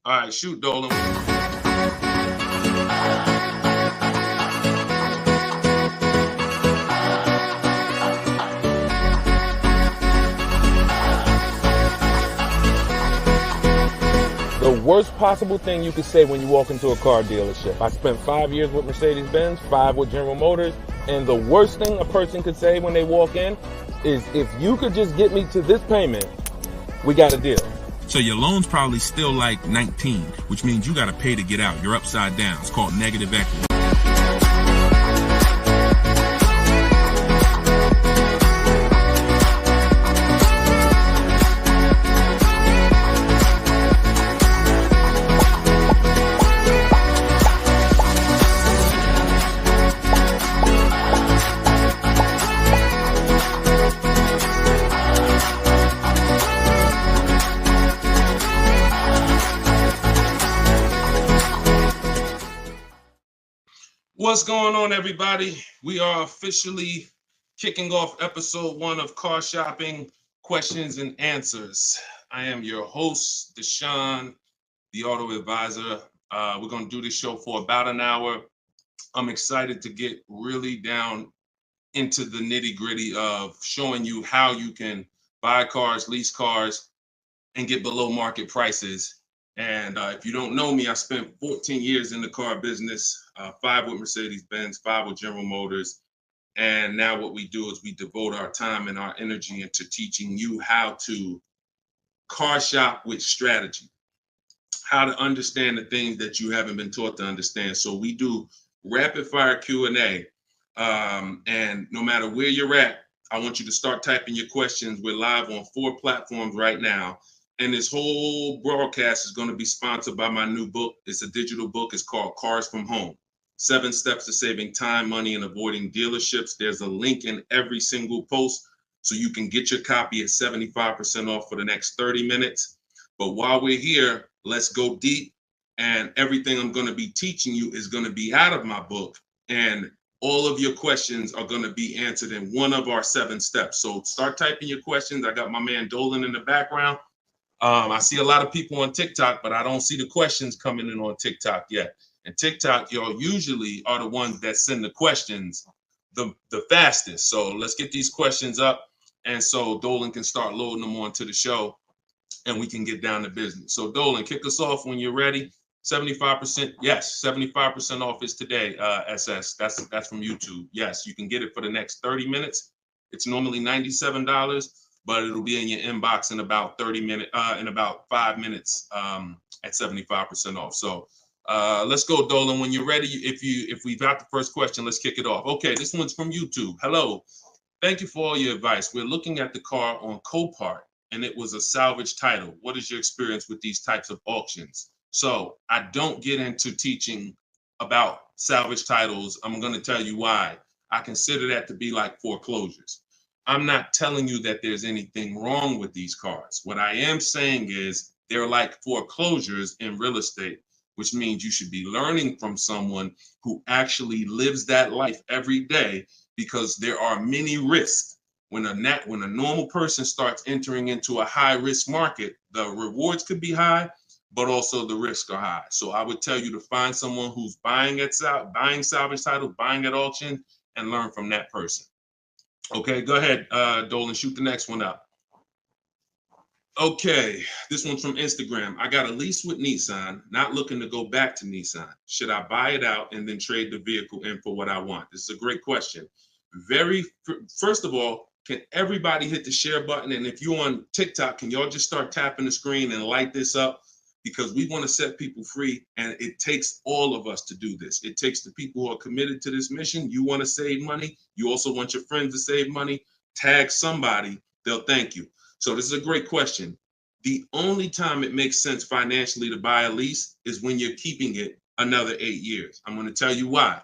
All right, shoot, Dolan. The worst possible thing you could say when you walk into a car dealership. I spent 5 years with Mercedes-Benz, 5 with General Motors, and the worst thing a person could say when they walk in is, if you could just get me to this payment, we got a deal. So your loan's probably still like 19, which means you got to pay to get out. You're upside down. It's called negative equity. What's going on, everybody? We are officially kicking off episode 1 of Car Shopping Questions and Answers. I am your host, Deshone the Auto Advisor. We're going to do this show for about an hour. I'm excited to get really down into the nitty-gritty of showing you how you can buy cars, lease cars, and get below market prices. And if you don't know me, I spent 14 years in the car business, 5 with Mercedes-Benz, 5 with General Motors. And now what we do is we devote our time and our energy into teaching you how to car shop with strategy, how to understand the things that you haven't been taught to understand. So we do rapid fire Q&A. And no matter where you're at, I want you to start typing your questions. We're live on 4 platforms right now. And this whole broadcast is going to be sponsored by my new book. It's a digital book. It's called Cars from Home: 7 Steps to Saving Time, Money, and Avoiding Dealerships. There's a link in every single post so you can get your copy at 75% off for the next 30 minutes. But while we're here, let's go deep. And everything I'm going to be teaching you is going to be out of my book. And all of your questions are going to be answered in one of our 7 steps. So start typing your questions. I got my man Dolan in the background. I see a lot of people on TikTok, but I don't see the questions coming in on TikTok yet. And TikTok, y'all usually are the ones that send the questions the fastest. So let's get these questions up. And so Dolan can start loading them onto the show and we can get down to business. So Dolan, kick us off when you're ready. 75%. Yes, 75% off is today, SS. That's from YouTube. Yes, you can get it for the next 30 minutes. It's normally $97. But it'll be in your inbox in about 5 minutes at 75% off. So let's go, Dolan. When you're ready, if we've got the first question, let's kick it off. Okay, this one's from YouTube. Hello. Thank you for all your advice. We're looking at the car on Copart, and it was a salvage title. What is your experience with these types of auctions? So I don't get into teaching about salvage titles. I'm going to tell you why. I consider that to be like foreclosures. I'm not telling you that there's anything wrong with these cars. What I am saying is they're like foreclosures in real estate, which means you should be learning from someone who actually lives that life every day, because there are many risks. When a normal person starts entering into a high risk market, the rewards could be high, but also the risks are high. So I would tell you to find someone who's buying salvage title, buying at auction, and learn from that person. Okay, go ahead, Dolan, shoot the next one up. Okay, this one's from Instagram. I got a lease with Nissan, not looking to go back to Nissan. Should I buy it out and then trade the vehicle in for what I want? This is a great question. First of all, can everybody hit the share button? And if you're on TikTok, can y'all just start tapping the screen and light this up? Because we want to set people free, and it takes all of us to do this. It takes the people who are committed to this mission. You want to save money. You also want your friends to save money. Tag somebody. They'll thank you. So this is a great question. The only time it makes sense financially to buy a lease is when you're keeping it another 8 years. I'm going to tell you why.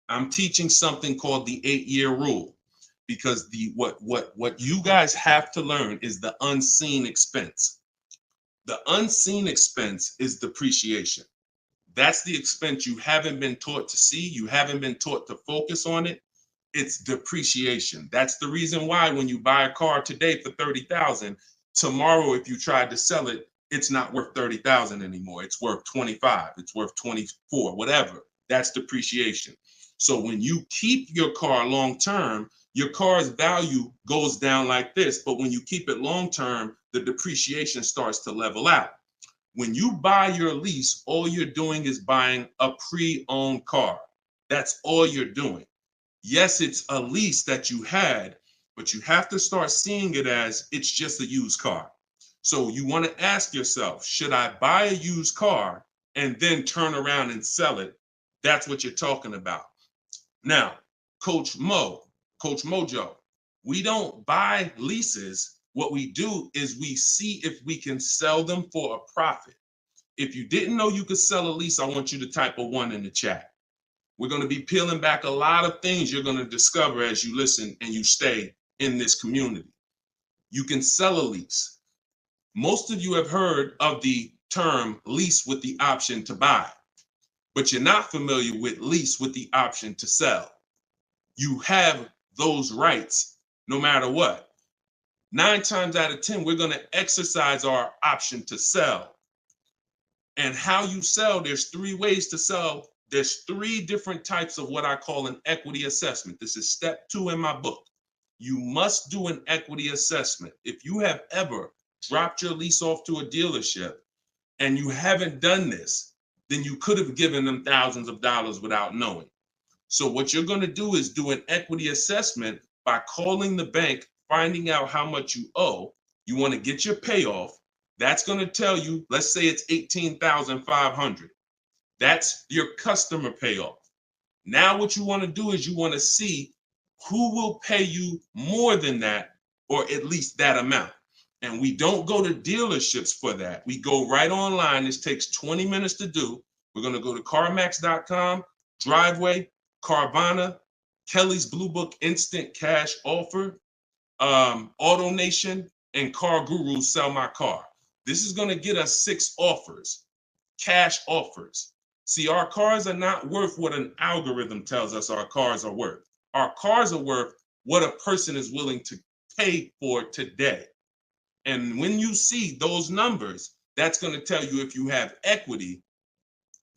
I'm teaching something called the 8-year rule, because what you guys have to learn is the unseen expense. The unseen expense is depreciation. That's the expense you haven't been taught to see. You haven't been taught to focus on it. It's depreciation. That's the reason why when you buy a car today for $30,000, tomorrow, if you tried to sell it, it's not worth 30,000 anymore. It's worth 25. It's worth 24, whatever. That's depreciation. So when you keep your car long term, your car's value goes down like this. But when you keep it long term, the depreciation starts to level out. When you buy your lease, all you're doing is buying a pre-owned car. That's all you're doing. Yes, it's a lease that you had, but you have to start seeing it as it's just a used car. So you want to ask yourself, should I buy a used car and then turn around and sell it? That's what you're talking about. Now, Coach Mojo, we don't buy leases. What we do is we see if we can sell them for a profit. If you didn't know you could sell a lease, I want you to type a 1 in the chat. We're going to be peeling back a lot of things you're going to discover as you listen and you stay in this community. You can sell a lease. Most of you have heard of the term lease with the option to buy, but you're not familiar with lease with the option to sell. You have those rights no matter what. 9 times out of 10, we're going to exercise our option to sell. And how you sell, there's 3 ways to sell. There's 3 different types of what I call an equity assessment. This is step 2 in my book. You must do an equity assessment. If you have ever dropped your lease off to a dealership and you haven't done this, then you could have given them thousands of dollars without knowing. So what you're going to do is do an equity assessment by calling the bank, finding out how much you owe. You want to get your payoff. That's going to tell you, let's say it's $18,500. That's your customer payoff. Now what you want to do is you want to see who will pay you more than that, or at least that amount. And we don't go to dealerships for that. We go right online. This takes 20 minutes to do. We're going to go to CarMax.com, Driveway, Carvana, Kelly's Blue Book Instant Cash Offer, AutoNation, and Car Guru Sell My Car. This is going to get us 6 offers, cash offers. See, our cars are not worth what an algorithm tells us our cars are worth. Our cars are worth what a person is willing to pay for today. And when you see those numbers, that's going to tell you if you have equity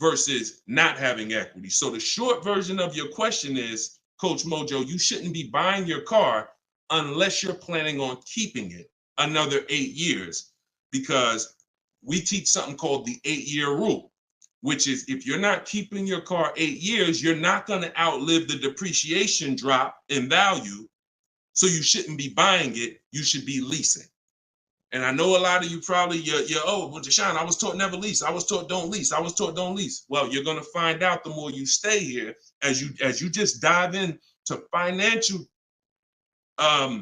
versus not having equity. So the short version of your question is, Coach Mojo, you shouldn't be buying your car unless you're planning on keeping it another 8 years, because we teach something called the 8-year rule, which is if you're not keeping your car 8 years, you're not going to outlive the depreciation drop in value. So you shouldn't be buying it. You should be leasing. And I know a lot of you probably, oh, well, Deshone, I was taught never lease. I was taught don't lease. I was taught don't lease. Well, you're going to find out the more you stay here, as you just dive in to financial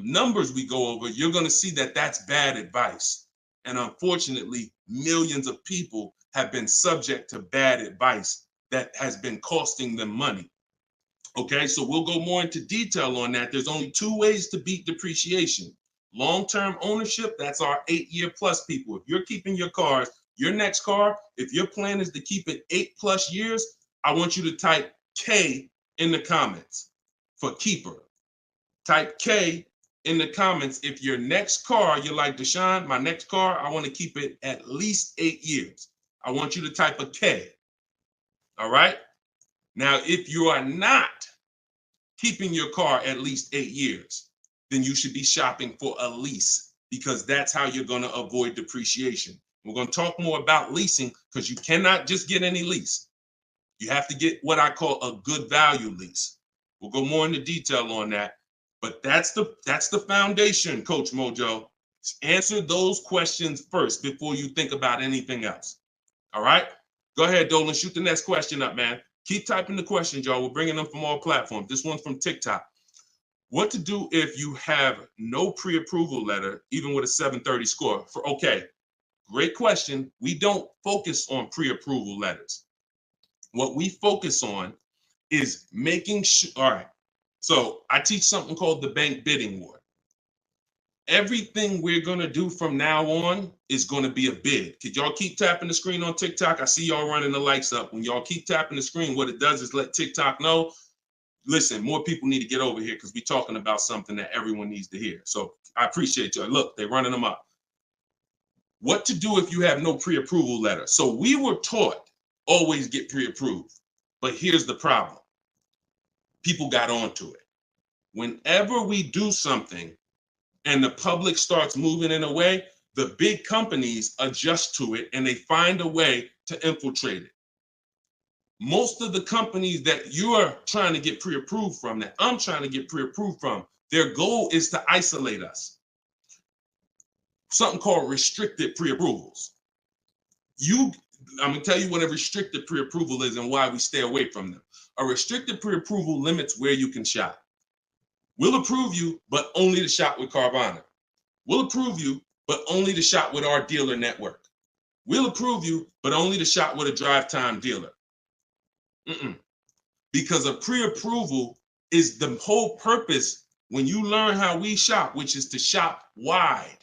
numbers we go over, you're going to see that that's bad advice. And unfortunately, millions of people have been subject to bad advice that has been costing them money. Okay, so we'll go more into detail on that. There's only 2 ways to beat depreciation. Long-term ownership, that's our 8-year plus people. If you're keeping your cars, your next car, if your plan is to keep it 8+ years, I want you to type K in the comments for keeper. Type K in the comments if your next car, you're like, Deshone, my next car, I want to keep it at least 8 years. I want you to type a K. All right? Now, if you are not keeping your car at least 8 years, then you should be shopping for a lease, because that's how you're going to avoid depreciation. We're going to talk more about leasing, because you cannot just get any lease. You have to get what I call a good value lease. We'll go more into detail on that. But that's the foundation, Coach Mojo. Answer those questions first before you think about anything else. All right? Go ahead, Dolan. Shoot the next question up, man. Keep typing the questions, y'all. We're bringing them from all platforms. This one's from TikTok. What to do if you have no pre-approval letter, even with a 730 score? Okay, great question. We don't focus on pre-approval letters. What we focus on is making sure, all right, so I teach something called the bank bidding war. Everything we're going to do from now on is going to be a bid. Could y'all keep tapping the screen on TikTok? I see y'all running the lights up. When y'all keep tapping the screen, what it does is let TikTok know, listen, more people need to get over here, because we're talking about something that everyone needs to hear. So I appreciate y'all. Look, they're running them up. What to do if you have no pre-approval letter. So we were taught always get pre-approved. But here's the problem. People got onto it. Whenever we do something and the public starts moving in a way, the big companies adjust to it and they find a way to infiltrate it. Most of the companies that you are trying to get pre-approved from, that I'm trying to get pre-approved from, their goal is to isolate us. Something called restricted pre-approvals. I'm gonna tell you what a restricted pre-approval is and why we stay away from them. A restricted pre-approval limits where you can shop. We'll approve you, but only to shop with Carvana. We'll approve you, but only to shop with our dealer network. We'll approve you, but only to shop with a drive time dealer. Because a pre-approval is the whole purpose when you learn how we shop, which is to shop wide.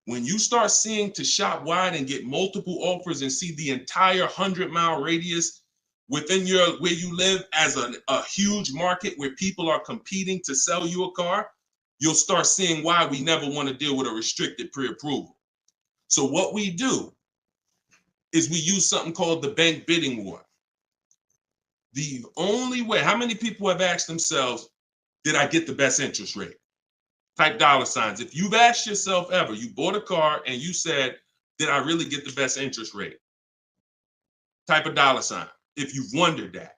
When you start seeing to shop wide and get multiple offers and see the entire 100-mile radius within where you live as a huge market where people are competing to sell you a car, you'll start seeing why we never want to deal with a restricted pre-approval. So what we do is we use something called the bank bidding war. The only way, how many people have asked themselves, did I get the best interest rate? Type dollar signs. If you've asked yourself ever, you bought a car and you said, did I really get the best interest rate? Type a dollar sign if you've wondered that.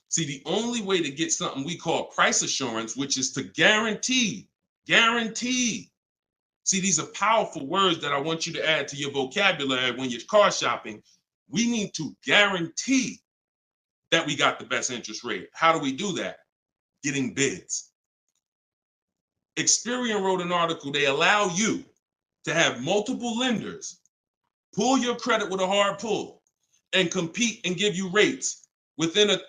See, the only way to get something we call price assurance, which is to guarantee. See, these are powerful words that I want you to add to your vocabulary when you're car shopping. We need to guarantee that we got the best interest rate. How do we do that? Getting bids. Experian wrote an article. They allow you to have multiple lenders pull your credit with a hard pull and compete and give you rates within a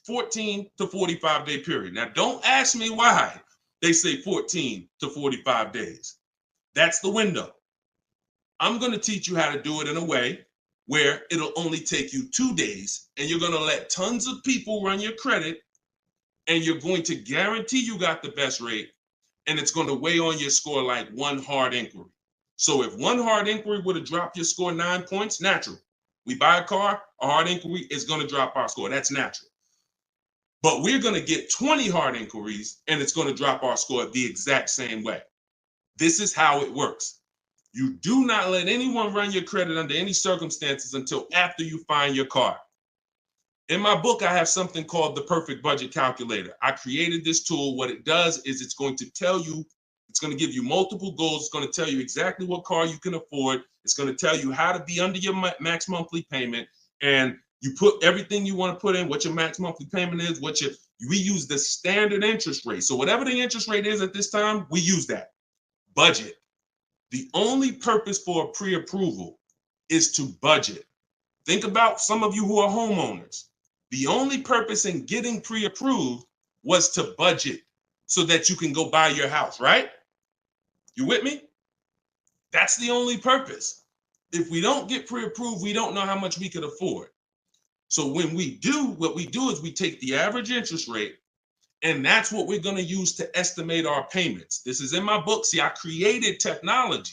14 to 45 day period. Now, don't ask me why they say 14 to 45 days. That's the window. I'm going to teach you how to do it in a way where it'll only take you 2 days and you're going to let tons of people run your credit and you're going to guarantee you got the best rate, and it's going to weigh on your score like one hard inquiry. So if one hard inquiry would have dropped your score 9 points, natural. We buy a car, a hard inquiry is going to drop our score. That's natural. But we're going to get 20 hard inquiries and it's going to drop our score the exact same way. This is how it works. You do not let anyone run your credit under any circumstances until after you find your car. In my book, I have something called the Perfect Budget Calculator. I created this tool. What it does is it's going to tell you, it's going to give you multiple goals. It's going to tell you exactly what car you can afford. It's going to tell you how to be under your max monthly payment. And you put everything you want to put in, what your max monthly payment is, we use the standard interest rate. So whatever the interest rate is at this time, we use that. Budget. The only purpose for a pre-approval is to budget. Think about some of you who are homeowners. The only purpose in getting pre-approved was to budget so that you can go buy your house, right? You with me? That's the only purpose. If we don't get pre-approved, we don't know how much we could afford. So when we do, what we do is we take the average interest rate, and that's what we're going to use to estimate our payments. This is in my book. See, I created technology.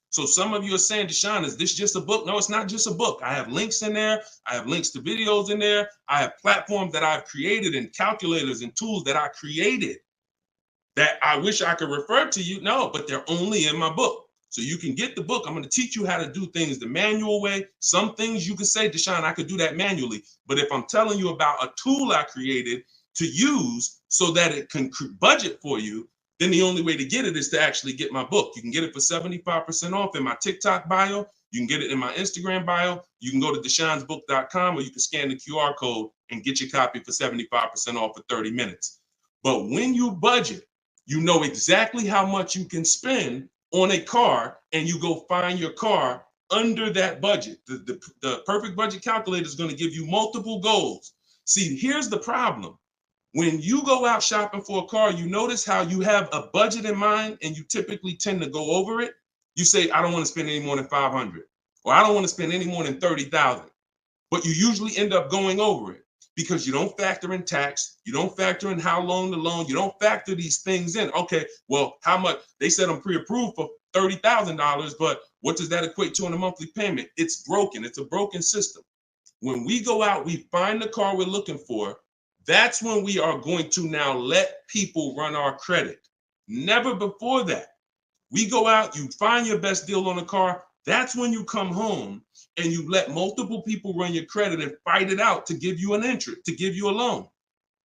So some of you are saying, Deshone, is this just a book? No, it's not just a book. I have links in there. I have links to videos in there. I have platforms that I've created and calculators and tools that I created that I wish I could refer to you. No, but they're only in my book. So you can get the book. I'm going to teach you how to do things the manual way. Some things you can say, Deshone, I could do that manually. But if I'm telling you about a tool I created to use so that it can budget for you, then the only way to get it is to actually get my book. You can get it for 75% off in my TikTok bio. You can get it in my Instagram bio. You can go to deshonesbook.com, or you can scan the QR code and get your copy for 75% off for 30 minutes. But when you budget, you know exactly how much you can spend on a car, and you go find your car under that budget. The Perfect Budget Calculator is going to give you multiple goals. See, here's the problem. When you go out shopping for a car, you notice how you have a budget in mind and you typically tend to go over it. You say, I don't want to spend any more than $500, or I don't want to spend any more than $30,000. But you usually end up going over it because you don't factor in tax. You don't factor in how long the loan, you don't factor these things in. Okay, well, how much? They said I'm pre-approved for $30,000, but What does that equate to in a monthly payment? It's broken. It's a broken system. When we go out, we find the car we're looking for. That's when we are going to now let people run our credit. Never before that. We go out, you find your best deal on a car. That's when you come home and you let multiple people run your credit and fight it out to give you an interest, to give you a loan.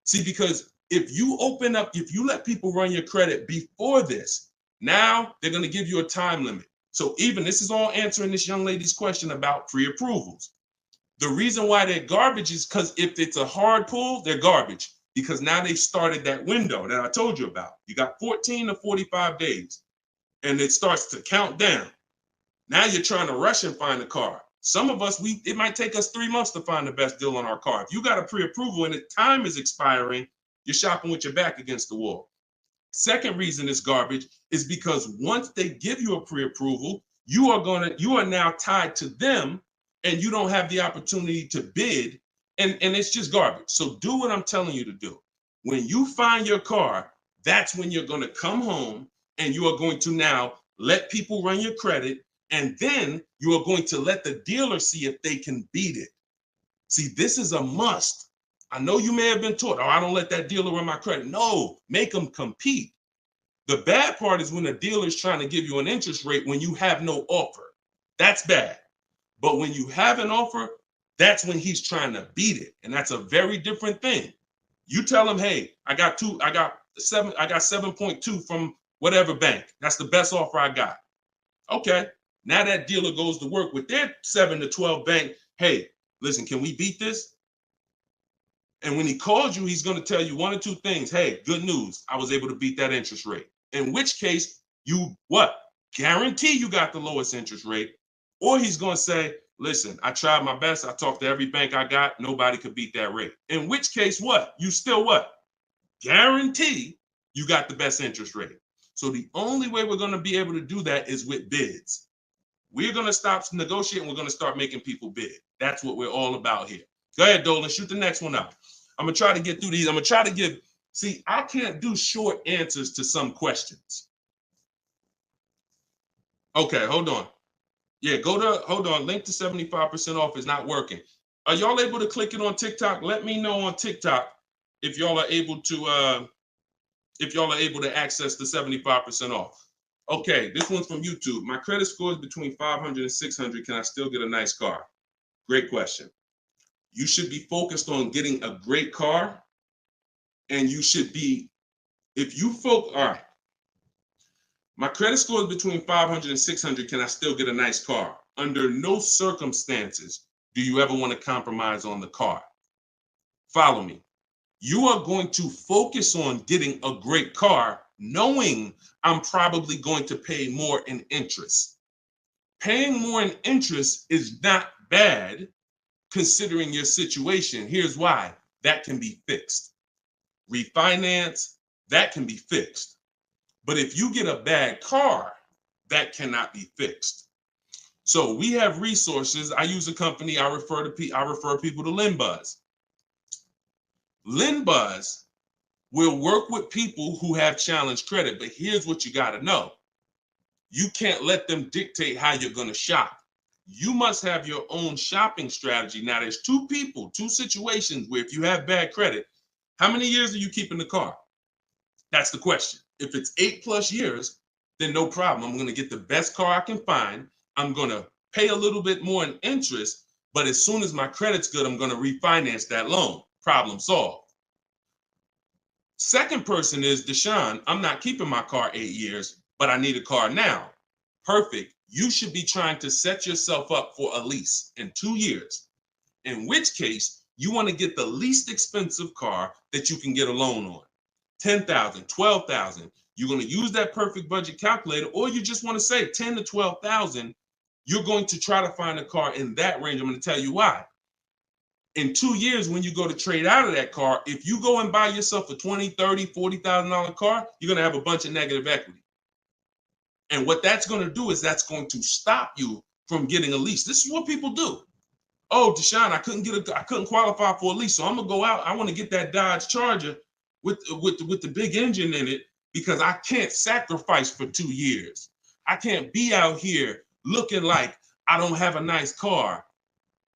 See, because if you open up, if you let people run your credit before this, now they're going to give you a time limit. So even this is all answering this young lady's question about pre-approvals. The reason why they're garbage is because if it's a hard pull, they're garbage, because now they've started that window that I told you about. You got 14 to 45 days and it starts to count down. Now you're trying to rush and find a car. Some of us, it might take us 3 months to find the best deal on our car. If you got a pre-approval and the time is expiring, you're shopping with your back against the wall. Second reason it's garbage is because once they give you a pre-approval, you are now tied to them and you don't have the opportunity to bid, and it's just garbage. So do what I'm telling you to do. When you find your car, that's when you're going to come home and you are going to now let people run your credit, and then you are going to let the dealer see if they can beat it. See, this is a must. I know you may have been taught, oh, I don't let that dealer run my credit. No, make them compete. The bad part is when a dealer is trying to give you an interest rate when you have no offer. That's bad. But when you have an offer, that's when he's trying to beat it. And that's a very different thing. You tell him, hey, I got 7.2 from whatever bank. That's the best offer I got. Okay. Now that dealer goes to work with their 7 to 12 bank. Hey, listen, can we beat this? And when he calls you, he's going to tell you one or two things. Hey, good news. I was able to beat that interest rate. In which case, you what? Guarantee you got the lowest interest rate. Or he's going to say, listen, I tried my best. I talked to every bank I got. Nobody could beat that rate. In which case, what? You still what? Guarantee you got the best interest rate. So the only way we're going to be able to do that is with bids. We're going to stop negotiating. We're going to start making people bid. That's what we're all about here. Go ahead, Dolan. Shoot the next one up. I'm going to try to get through these. I'm going to try to give, see, I can't do short answers to some questions. Okay, hold on. Yeah, hold on. Link to 75% off is not working. Are y'all able to click it on TikTok? Let me know on TikTok if y'all are able to access the 75% off. Okay, this one's from YouTube. My credit score is between 500 and 600. Can I still get a nice car? Great question. You should be focused on getting a great car, and you should be, all right. My credit score is between 500 and 600. Can I still get a nice car? Under no circumstances do you ever want to compromise on the car. Follow me. You are going to focus on getting a great car, knowing I'm probably going to pay more in interest. Paying more in interest is not bad considering your situation. Here's why. That can be fixed. Refinance, that can be fixed. But if you get a bad car, that cannot be fixed. So we have resources. I use a company. I refer people to LendBuzz. LendBuzz will work with people who have challenged credit. But here's what you got to know. You can't let them dictate how you're going to shop. You must have your own shopping strategy. Now, there's two situations where if you have bad credit, how many years are you keeping the car? That's the question. If it's 8+ years, then no problem. I'm going to get the best car I can find. I'm going to pay a little bit more in interest, but as soon as my credit's good, I'm going to refinance that loan. Problem solved. Second person is Deshone. I'm not keeping my car 8 years, but I need a car now. Perfect. You should be trying to set yourself up for a lease in 2 years, in which case you want to get the least expensive car that you can get a loan on. $10,000, $12,000. You're going to use that perfect budget calculator, or you just want to say $10,000 to $12,000. You're going to try to find a car in that range. I'm going to tell you why. In 2 years, when you go to trade out of that car, if you go and buy yourself a $20,000, $30,000, $40,000 car, you're going to have a bunch of negative equity. And what that's going to do is that's going to stop you from getting a lease. This is what people do. Oh, Deshone, I couldn't qualify for a lease, so I'm gonna go out. I want to get that Dodge Charger with the big engine in it because I can't sacrifice for 2 years. I can't be out here looking like I don't have a nice car,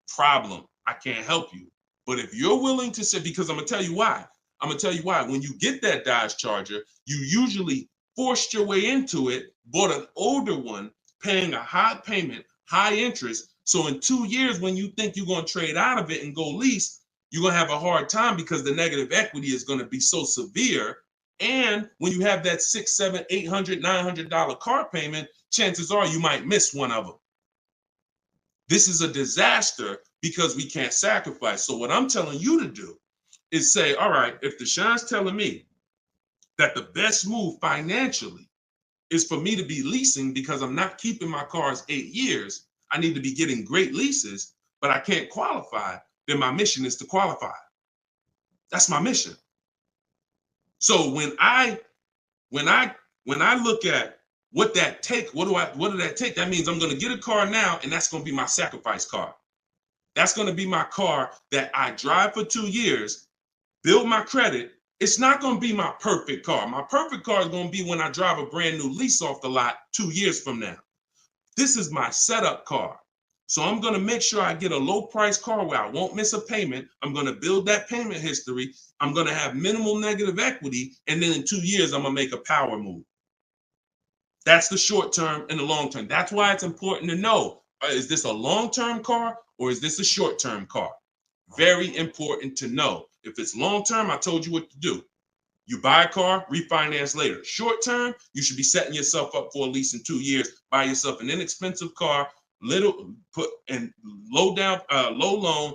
problem. I can't help you. But if you're willing to say, because I'm gonna tell you why. I'm gonna tell you why. When you get that Dodge Charger, you usually forced your way into it, bought an older one, paying a high payment, high interest. So in 2 years, when you think you're gonna trade out of it and go lease, you're gonna have a hard time because the negative equity is gonna be so severe. And when you have that $600, $700, $800, $900 car payment, chances are you might miss one of them. This is a disaster because we can't sacrifice. So what I'm telling you to do is say, all right, if Deshaun's telling me that the best move financially is for me to be leasing because I'm not keeping my cars 8 years, I need to be getting great leases, but I can't qualify, then my mission is to qualify. That's my mission. So when I look at what that take, what did that take? That means I'm going to get a car now, and that's going to be my sacrifice car. That's going to be my car that I drive for 2 years, build my credit. It's not going to be my perfect car. My perfect car is going to be when I drive a brand new lease off the lot 2 years from now. This is my setup car. So I'm going to make sure I get a low price car where I won't miss a payment. I'm going to build that payment history. I'm going to have minimal negative equity. And then in 2 years, I'm going to make a power move. That's the short term and the long term. That's why it's important to know, is this a long-term car or is this a short-term car? Very important to know. If it's long-term, I told you what to do. You buy a car, refinance later. Short-term, you should be setting yourself up for a lease in 2 years. Buy yourself an inexpensive car, low loan,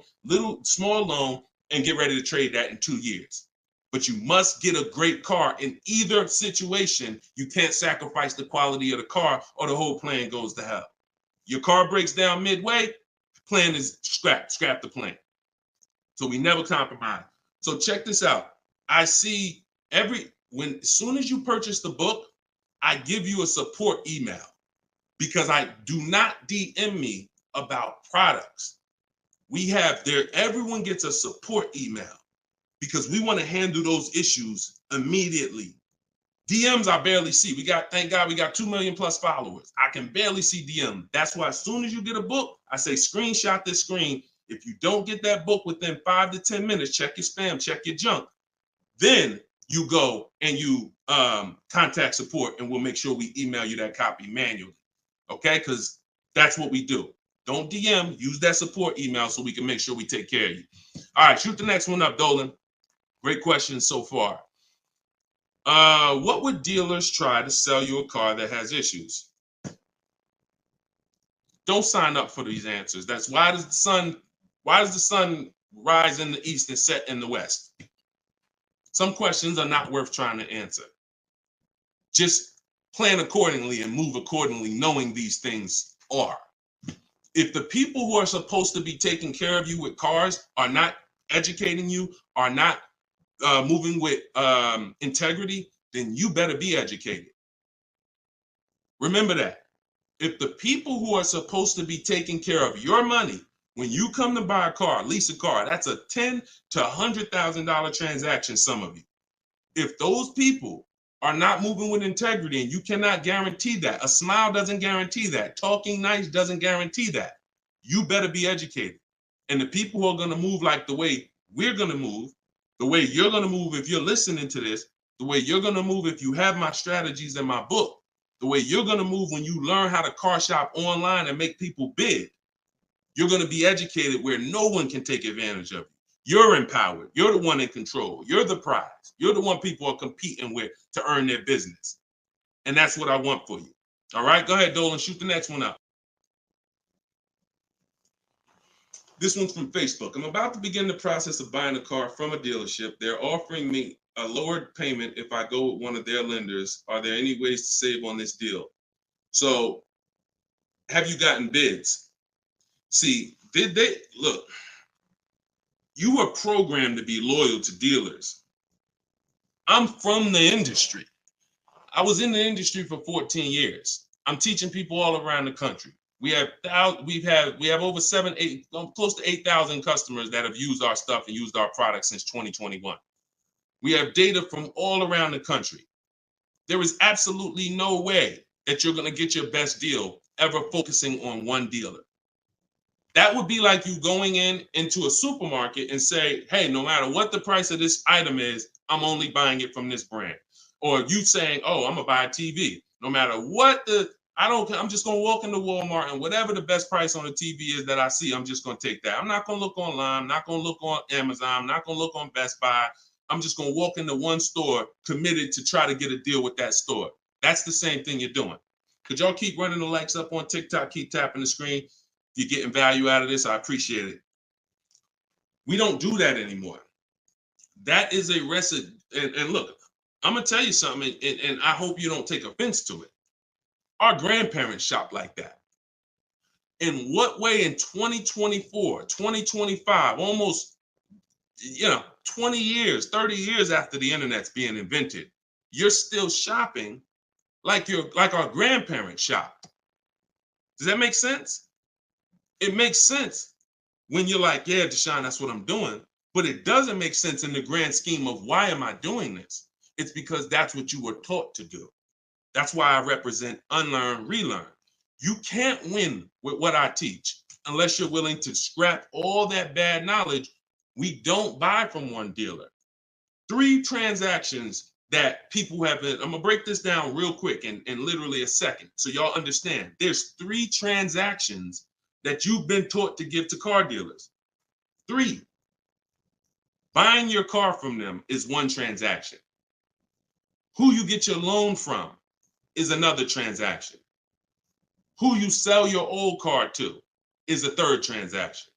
small loan, and get ready to trade that in 2 years. But you must get a great car in either situation. You can't sacrifice the quality of the car or the whole plan goes to hell. Your car breaks down midway, plan is scrap the plan. So we never compromise. So check this out. I see as soon as you purchase the book, I give you a support email because I do not DM me about products. Everyone gets a support email because we want to handle those issues immediately. DMs I barely see. Thank God we got 2 million plus followers. I can barely see DM. That's why as soon as you get a book, I say screenshot this screen. If you don't get that book within 5 to 10 minutes, check your spam, check your junk. Then you go and you contact support and we'll make sure we email you that copy manually. Okay, because that's what we do. Don't DM, use that support email so we can make sure we take care of you. All right, shoot the next one up, Dolan. Great question so far. What would dealers try to sell you a car that has issues? Don't sign up for these answers. That's why does the sun rise in the east and set in the west? Some questions are not worth trying to answer. Just plan accordingly and move accordingly, knowing these things are. If the people who are supposed to be taking care of you with cars are not educating you, are not moving with integrity, then you better be educated. Remember that. If the people who are supposed to be taking care of your money, when you come to buy a car, lease a car, that's a $10,000 to $100,000 transaction, some of you. If those people are not moving with integrity, and you cannot guarantee that, a smile doesn't guarantee that, talking nice doesn't guarantee that, you better be educated. And the people who are going to move like the way we're going to move, the way you're going to move if you're listening to this, the way you're going to move if you have my strategies in my book, the way you're going to move when you learn how to car shop online and make people bid, you're going to be educated where no one can take advantage of you. You're empowered. You're the one in control. You're the prize. You're the one people are competing with to earn their business. And that's what I want for you. All right, go ahead, Dolan, shoot the next one up. This one's from Facebook. I'm about to begin the process of buying a car from a dealership. They're offering me a lowered payment if I go with one of their lenders. Are there any ways to save on this deal? So have you gotten bids? See, look, you were programmed to be loyal to dealers. I'm from the industry. I was in the industry for 14 years. I'm teaching people all around the country. We have over close to 8,000 customers that have used our stuff and used our products since 2021. We have data from all around the country. There is absolutely no way that you're going to get your best deal ever focusing on one dealer. That would be like you going into a supermarket and say, hey, no matter what the price of this item is, I'm only buying it from this brand. Or you saying, oh, I'm gonna buy a TV. No matter what I'm just gonna walk into Walmart and whatever the best price on the TV is that I see, I'm just gonna take that. I'm not gonna look online, I'm not gonna look on Amazon, I'm not gonna look on Best Buy. I'm just gonna walk into one store committed to try to get a deal with that store. That's the same thing you're doing. Could y'all keep running the likes up on TikTok, keep tapping the screen? If you're getting value out of this, I appreciate it. We don't do that anymore. That is a recipe. And look, I'm going to tell you something, and I hope you don't take offense to it. Our grandparents shopped like that. In what way in 2024, 2025, almost 20 years, 30 years after the internet's being invented, you're still shopping like our grandparents shopped? Does that make sense? It makes sense when you're like, yeah, Deshone, that's what I'm doing. But it doesn't make sense in the grand scheme of why am I doing this? It's because that's what you were taught to do. That's why I represent unlearn, relearn. You can't win with what I teach unless you're willing to scrap all that bad knowledge. We don't buy from one dealer. 3 transactions that people have been, I'm gonna break this down real quick in literally a second so y'all understand. There's 3 transactions that you've been taught to give to car dealers. 3. Buying your car from them is one transaction. Who you get your loan from is another transaction. Who you sell your old car to is a 3rd transaction.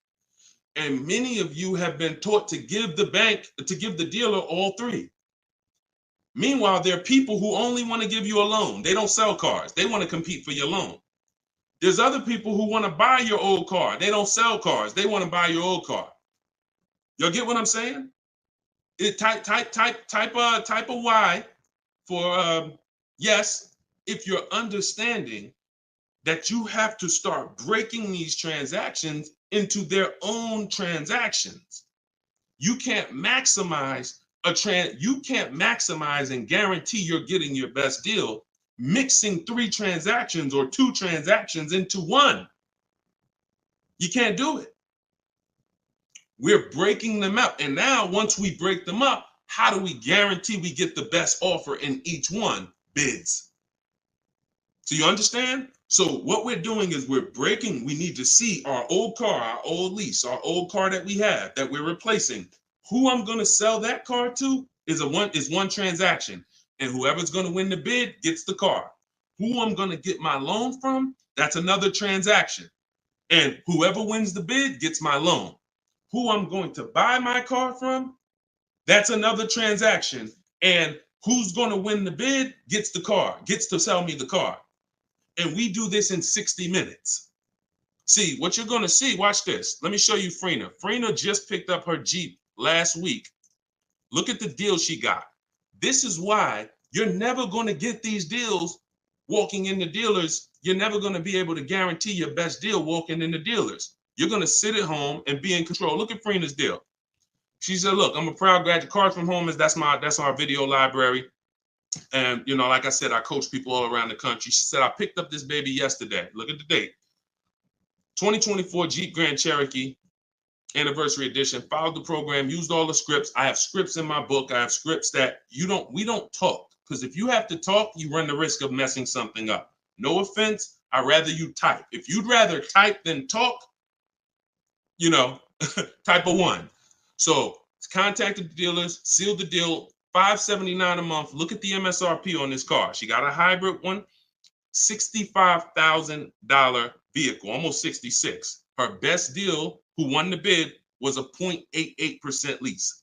And many of you have been taught to give the dealer all 3. Meanwhile, there are people who only want to give you a loan. They don't sell cars. They want to compete for your loan. There's other people who want to buy your old car. They don't sell cars. They want to buy your old car. Y'all get what I'm saying? Type a Y for yes, if you're understanding that you have to start breaking these transactions into their own transactions. You can't maximize and guarantee you're getting your best deal mixing 3 transactions or 2 transactions into one. You can't do it. We're breaking them up. And now once we break them up, how do we guarantee we get the best offer in each one? Bids. So you understand? So what we're doing is we need to see our old car, our old lease, our old car that we have that we're replacing. Who I'm going to sell that car to is one transaction. And whoever's going to win the bid gets the car. Who I'm going to get my loan from, that's another transaction. And whoever wins the bid gets my loan. Who I'm going to buy my car from, that's another transaction. And who's going to win the bid gets the car, gets to sell me the car. And we do this in 60 minutes. See, what you're going to see, watch this. Let me show you Frina. Frina just picked up her Jeep last week. Look at the deal she got. This is why you're never going to get these deals walking in the dealers. You're never going to be able to guarantee your best deal walking in the dealers. You're going to sit at home and be in control. Look at Frina's deal. She said, look, I'm a proud graduate. Cards from Home that's our video library. And, like I said, I coach people all around the country. She said, I picked up this baby yesterday. Look at the date. 2024 Jeep Grand Cherokee Anniversary Edition. Followed the program, used all the scripts. I have scripts in my book. I have scripts that we don't talk. Because if you have to talk, you run the risk of messing something up. No offense. I'd rather you type. If you'd rather type than talk, type a 1. So contacted the dealers, sealed the deal, $579 a month. Look at the MSRP on this car. She got a hybrid one, $65,000 vehicle, almost 66. Her best deal, who won the bid, was a 0.88% lease.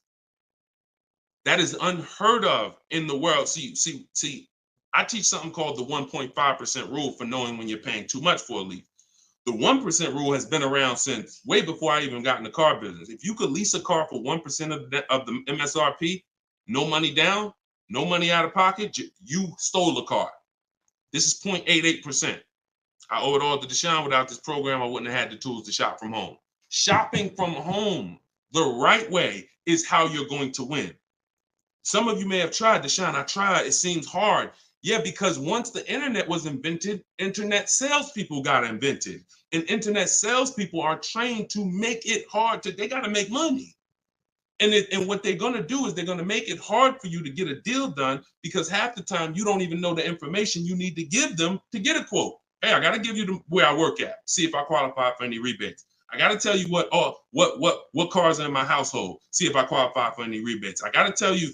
That is unheard of in the world. See, I teach something called the 1.5% rule for knowing when you're paying too much for a lease. The 1% rule has been around since way before I even got in the car business. If you could lease a car for 1% of the MSRP, no money down, no money out of pocket, you stole the car. This is 0.88%. I owe it all to Deshone. Without this program, I wouldn't have had the tools to shop from home. Shopping from home the right way is how you're going to win. Some of you may have tried, Deshone. I tried. It seems hard. Yeah, because once the internet was invented, internet salespeople got invented. And internet salespeople are trained to make it hard they got to make money. And what they're going to do is they're going to make it hard for you to get a deal done because half the time you don't even know the information you need to give them to get a quote. Hey, I got to give you where I work at, see if I qualify for any rebates. I got to tell you what cars are in my household, see if I qualify for any rebates. I got to tell you,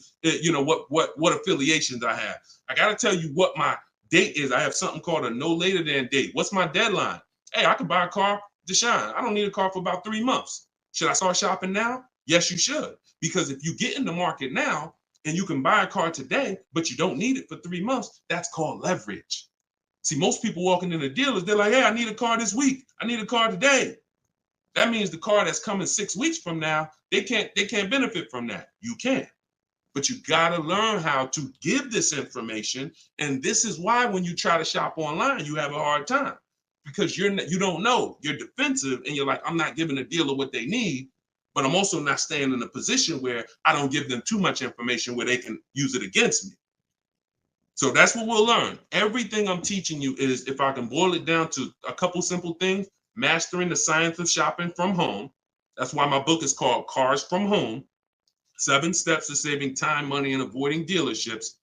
what affiliations I have. I got to tell you what my date is. I have something called a no later than date. What's my deadline? Hey, I could buy a car, Deshone. I don't need a car for about 3 months. Should I start shopping now? Yes, you should. Because if you get in the market now and you can buy a car today, but you don't need it for 3 months, that's called leverage. See, most people walking in the dealers, they're like, hey, I need a car this week. I need a car today. That means the car that's coming 6 weeks from now, they can't benefit from that. You can. But you got to learn how to give this information. And this is why when you try to shop online, you have a hard time because you don't know. You're defensive and you're like, I'm not giving the dealer what they need, but I'm also not staying in a position where I don't give them too much information where they can use it against me. So that's what we'll learn. Everything I'm teaching you is, if I can boil it down to a couple simple things, mastering the science of shopping from home. That's why my book is called Cars from Home, 7 Steps to Saving Time, Money, and Avoiding Dealerships,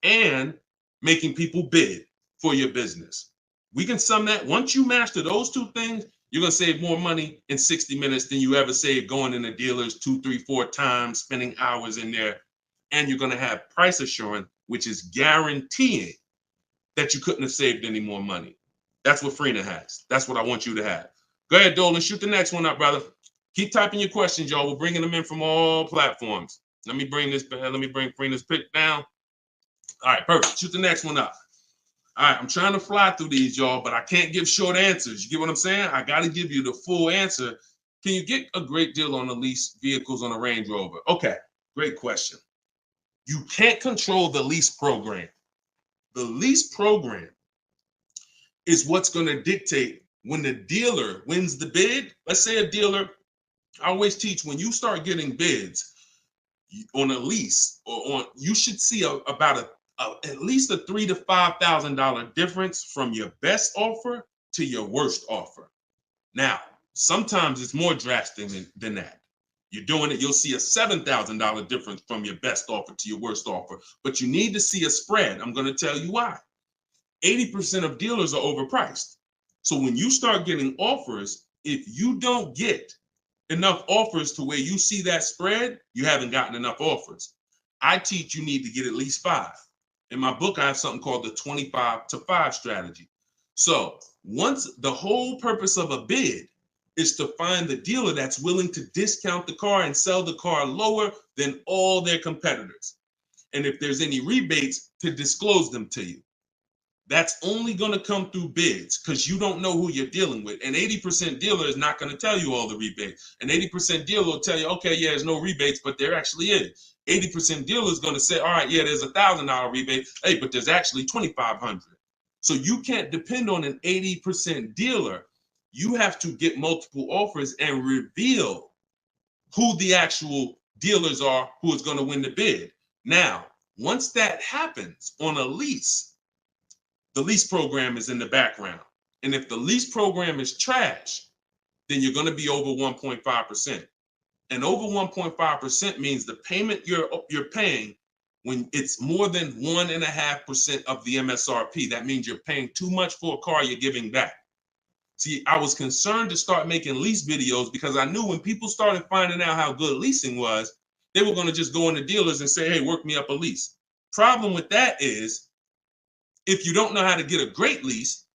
and making people bid for your business. We can sum that. Once you master those 2 things, you're going to save more money in 60 minutes than you ever saved going into dealers 2, 3, 4 times, spending hours in there. And you're going to have price assurance, which is guaranteeing that you couldn't have saved any more money. That's what Freenah has. That's what I want you to have. Go ahead, Dolan. Shoot the next one up, brother. Keep typing your questions, y'all. We're bringing them in from all platforms. Let me bring Freenah's pick down. All right, perfect. Shoot the next one up. All right, I'm trying to fly through these, y'all, but I can't give short answers. You get what I'm saying? I got to give you the full answer. Can you get a great deal on the lease vehicles on a Range Rover? Okay, great question. You can't control the lease program. The lease program is what's going to dictate when the dealer wins the bid. Let's say a dealer, I always teach, when you start getting bids on a lease you should see about at least a $3,000 to $5,000 difference from your best offer to your worst offer. Now, sometimes it's more drastic than that. You're doing it, you'll see a $7,000 difference from your best offer to your worst offer, but you need to see a spread. I'm going to tell you why. 80% of dealers are overpriced. So when you start getting offers, if you don't get enough offers to where you see that spread, you haven't gotten enough offers. I teach you need to get at least 5. In my book, I have something called the 25 to 5 strategy. So once the whole purpose of a bid is to find the dealer that's willing to discount the car and sell the car lower than all their competitors. And if there's any rebates, to disclose them to you. That's only going to come through bids because you don't know who you're dealing with. An 80% dealer is not going to tell you all the rebates. An 80% dealer will tell you, okay, yeah, there's no rebates, but there actually is. 80% dealer is going to say, all right, yeah, there's $1,000 rebate. Hey, but there's actually $2,500. So you can't depend on an 80% dealer. You have to get multiple offers and reveal who the actual dealers are who is going to win the bid. Now, once that happens on a lease, the lease program is in the background. And if the lease program is trash, then you're going to be over 1.5%. And over 1.5% means the payment you're paying when it's more than 1.5% of the MSRP. That means you're paying too much for a car you're giving back. See, I was concerned to start making lease videos because I knew when people started finding out how good leasing was, they were going to just go into dealers and say, hey, work me up a lease. Problem with that is, if you don't know how to get a great lease,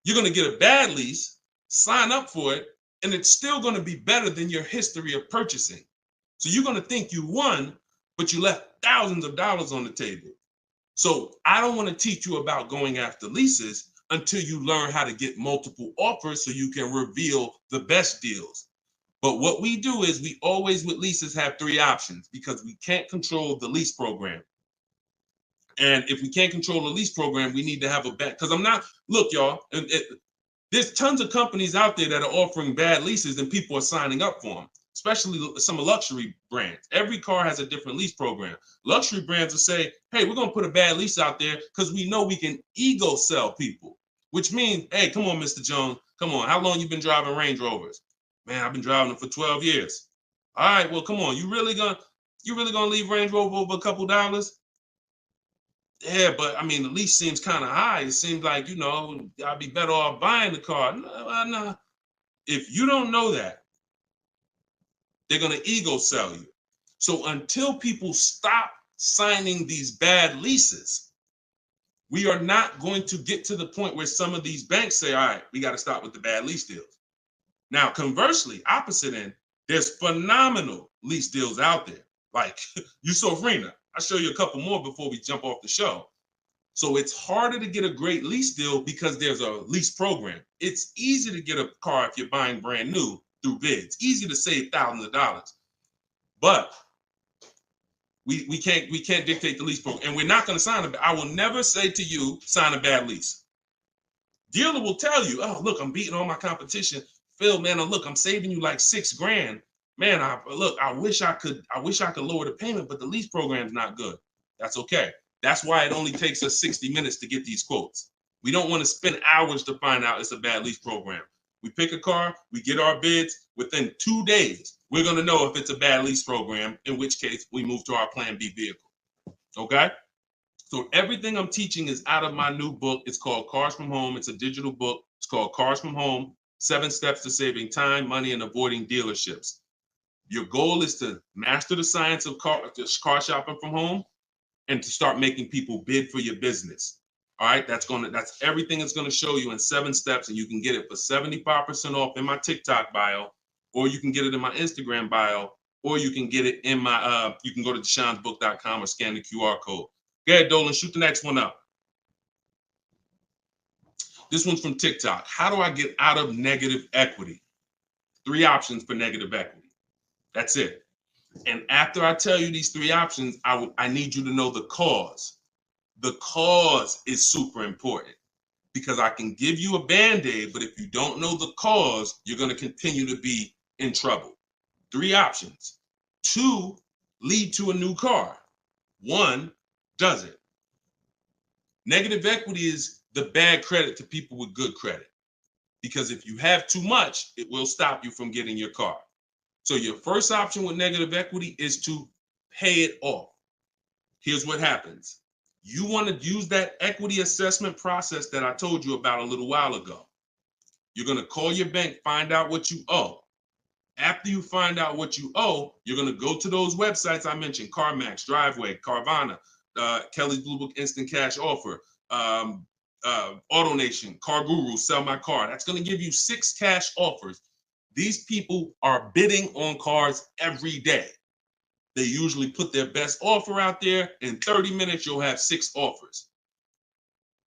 you're going to get a bad lease, sign up for it, and it's still going to be better than your history of purchasing. So you're going to think you won, but you left thousands of dollars on the table. So I don't want to teach you about going after leases until you learn how to get multiple offers so you can reveal the best deals. But what we do is we always with leases have 3 options because we can't control the lease program. And if we can't control the lease program, we need to have a bet. Because look, y'all, there's tons of companies out there that are offering bad leases and people are signing up for them. especially some luxury brands. Every car has a different lease program. Luxury brands will say, hey, we're going to put a bad lease out there because we know we can ego sell people, which means, hey, come on, Mr. Jones. Come on. How long you been driving Range Rovers? Man, I've been driving them for 12 years. All right, well, come on. You really gonna leave Range Rover over a couple dollars? Yeah, but I mean, the lease seems kind of high. It seems like, I'd be better off buying the car. No. If you don't know that, they're going to ego sell you. So until people stop signing these bad leases, we are not going to get to the point where some of these banks say, all right, we got to stop with the bad lease deals. Now, conversely, opposite end, there's phenomenal lease deals out there. Like Yusuf Rena. I'll show you a couple more before we jump off the show. So it's harder to get a great lease deal because there's a lease program. It's easy to get a car if you're buying brand new through bids. Easy to save thousands of dollars. But we can't dictate the lease program. And we're not going to sign it. I will never say to you, sign a bad lease. Dealer will tell you, oh, look, I'm beating all my competition. Phil, man, look, I'm saving you like $6,000. Man, I wish I could lower the payment, but the lease program's not good. That's okay. That's why it only takes us 60 minutes to get these quotes. We don't want to spend hours to find out it's a bad lease program. We pick a car, we get our bids. Within 2 days, we're going to know if it's a bad lease program, in which case we move to our Plan B vehicle. Okay? So everything I'm teaching is out of my new book. It's called Cars from Home. It's a digital book. It's called Cars from Home, 7 Steps to Saving Time, Money, and Avoiding Dealerships. Your goal is to master the science of car shopping from home and to start making people bid for your business. All right, that's everything it's going to show you in 7 steps, and you can get it for 75% off in my TikTok bio, or you can get it in my Instagram bio, or you can get it in my you can go to deshonsbook.com or scan the QR code. Go ahead, Dolan, shoot the next one up. This one's from TikTok. How do I get out of negative equity? 3 options for negative equity. That's it. And after I tell you these 3 options, I need you to know the cause. The cause is super important because I can give you a Band-Aid, but if you don't know the cause, you're going to continue to be in trouble. 3 options. 2 lead to a new car. 1 doesn't. Negative equity is the bad credit to people with good credit, because if you have too much, it will stop you from getting your car. So your first option with negative equity is to pay it off. Here's what happens. You want to use that equity assessment process that I told you about a little while ago. You're going to call your bank, find out what you owe. After you find out what you owe, you're going to go to those websites I mentioned, CarMax, Driveway, Carvana, Kelly's Blue Book Instant Cash Offer, AutoNation, Car Guru, Sell My Car. That's going to give you 6 cash offers. These people are bidding on cars every day. They usually put their best offer out there. In 30 minutes, you'll have 6 offers.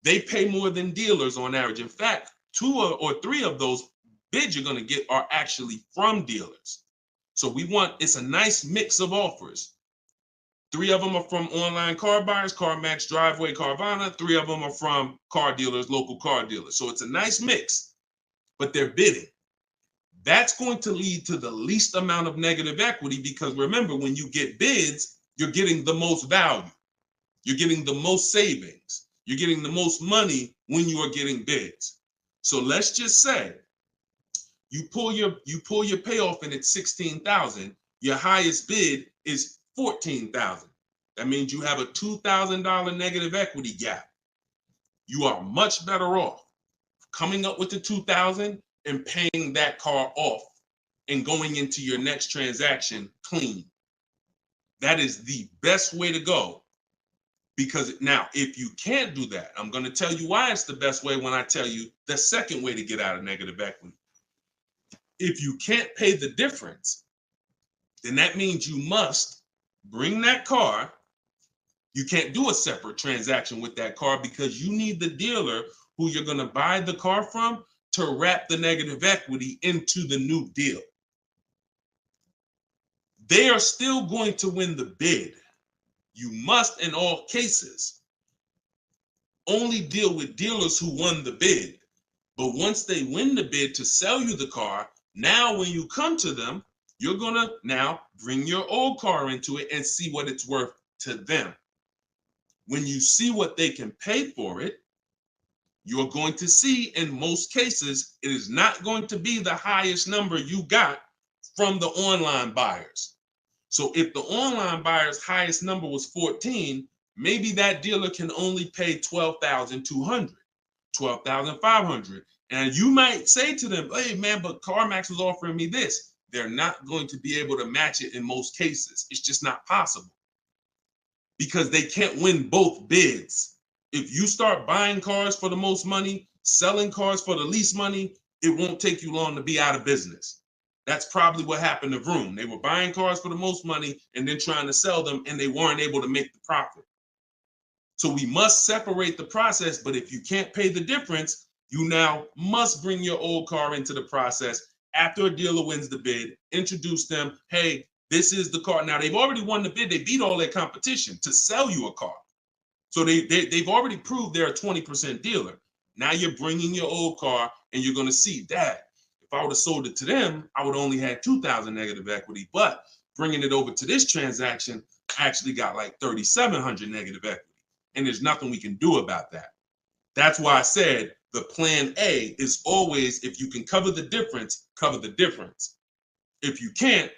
They pay more than dealers on average. In fact, 2 or 3 of those bids you're going to get are actually from dealers. So it's a nice mix of offers. 3 of them are from online car buyers, CarMax, Driveway, Carvana. 3 of them are from car dealers, local car dealers. So it's a nice mix, but they're bidding. That's going to lead to the least amount of negative equity because remember, when you get bids, you're getting the most value. You're getting the most savings. You're getting the most money when you are getting bids. So let's just say you pull your payoff and it's $16,000. Your highest bid is $14,000. That means you have a $2,000 negative equity gap. You are much better off coming up with the $2,000 and paying that car off and going into your next transaction clean. That is the best way to go. Because now, if you can't do that, I'm going to tell you why it's the best way when I tell you the second way to get out of negative equity. If you can't pay the difference, then that means you must bring that car. You can't do a separate transaction with that car because you need the dealer who you're going to buy the car from to wrap the negative equity into the new deal. They are still going to win the bid. You must, in all cases, only deal with dealers who won the bid. But once they win the bid to sell you the car, now when you come to them, You're gonna now bring your old car into it and see what it's worth to them. When you see what they can pay for it, you're going to see in most cases, it is not going to be the highest number you got from the online buyers. So if the online buyer's highest number was 14, maybe that dealer can only pay 12,200, 12,500. And you might say to them, hey man, but CarMax was offering me this. They're not going to be able to match it in most cases. It's just not possible because they can't win both bids. If you start buying cars for the most money, selling cars for the least money, it won't take you long to be out of business. That's probably what happened to Vroom. They were buying cars for the most money and then trying to sell them, and they weren't able to make the profit. So we must separate the process, but if you can't pay the difference, you now must bring your old car into the process after a dealer wins the bid, introduce them, hey, this is the car. Now, they've already won the bid. They beat all their competition to sell you a car. So they've already proved they're a 20% dealer. Now you're bringing your old car, and you're going to see that if I would have sold it to them, I would only had 2,000 negative equity. But bringing it over to this transaction, I actually got like 3,700 negative equity. And there's nothing we can do about that. That's why I said the plan A is always, if you can cover the difference, cover the difference. If you can't,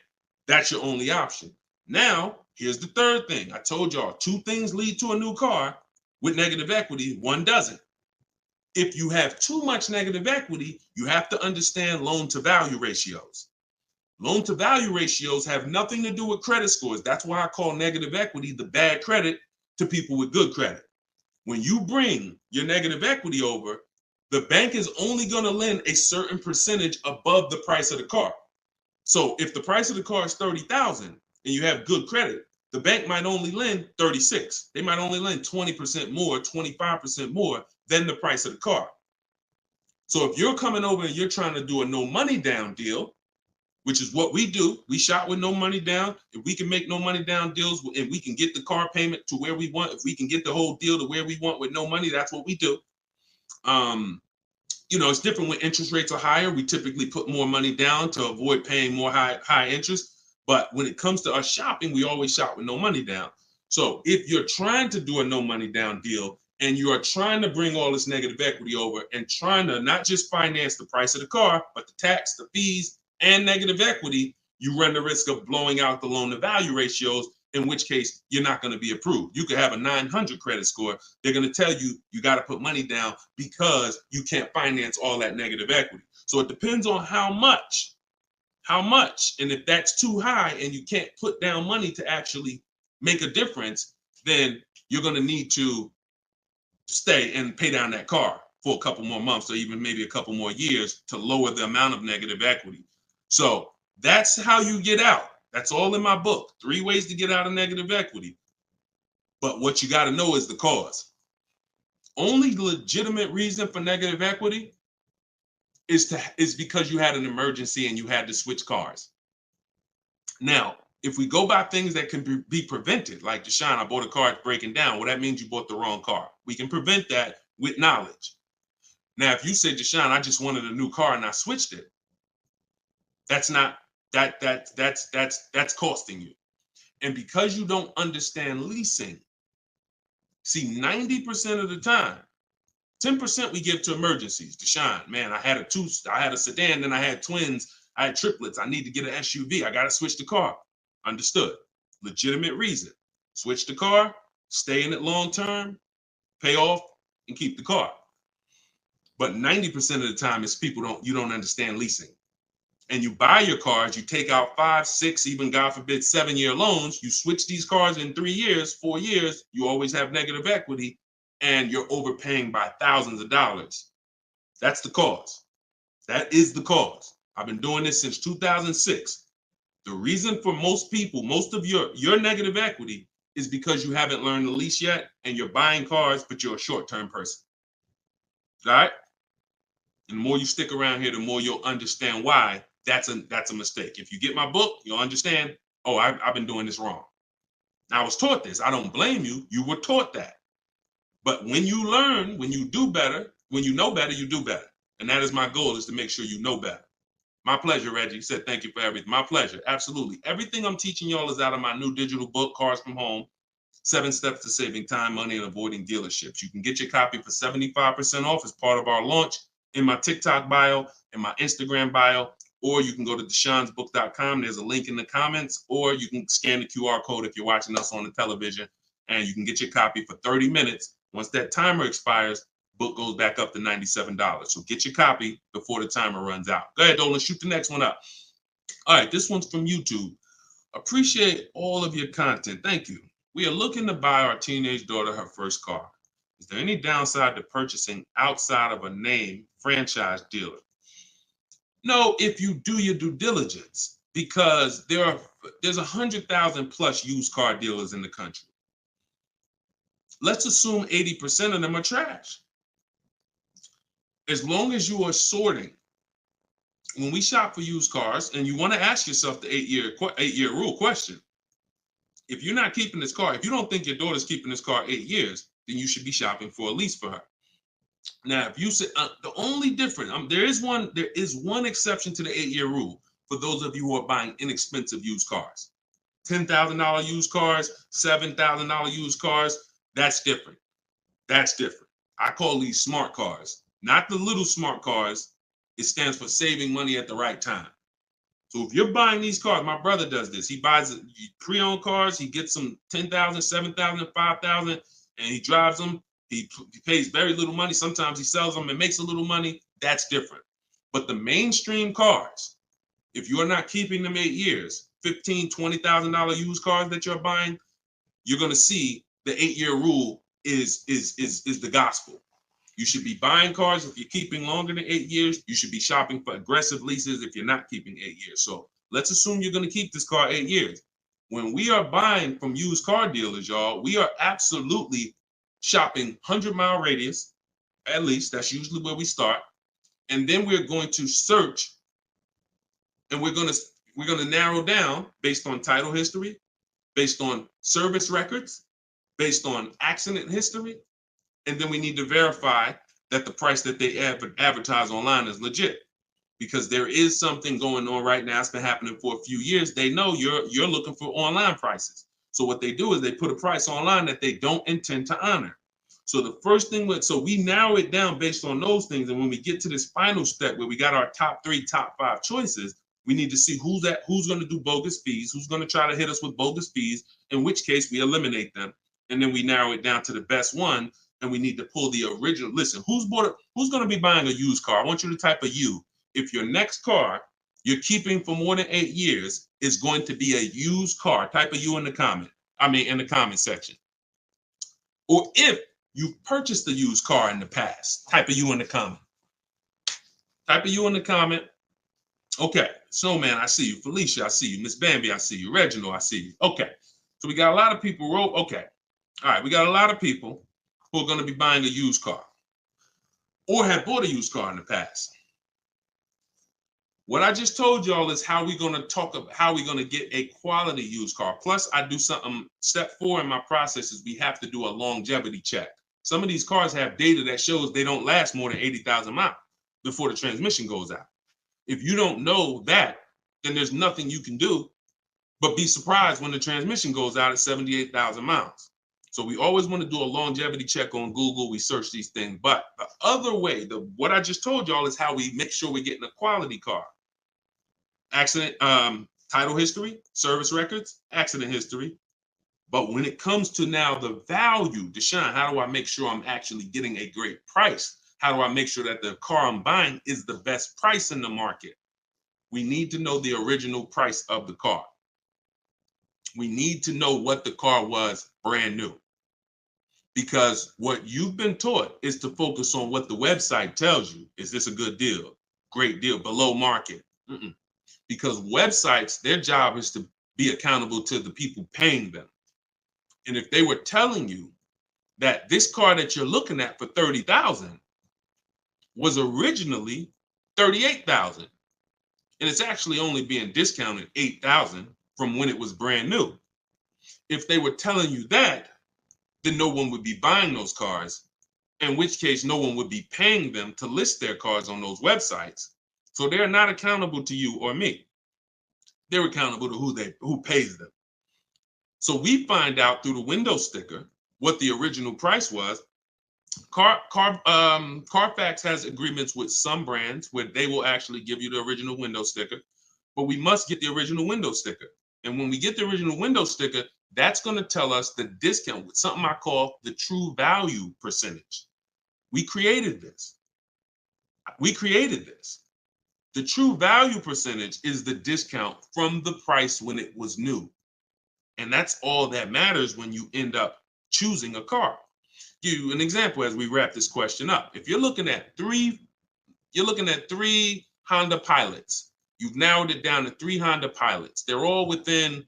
that's your only option. Now, here's the third thing. I told y'all 2 things lead to a new car with negative equity, 1 doesn't. If you have too much negative equity, you have to understand loan to value ratios. Loan to value ratios have nothing to do with credit scores. That's why I call negative equity the bad credit to people with good credit. When you bring your negative equity over, the bank is only going to lend a certain percentage above the price of the car. So if the price of the car is 30,000 and you have good credit, the bank might only lend 36. They might only lend 20% more, 25% more than the price of the car. So if you're coming over and you're trying to do a no money down deal, which is what we do, we shop with no money down. If we can make no money down deals and we can get the car payment to where we want, if we can get the whole deal to where we want with no money, that's what we do. You know, it's different when interest rates are higher. We typically put more money down to avoid paying more high interest. But when it comes to us shopping, we always shop with no money down. So if you're trying to do a no money down deal and you are trying to bring all this negative equity over and trying to not just finance the price of the car, but the tax, the fees, and negative equity, you run the risk of blowing out the loan to value ratios, in which case you're not going to be approved. You could have a 900 credit score. They're going to tell you you got to put money down because you can't finance all that negative equity. So it depends on how much. And if that's too high and you can't put down money to actually make a difference, then you're going to need to stay and pay down that car for a couple more months or even maybe a couple more years to lower the amount of negative equity. So that's how you get out. That's all in my book. 3 ways to get out of negative equity. But what you got to know is the cause. Only legitimate reason for negative equity is because you had an emergency and you had to switch cars. Now, if we go by things that can be prevented, like Deshone, I bought a car, it's breaking down. Well, that means you bought the wrong car. We can prevent that with knowledge. Now, if you say, Deshone, I just wanted a new car and I switched it, that's costing you. And because you don't understand leasing, see, 90% of the time, 10% we give to emergencies. Deshone, man, I had a sedan, then I had twins, I had triplets. I need to get an SUV. I got to switch the car. Understood. Legitimate reason. Switch the car, stay in it long term, pay off, and keep the car. But 90% of the time is you don't understand leasing. And you buy your cars, you take out 5, 6, even God forbid 7-year loans, you switch these cars in 3 years, 4 years, you always have negative equity and you're overpaying by thousands of dollars. That's the cause. That is the cause. I've been doing this since 2006. The reason for most people, most of your negative equity is because you haven't learned the lease yet and you're buying cars, but you're a short-term person. All right? And the more you stick around here, the more you'll understand why that's a mistake. If you get my book, you'll understand, oh, I've been doing this wrong. Now, I was taught this. I don't blame you. You were taught that. But when you learn, when you do better, when you know better, you do better. And that is my goal, is to make sure you know better. My pleasure, Reggie. He said, thank you for everything. My pleasure. Absolutely. Everything I'm teaching y'all is out of my new digital book, Cars from Home, 7 Steps to Saving Time, Money, and Avoiding Dealerships. You can get your copy for 75% off as part of our launch in my TikTok bio, in my Instagram bio, or you can go to deshonsbook.com. There's a link in the comments, or you can scan the QR code if you're watching us on the television, and you can get your copy for 30 minutes. Once that timer expires, book goes back up to $97. So get your copy before the timer runs out. Go ahead, Dolan, shoot the next one up. All right, this one's from YouTube. Appreciate all of your content. Thank you. We are looking to buy our teenage daughter her first car. Is there any downside to purchasing outside of a name franchise dealer? No, if you do your due diligence, because there's 100,000 plus used car dealers in the country. Let's assume 80% of them are trash. As long as you are sorting, when we shop for used cars, and you want to ask yourself the eight-year rule question. If you're not keeping this car, if you don't think your daughter's keeping this car 8 years, then you should be shopping for a lease for her. Now, if you say the only difference, there is one exception to the 8-year rule for those of you who are buying inexpensive used cars. $10,000 used cars, $7,000 used cars, that's different. That's different. I call these smart cars, not the little smart cars. It stands for saving money at the right time. So if you're buying these cars, my brother does this. He buys pre-owned cars. He gets them $10,000, $7,000, $5,000, and he drives them. He pays very little money. Sometimes he sells them and makes a little money. That's different. But the mainstream cars, if you're not keeping them 8 years, $15,000, $20,000 used cars that you're buying, you're going to see the 8-year rule is the gospel. You should be buying cars if you're keeping longer than 8 years. You should be shopping for aggressive leases if you're not keeping 8 years. So let's assume you're going to keep this car 8 years. When we are buying from used car dealers, y'all, we are absolutely shopping 100-mile radius, at least. That's usually where we start. And then we're going to search, and we're going to narrow down based on title history, based on service records, based on accident history. And then we need to verify that the price that they advertise online is legit, because there is something going on right now. It's been happening for a few years. They know you're looking for online prices. So what they do is they put a price online that they don't intend to honor. So the first thing, so we narrow it down based on those things. And when we get to this final step where we got our top 3, top 5 choices, we need to see who's going to do bogus fees, who's going to try to hit us with bogus fees, in which case we eliminate them. And then we narrow it down to the best one. And we need to pull the original. Listen, who's going to be buying a used car? I want you to type a U. If your next car you're keeping for more than 8 years is going to be a used car, type a U in the comment section. Or if you've purchased a used car in the past, type a U in the comment. Type a U in the comment. Okay, Snowman, I see you. Felicia, I see you. Miss Bambi, I see you. Reginald, I see you. Okay, so we got a lot of people. Okay, all right, we got a lot of people who are going to be buying a used car or have bought a used car in the past. What I just told y'all is how we're going to talk about how we're going to get a quality used car. Plus, I do something, step 4 in my process is we have to do a longevity check. Some of these cars have data that shows they don't last more than 80,000 miles before the transmission goes out. If you don't know that, then there's nothing you can do but be surprised when the transmission goes out at 78,000 miles. So we always want to do a longevity check on Google. We search these things. But the other way, what I just told y'all is how we make sure we're getting a quality car. Accident, title history, service records, accident history. But when it comes to now the value, Deshone, how do I make sure I'm actually getting a great price? How do I make sure that the car I'm buying is the best price in the market? We need to know the original price of the car. We need to know what the car was brand new. Because what you've been taught is to focus on what the website tells you. Is this a good deal? Great deal, below market. Because websites, their job is to be accountable to the people paying them. And if they were telling you that this car that you're looking at for $30,000 was originally $38,000, and it's actually only being discounted $8,000 from when it was brand new. If they were telling you that, then no one would be buying those cars, in which case no one would be paying them to list their cars on those websites. So they're not accountable to you or me. They're accountable to who pays them. So we find out through the window sticker what the original price was. Carfax has agreements with some brands where they will actually give you the original window sticker, but we must get the original window sticker. And when we get the original window sticker, that's going to tell us the discount with something I call the true value percentage. We created this. The true value percentage is the discount from the price when it was new. And that's all that matters when you end up choosing a car. Give you an example as we wrap this question up. If you're looking at three Honda Pilots. You've narrowed it down to 3 Honda Pilots. They're all within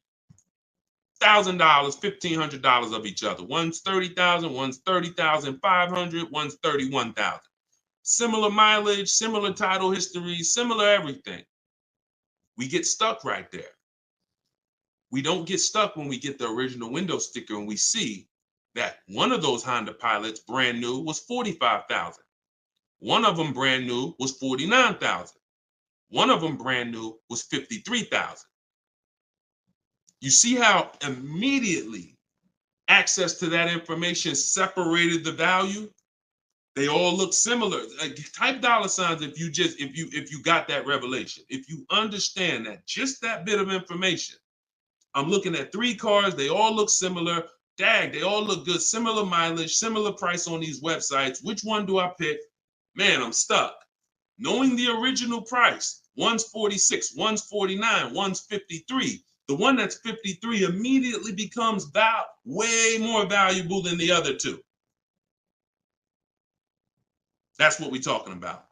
$1,000, $1,500 of each other. One's $30,000, one's $30,500, one's $31,000. Similar mileage, similar title history, similar everything. We get stuck right there. We don't get stuck when we get the original window sticker and we see that one of those Honda Pilots brand new was $45,000. One of them brand new was $49,000. One of them brand new was $53,000. You see how immediately access to that information separated the value? They all look similar. Type $ if you got that revelation. If you understand that just that bit of information. I'm looking at 3 cars, they all look similar. Dag, they all look good, similar mileage, similar price on these websites. Which one do I pick? Man, I'm stuck. Knowing the original price, one's 46, one's 49, one's 53. The one that's 53 immediately becomes way more valuable than the other 2. That's what we're talking about.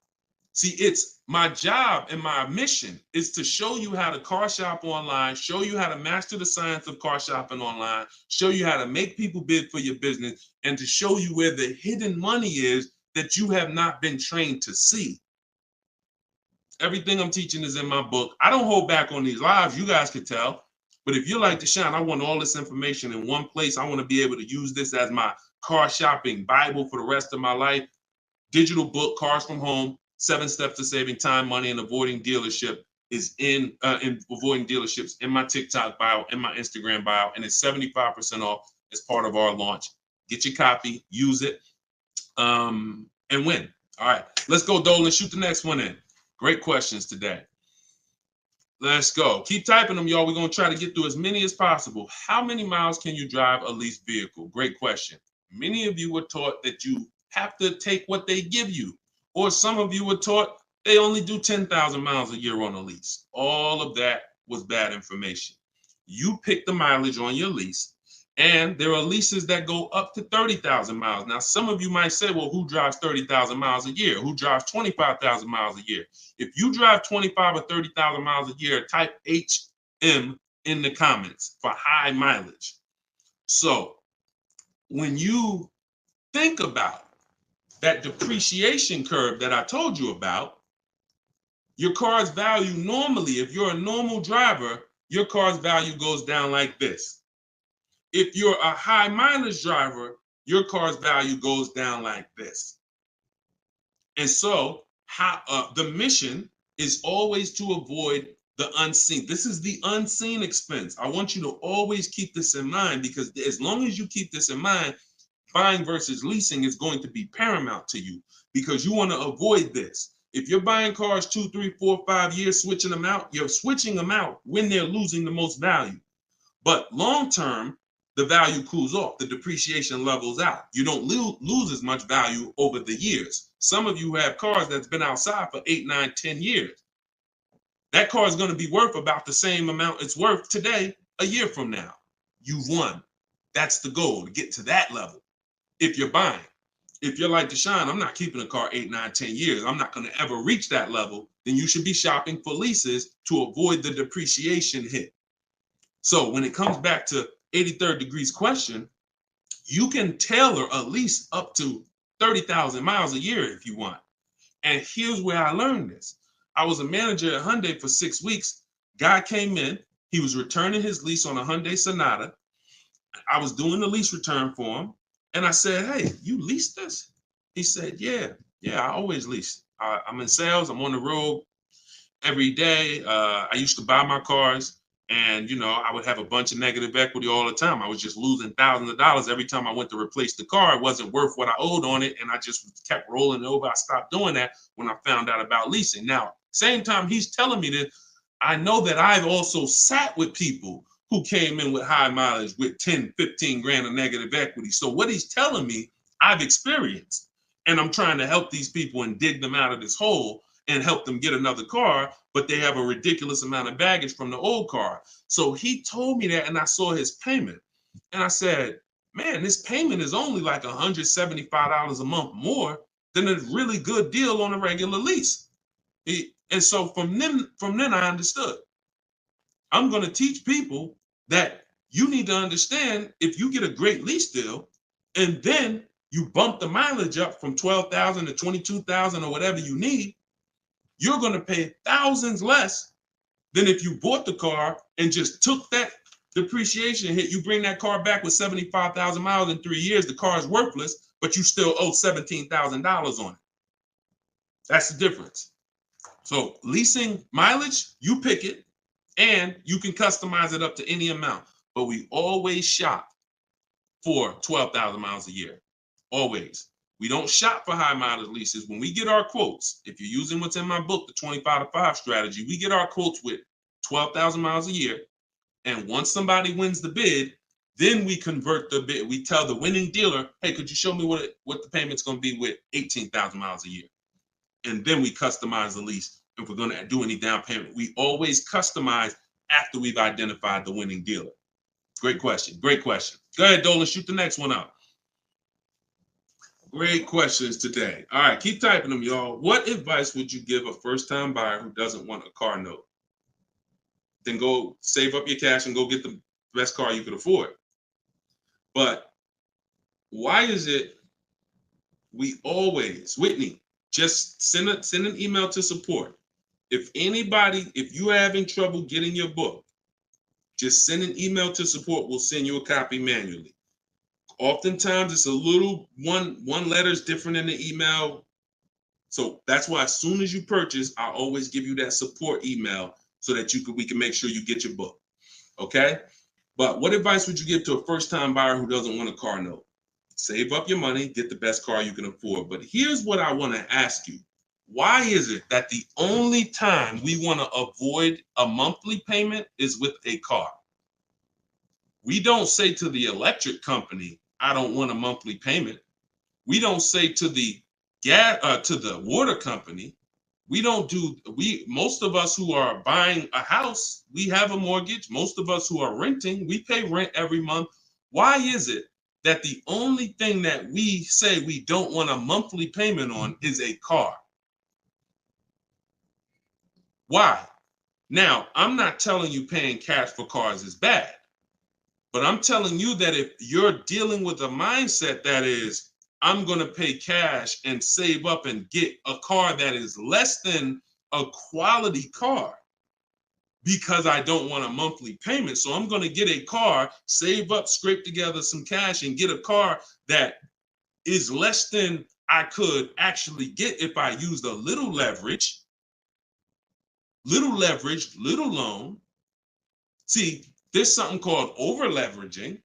See, it's my job and my mission is to show you how to car shop online, show you how to master the science of car shopping online, show you how to make people bid for your business, and to show you where the hidden money is that you have not been trained to see. Everything I'm teaching is in my book. I don't hold back on these lives. You guys can tell. But if you're like Deshone, I want all this information in one place. I want to be able to use this as my car shopping Bible for the rest of my life. Digital book, Cars from Home, 7 Steps to Saving Time, Money, and Avoiding Dealership is in avoiding dealerships in my TikTok bio, in my Instagram bio, and it's 75% off as part of our launch. Get your copy, use it, and win. All right, let's go, Dolan. Shoot the next one in. Great questions today. Let's go. Keep typing them, y'all. We're going to try to get through as many as possible. How many miles can you drive a leased vehicle? Great question. Many of you were taught that you have to take what they give you. Or some of you were taught they only do 10,000 miles a year on a lease. All of that was bad information. You pick the mileage on your lease, and there are leases that go up to 30,000 miles. Now, some of you might say, well, who drives 30,000 miles a year? Who drives 25,000 miles a year? If you drive 25 or 30,000 miles a year, type HM in the comments for high mileage. So when you think about that depreciation curve that I told you about, your car's value normally, if you're a normal driver, your car's value goes down like this. If you're a high mileage driver, your car's value goes down like this. And so the mission is always to avoid the unseen. This is the unseen expense. I want you to always keep this in mind, because as long as you keep this in mind, buying versus leasing is going to be paramount to you, because you want to avoid this. If you're buying cars 2, 3, 4, 5 years, switching them out, you're switching them out when they're losing the most value. But long term, the value cools off, the depreciation levels out. You don't lose as much value over the years. Some of you have cars that's been outside for 8, 9, 10 years. That car is going to be worth about the same amount it's worth today, a year from now. You've won. That's the goal, to get to that level. If you're buying, if you're like Deshone, I'm not keeping a car 8, 9, 10 years. I'm not going to ever reach that level. Then you should be shopping for leases to avoid the depreciation hit. So when it comes back to 83rd degrees question, you can tailor a lease up to 30,000 miles a year if you want. And here's where I learned this. I was a manager at Hyundai for 6 weeks. Guy came in. He was returning his lease on a Hyundai Sonata. I was doing the lease return for him. And I said, hey, you leased this? He said, yeah, I always lease. I'm in sales. I'm on the road. every day. I used to buy my cars, and I would have a bunch of negative equity all the time. I was just losing thousands of dollars every time I went to replace the car. It wasn't worth what I owed on it, and I just kept rolling it over. I stopped doing that when I found out about leasing. Now, same time he's telling me this, I know that I've also sat with people who came in with high mileage with 10, 15 grand of negative equity. So what he's telling me, I've experienced, and I'm trying to help these people and dig them out of this hole and help them get another car, but they have a ridiculous amount of baggage from the old car. So he told me that, and I saw his payment, and I said, man, this payment is only like $175 a month more than a really good deal on a regular lease. And so from then I understood. I'm going to teach people that you need to understand, if you get a great lease deal and then you bump the mileage up from 12,000 to 22,000 or whatever you need, you're going to pay thousands less than if you bought the car and just took that depreciation hit. You bring that car back with 75,000 miles in 3 years, the car is worthless, but you still owe $17,000 on it. That's the difference. So leasing mileage, you pick it, and you can customize it up to any amount. But we always shop for 12,000 miles a year. Always. We don't shop for high mileage leases. When we get our quotes, if you're using what's in my book, the 25 to 5 strategy, we get our quotes with 12,000 miles a year. And once somebody wins the bid, then we convert the bid. We tell the winning dealer, hey, could you show me what the payment's going to be with 18,000 miles a year? And then we customize the lease. If we're going to do any down payment, we always customize after we've identified the winning dealer. Great question. Great question. Go ahead, Dolan. Shoot the next one out. Great questions today. All right, keep typing them, y'all. What advice would you give a first-time buyer who doesn't want a car note? Then go save up your cash and go get the best car you could afford. But why is it we always, Whitney, just send an email to support. If you're having trouble getting your book, just send an email to support. We'll send you a copy manually. Oftentimes it's a little one letter is different in the email. So that's why as soon as you purchase, I always give you that support email so that we can make sure you get your book. Okay? But what advice would you give to a first-time buyer who doesn't want a car note? Save up your money, get the best car you can afford. But here's what I want to ask you. Why is it that the only time we want to avoid a monthly payment is with a car? We don't say to the electric company, I don't want a monthly payment. We don't say to the water company, most of us who are buying a house, we have a mortgage. Most of us who are renting, we pay rent every month. Why is it that the only thing that we say we don't want a monthly payment on is a car? Why? Now, I'm not telling you paying cash for cars is bad, but I'm telling you that if you're dealing with a mindset that is, I'm going to pay cash and save up and get a car that is less than a quality car because I don't want a monthly payment. So I'm going to get a car, save up, scrape together some cash and get a car that is less than I could actually get if I used a little leverage, little loan. See, there's something called over leveraging.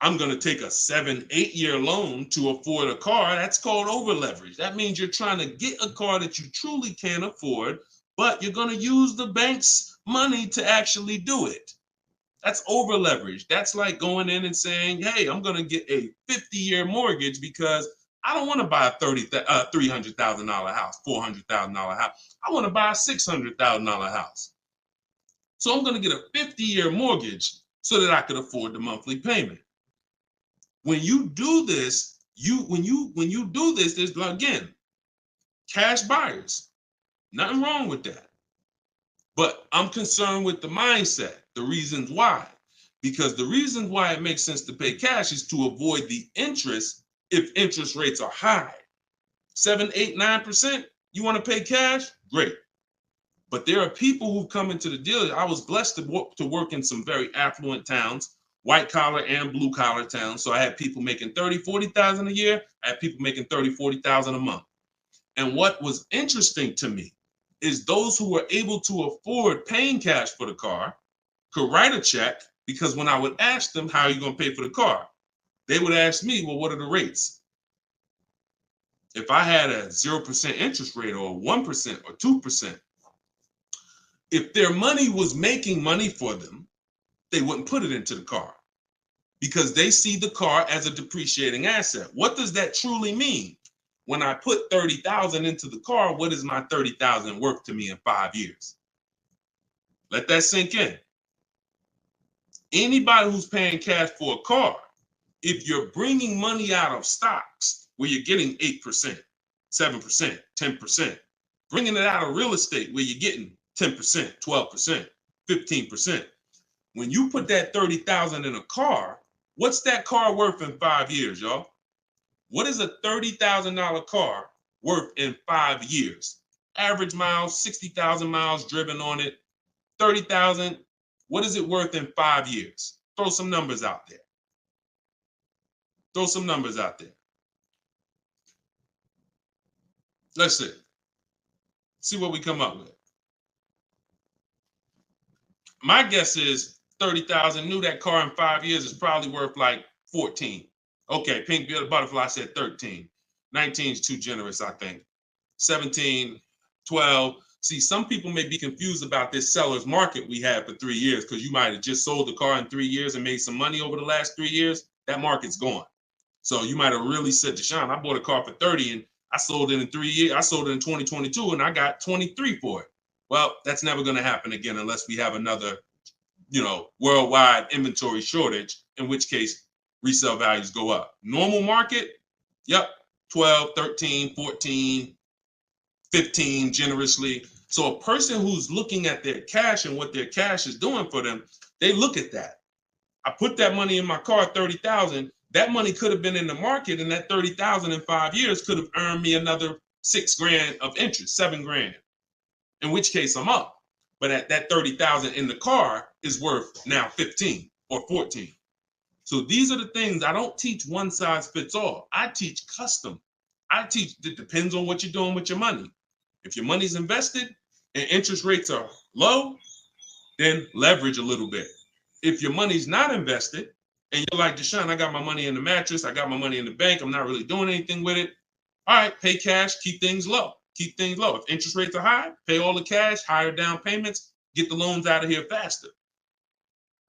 I'm going to take a 7-8 year loan to afford a car. That's called over leverage. That means you're trying to get a car that you truly can't afford, but you're going to use the bank's money to actually do it. That's over leverage. That's like going in and saying, hey, I'm going to get a 50-year mortgage because I don't want to buy a $300,000 house, $400,000 house. I want to buy a $600,000 house. So I'm going to get a 50-year mortgage so that I could afford the monthly payment. When you do this, there's, again, cash buyers. Nothing wrong with that. But I'm concerned with the mindset, the reasons why. Because the reasons why it makes sense to pay cash is to avoid the interest if interest rates are high. 7, 8, 9%, you want to pay cash? Great. But there are people who come into the dealer. I was blessed to work in some very affluent towns, white collar and blue collar towns. So I had people making 30, 40,000 a year. I had people making 30, 40,000 a month. And what was interesting to me is those who were able to afford paying cash for the car could write a check, because when I would ask them, how are you going to pay for the car? They would ask me, well, what are the rates? If I had a 0% interest rate or 1% or 2%, if their money was making money for them, they wouldn't put it into the car because they see the car as a depreciating asset. What does that truly mean? When I put $30,000 into the car, what is my $30,000 worth to me in 5 years? Let that sink in. Anybody who's paying cash for a car, if you're bringing money out of stocks where you're getting 8%, 7%, 10%, bringing it out of real estate where you're getting 10%, 12%, 15%, when you put that $30,000 in a car, what's that car worth in 5 years, y'all? What is a $30,000 car worth in 5 years? Average miles, 60,000 miles driven on it, 30,000. What is it worth in 5 years? Throw some numbers out there. Throw some numbers out there. Let's see. See what we come up with. My guess is 30,000. Knew that car in 5 years is probably worth like 14. Okay, Pink Butterfly said 13. 19 is too generous, I think. 17, 12. See, some people may be confused about this seller's market we had for 3 years because you might have just sold the car in 3 years and made some money over the last 3 years. That market's gone. So you might have really said, Deshone, I bought a car for 30 and I sold it in 3 years. I sold it in 2022 and I got 23 for it. Well, that's never going to happen again unless we have another, worldwide inventory shortage, in which case resale values go up. Normal market, yep, 12, 13, 14, 15 generously. So a person who's looking at their cash and what their cash is doing for them, they look at that. I put that money in my car, 30,000. That money could have been in the market, and that 30,000 in 5 years could have earned me another $6,000 of interest, $7,000. In which case I'm up. But at that 30,000 in the car is worth now 15 or 14. So these are the things. I don't teach one size fits all. I teach custom. I teach it depends on what you're doing with your money. If your money's invested and interest rates are low, then leverage a little bit. If your money's not invested and you're like, Deshone, I got my money in the mattress, I got my money in the bank, I'm not really doing anything with it. All right, pay cash, keep things low. Keep things low. If interest rates are high, pay all the cash, higher down payments, get the loans out of here faster.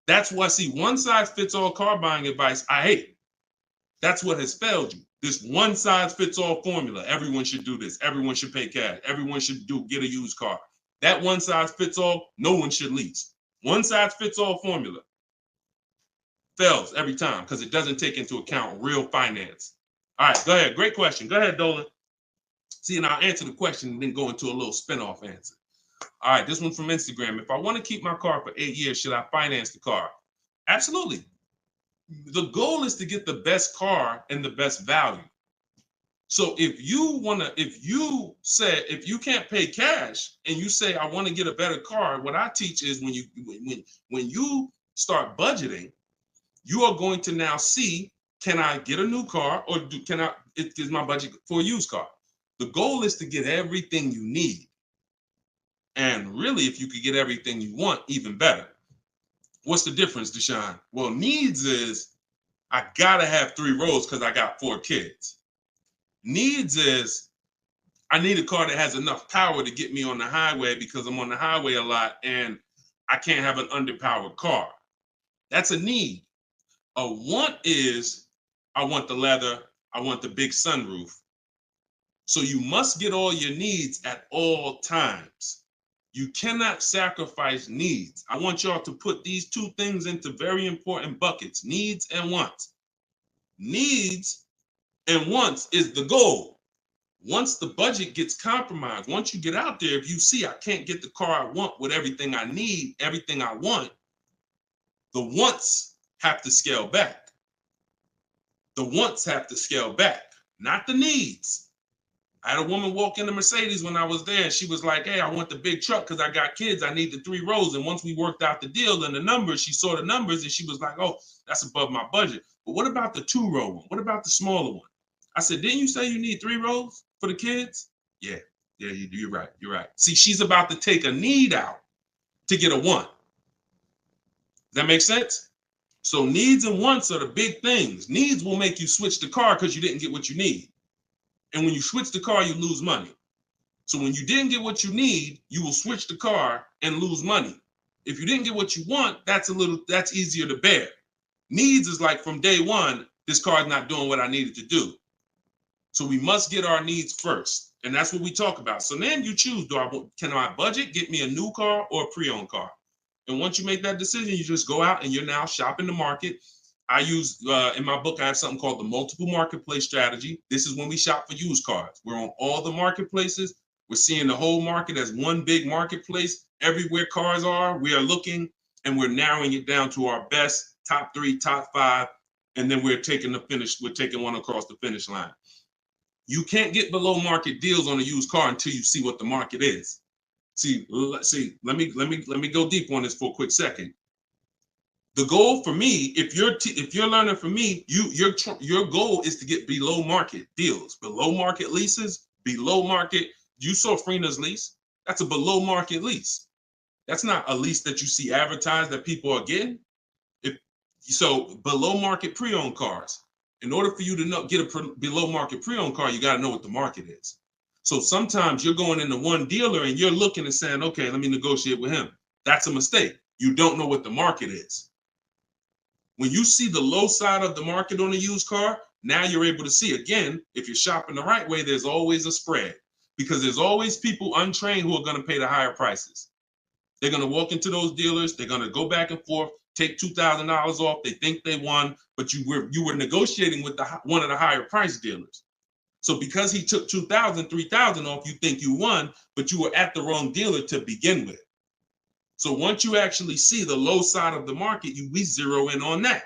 That's why I see one size fits all car buying advice I hate. That's what has failed you. This one size fits all formula. Everyone should do this. Everyone should pay cash. Everyone should get a used car. That one size fits all, no one should lease. One size fits all formula fails every time because it doesn't take into account real finance. All right, go ahead. Great question. Go ahead, Dolan. See, and I'll answer the question and then go into a little spin-off answer. All right, this one from Instagram. If I want to keep my car for 8 years, should I finance the car? Absolutely. The goal is to get the best car and the best value. So if you can't pay cash and you say, I want to get a better car, what I teach is when you start budgeting, you are going to now see, can I get a new car or is my budget for a used car? The goal is to get everything you need. And really, if you could get everything you want, even better. What's the difference, Deshone? Well, needs is I gotta have 3 rows because I got 4 kids. Needs is I need a car that has enough power to get me on the highway because I'm on the highway a lot and I can't have an underpowered car. That's a need. A want is I want the leather, I want the big sunroof. So you must get all your needs at all times. You cannot sacrifice needs. I want y'all to put these 2 things into very important buckets, needs and wants. Needs and wants is the goal. Once the budget gets compromised, once you get out there, if you see I can't get the car I want with everything I need, everything I want, the wants have to scale back. The wants have to scale back, not the needs. I had a woman walk into Mercedes when I was there, and she was like, hey, I want the big truck because I got kids. I need the 3 rows. And once we worked out the deal and the numbers, she saw the numbers and she was like, oh, that's above my budget. But what about the 2-row one? What about the smaller one? I said, didn't you say you need 3 rows for the kids? Yeah. Yeah, you're right. You're right. See, she's about to take a need out to get a want. Does that make sense? So needs and wants are the big things. Needs will make you switch the car because you didn't get what you need. And when you switch the car, you lose money. So when you didn't get what you need, you will switch the car and lose money. If you didn't get what you want, that's easier to bear. Needs is like from day one, this car is not doing what I needed to do. So we must get our needs first. And that's what we talk about. So then you choose, can I budget, get me a new car or a pre-owned car? And once you make that decision, you just go out and you're now shopping the market. I use, in my book, I have something called the multiple marketplace strategy. This is when we shop for used cars. We're on all the marketplaces. We're seeing the whole market as one big marketplace. Everywhere cars are, we are looking and we're narrowing it down to our best, top 3, top 5. And then we're taking one across the finish line. You can't get below market deals on a used car until you see what the market is. See, let me go deep on this for a quick second. The goal for me, if you're learning from me, your goal is to get below market deals, below market leases, below market. You saw Freena's lease. That's a below market lease. That's not a lease that you see advertised that people are getting. So below market pre-owned cars. In order for you to get a below market pre-owned car, you got to know what the market is. So sometimes you're going into one dealer and you're looking and saying, okay, let me negotiate with him. That's a mistake. You don't know what the market is. When you see the low side of the market on a used car, now you're able to see, again, if you're shopping the right way, there's always a spread because there's always people untrained who are going to pay the higher prices. They're going to walk into those dealers. They're going to go back and forth, take $2,000 off. They think they won, but you were negotiating with one of the higher price dealers. So because he took $2,000, $3,000 off, you think you won, but you were at the wrong dealer to begin with. So once you actually see the low side of the market, we zero in on that.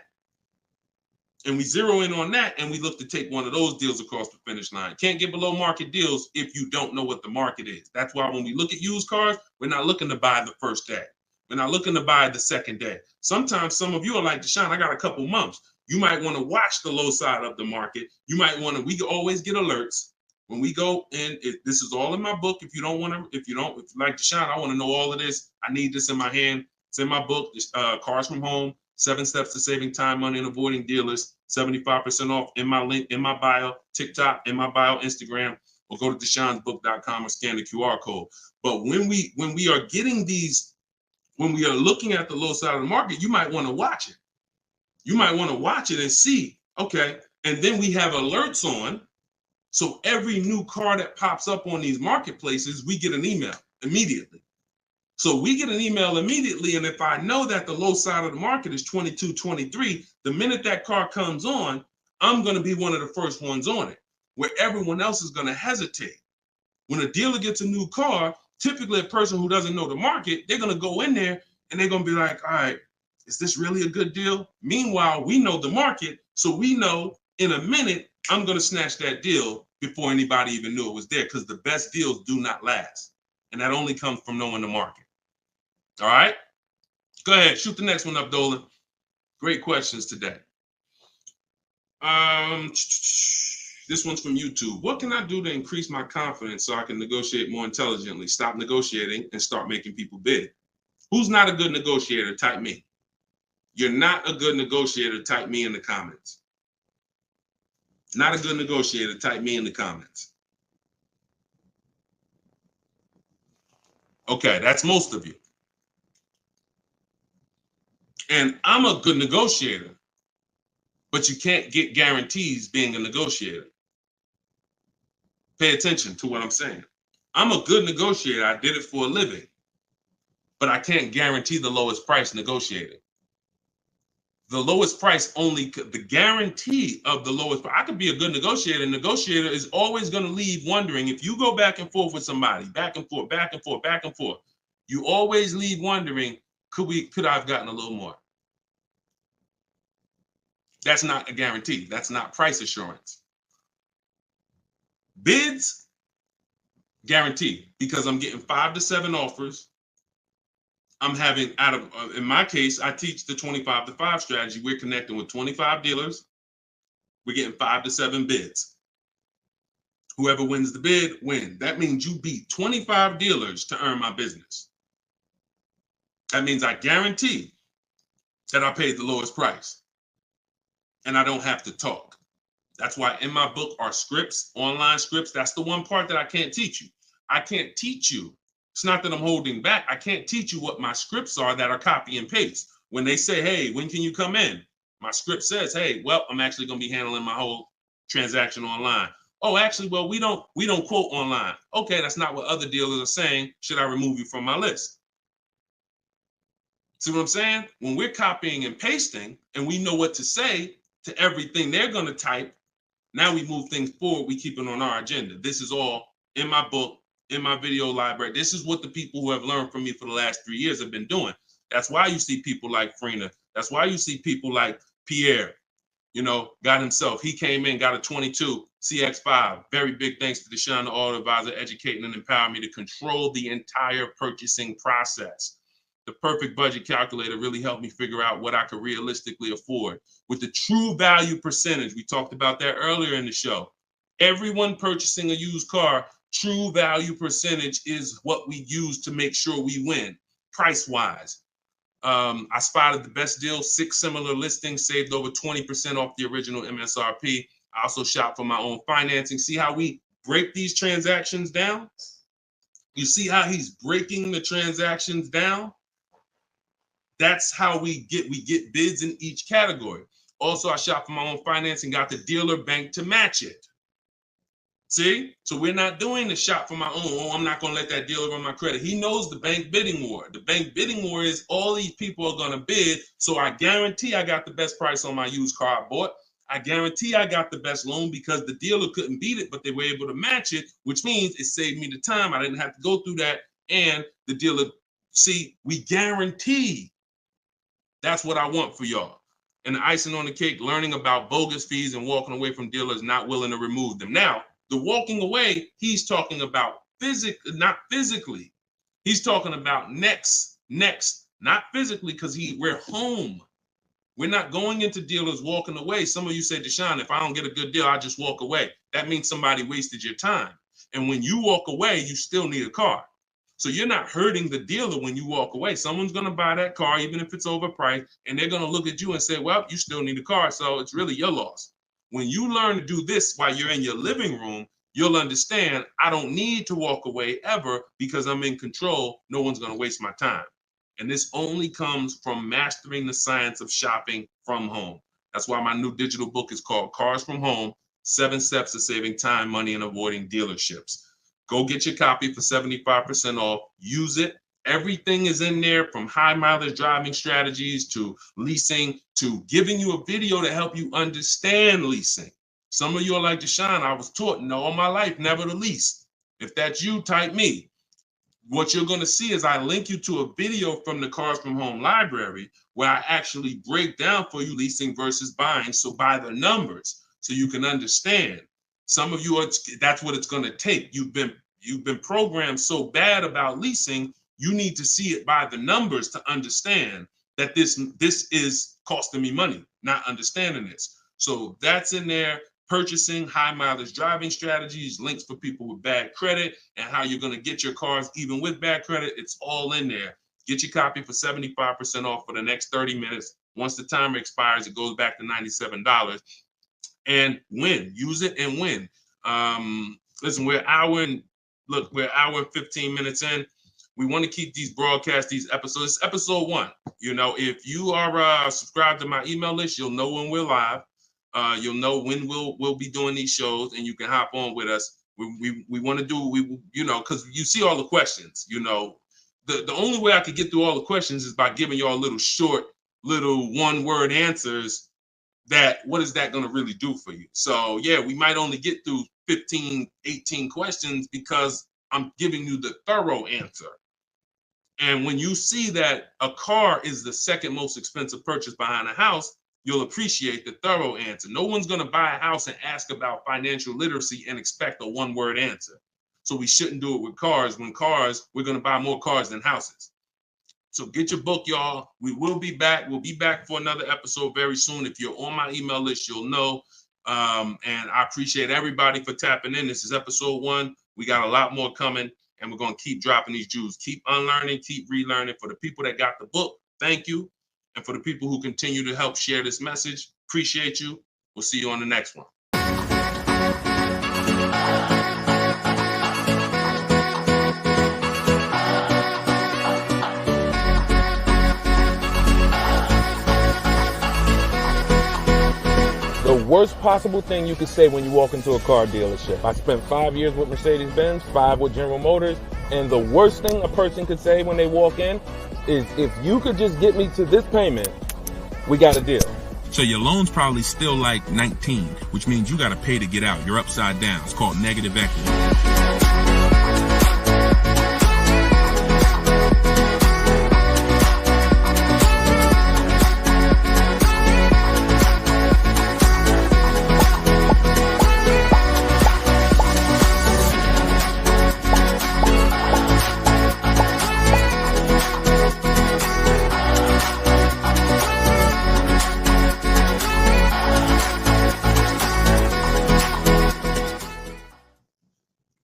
And we zero in on that, and we look to take one of those deals across the finish line. Can't get below market deals if you don't know what the market is. That's why when we look at used cars, we're not looking to buy the first day. We're not looking to buy the second day. Sometimes some of you are like, Deshone, I got a couple months. You might want to watch the low side of the market. You might want to, we always get alerts. When we go in, this is all in my book. If you like Deshone, I want to know all of this. I need this in my hand. It's in my book, Cars from Home. 7 Steps to Saving Time, Money, and Avoiding Dealers. 75% off in my link, in my bio, TikTok, in my bio, Instagram, or go to deshonesbook.com or scan the QR code. But when we are getting these, when we are looking at the low side of the market, you might want to watch it. You might want to watch it and see, okay. And then we have alerts on. So every new car that pops up on these marketplaces, we get an email immediately. So we get an email immediately, and if I know that the low side of the market is 22, 23, the minute that car comes on, I'm going to be one of the first ones on it, where everyone else is going to hesitate. When a dealer gets a new car, typically a person who doesn't know the market, they're going to go in there and they're going to be like, all right, is this really a good deal? Meanwhile, we know the market, so we know in a minute, I'm going to snatch that deal before anybody even knew it was there, because the best deals do not last. And that only comes from knowing the market. All right, go ahead, shoot the next one up, Dolan. Great questions today. This one's from YouTube. What can I do to increase my confidence so I can negotiate more intelligently, stop negotiating, and start making people bid? Who's not a good negotiator? Type me. You're not a good negotiator. Type me in the comments. Not a good negotiator. Type me in the comments. Okay, that's most of you. And I'm a good negotiator, but you can't get guarantees being a negotiator. Pay attention to what I'm saying. I'm a good negotiator. I did it for a living, but I can't guarantee the lowest price negotiating. The lowest price the guarantee of the lowest price. I could be a good negotiator. Negotiator is always going to leave wondering, if you go back and forth with somebody, back and forth, back and forth, back and forth, you always leave wondering, could I have gotten a little more? That's not a guarantee. That's not price assurance. Bids, guarantee, because I'm getting 5 to 7 offers. I'm having in my case, I teach the 25 to 5 strategy. We're connecting with 25 dealers. We're getting 5 to 7 bids. Whoever wins the bid, win. That means you beat 25 dealers to earn my business. That means I guarantee that I paid the lowest price and I don't have to talk. That's why in my book are scripts, online scripts. That's the one part that I can't teach you. I can't teach you. It's not that I'm holding back. I can't teach you what my scripts are that are copy and paste. When they say, hey, when can you come in? My script says, hey, well, I'm actually going to be handling my whole transaction online. Oh, actually, well, we don't quote online. Okay, that's not what other dealers are saying. Should I remove you from my list? See what I'm saying? When we're copying and pasting and we know what to say to everything they're going to type, now we move things forward. We keep it on our agenda. This is all in my book, in my video library. This is what the people who have learned from me for the last 3 years have been doing. That's why you see people like Frina. That's why you see people like Pierre, got himself. He came in, got a 22 CX5. Very big thanks to Deshone the Auto Advisor, educating and empowering me to control the entire purchasing process. The perfect budget calculator really helped me figure out what I could realistically afford. With the true value percentage, we talked about that earlier in the show. Everyone purchasing a used car, true value percentage is what we use to make sure we win, price-wise. I spotted the best deal, 6 similar listings, saved over 20% off the original MSRP. I also shop for my own financing. See how we break these transactions down? You see how he's breaking the transactions down? That's how we get bids in each category. Also, I shop for my own financing, got the dealer bank to match it. See? So we're not doing the shop for my own. Oh, I'm not going to let that dealer run my credit. He knows the bank bidding war. The bank bidding war is all these people are going to bid. So I guarantee I got the best price on my used car I bought. I guarantee I got the best loan because the dealer couldn't beat it, but they were able to match it, which means it saved me the time. I didn't have to go through that. And the dealer, see, we guarantee. That's what I want for y'all. And the icing on the cake, learning about bogus fees and walking away from dealers not willing to remove them. Now, the walking away, he's talking about not physically. He's talking about next, not physically, because we're home. We're not going into dealers walking away. Some of you say, Deshone, if I don't get a good deal, I just walk away. That means somebody wasted your time. And when you walk away, you still need a car. So you're not hurting the dealer when you walk away. Someone's going to buy that car, even if it's overpriced, and they're going to look at you and say, well, you still need a car, so it's really your loss. When you learn to do this while you're in your living room, you'll understand I don't need to walk away ever because I'm in control. No one's going to waste my time. And this only comes from mastering the science of shopping from home. That's why my new digital book is called Cars from Home, 7 Steps to Saving Time, Money, and Avoiding Dealerships. Go get your copy for 75% off. Use it. Everything is in there, from high mileage driving strategies to leasing to giving you a video to help you understand leasing. Some of you are like, Deshone, I was taught all my life never to lease. If that's you, type me. What you're going to see is I link you to a video from the Cars from Home library where I actually break down for you leasing versus buying. So by the numbers, so you can understand. Some of you, that's what it's going to take. You've been programmed so bad about leasing, you need to see it by the numbers to understand that this is costing me money, not understanding this. So that's in there. Purchasing, high mileage driving strategies, links for people with bad credit, and how you're going to get your cars even with bad credit. It's all in there. Get your copy for 75% off for the next 30 minutes. Once the timer expires, it goes back to $97. And win. Use it and win. Listen, we're an hour and 15 minutes in. We want to keep these broadcasts, these episodes. It's episode 1. If you are subscribed to my email list, you'll know when we're live. You'll know when we'll be doing these shows, and you can hop on with us. We want to do because you see all the questions. The only way I could get through all the questions is by giving y'all little short, little one-word answers. What is that going to really do for you? So yeah, we might only get through 15, 18 questions because I'm giving you the thorough answer. And when you see that a car is the second most expensive purchase behind a house, you'll appreciate the thorough answer. No one's going to buy a house and ask about financial literacy and expect a one-word answer. So we shouldn't do it with cars. When cars, we're going to buy more cars than houses. So get your book, y'all. We will be back. We'll be back for another episode very soon. If you're on my email list, you'll know. And I appreciate everybody for tapping in. This is episode 1. We got a lot more coming, and we're going to keep dropping these jewels. Keep unlearning, keep relearning. For the people that got the book, thank you. And for the people who continue to help share this message, appreciate you. We'll see you on the next one. The worst possible thing you could say when you walk into a car dealership. I spent 5 years with Mercedes-Benz, 5 with General Motors, and the worst thing a person could say when they walk in is, if you could just get me to this payment, we got a deal. So your loan's probably still like 19, which means you got to pay to get out. You're upside down. It's called negative equity.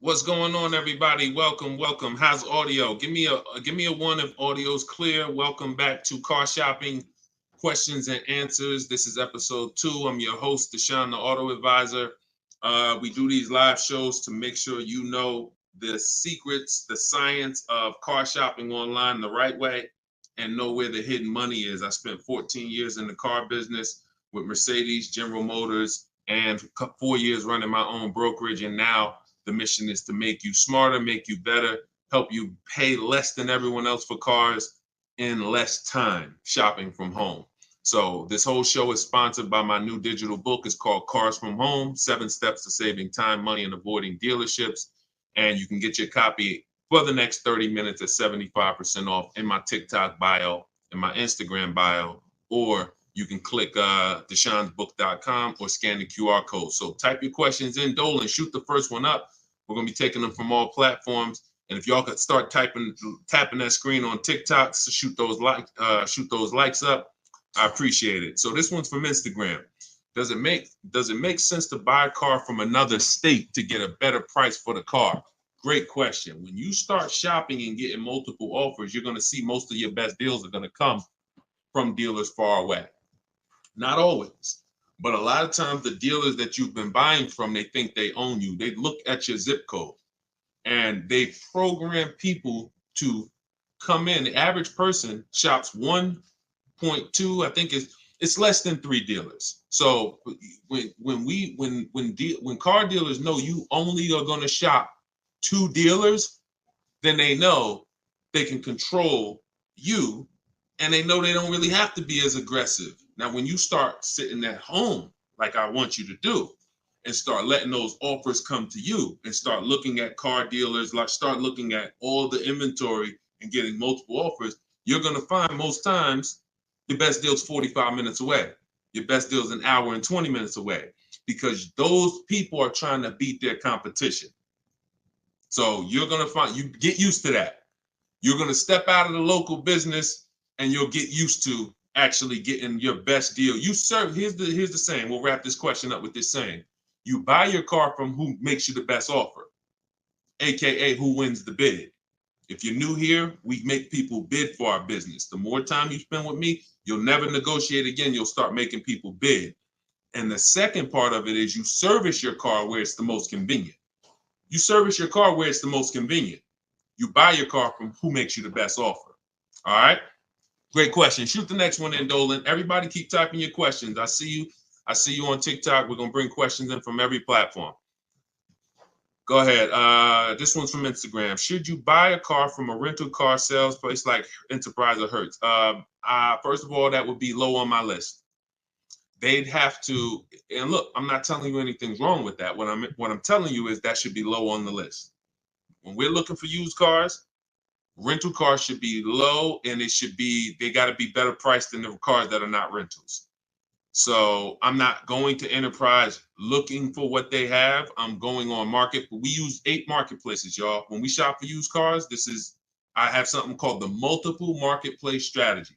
What's going on, everybody? Welcome. How's audio? Give me a 1 if audio's clear. Welcome back to Car Shopping Questions and Answers. This is episode 2. I'm your host, Deshone the Auto Advisor. We do these live shows to make sure you know the secrets, the science of car shopping online the right way, and know where the hidden money is. I spent 14 years in the car business with Mercedes, General Motors, and 4 years running my own brokerage, and now the mission is to make you smarter, make you better, help you pay less than everyone else for cars in less time shopping from home. So this whole show is sponsored by my new digital book. It's called Cars from Home, 7 Steps to Saving Time, Money, and Avoiding Dealerships. And you can get your copy for the next 30 minutes at 75% off in my TikTok bio, in my Instagram bio, or you can click deshonsbook.com or scan the QR code. So type your questions in, Dolan, shoot the first one up. We're going to be taking them from all platforms. And if y'all could start tapping that screen on TikTok, so shoot those likes up. I appreciate it. So this one's from Instagram. Does it make sense to buy a car from another state to get a better price for the car? Great question. When you start shopping and getting multiple offers, you're going to see most of your best deals are going to come from dealers far away. Not always, but a lot of times the dealers that you've been buying from, they think they own you. They look at your zip code and they program people to come in. The average person shops 1.2, I think it's less than 3 dealers. So when car dealers know you only are going to shop 2 dealers, then they know they can control you, and they know they don't really have to be as aggressive. Now, when you start sitting at home, like I want you to do, and start letting those offers come to you, and start looking at car dealers, like start looking at all the inventory and getting multiple offers, you're going to find most times your best deal's 45 minutes away. Your best deal's an hour and 20 minutes away, because those people are trying to beat their competition. So you're going to find, you get used to that. You're going to step out of the local business and you'll get used to actually getting your best deal. Here's the saying. We'll wrap this question up with this saying. You buy your car from who makes you the best offer, AKA who wins the bid. If you're new here, we make people bid for our business. The more time you spend with me, you'll never negotiate again. You'll start making people bid. And the second part of it is you service your car where it's the most convenient. You service your car where it's the most convenient. You buy your car from who makes you the best offer. All right? Great question. Shoot the next one in, Dolan. Everybody keep typing your questions. I see you on TikTok. We're going to bring questions in from every platform. Go ahead. This one's from Instagram. Should you buy a car from a rental car sales place like Enterprise or Hertz? First of all, that would be low on my list. They'd have to, and look, I'm not telling you anything's wrong with that. What I'm telling you is that should be low on the list. When we're looking for used cars, rental cars should be low, and they got to be better priced than the cars that are not rentals. So I'm not going to Enterprise looking for what they have. I'm going on market. We use 8 marketplaces, y'all. When we shop for used cars, I have something called the multiple marketplace strategy.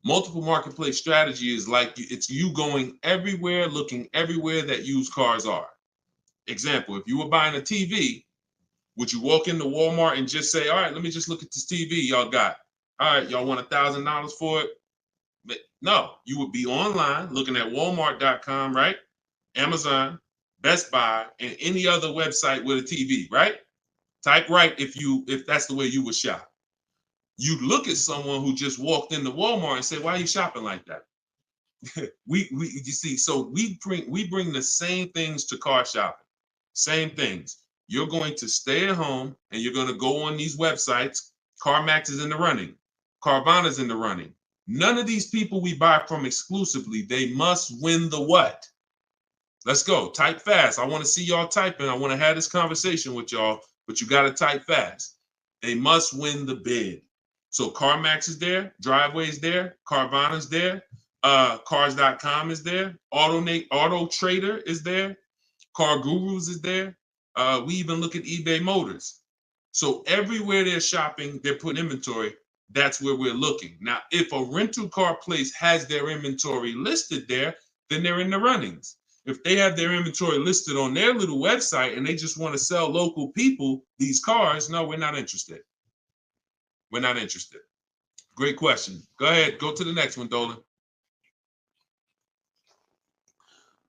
Multiple marketplace strategy is like it's you going everywhere, looking everywhere that used cars are. Example, if you were buying a TV, would you walk into Walmart and just say, all right, let me just look at this TV y'all got. All right, y'all want $1,000 for it? But no, you would be online looking at Walmart.com, right? Amazon, Best Buy, and any other website with a TV, right? Type right if that's the way you would shop. You look at someone who just walked into Walmart and say, why are you shopping like that? You see, so we bring the same things to car shopping. Same things. You're going to stay at home and you're going to go on these websites. CarMax is in the running. Carvana's in the running. None of these people we buy from exclusively, they must win the what? Let's go. Type fast. I want to see y'all typing. I want to have this conversation with y'all, but you got to type fast. They must win the bid. So CarMax is there, Driveway's there, Carvana's there, Cars.com is there, Auto Trader is there, Car Gurus is there. We even look at eBay Motors. So everywhere they're shopping, they're putting inventory. That's where we're looking. Now, if a rental car place has their inventory listed there, then they're in the runnings. If they have their inventory listed on their little website and they just want to sell local people these cars, no, we're not interested. We're not interested. Great question. Go ahead. Go to the next one, Dolan.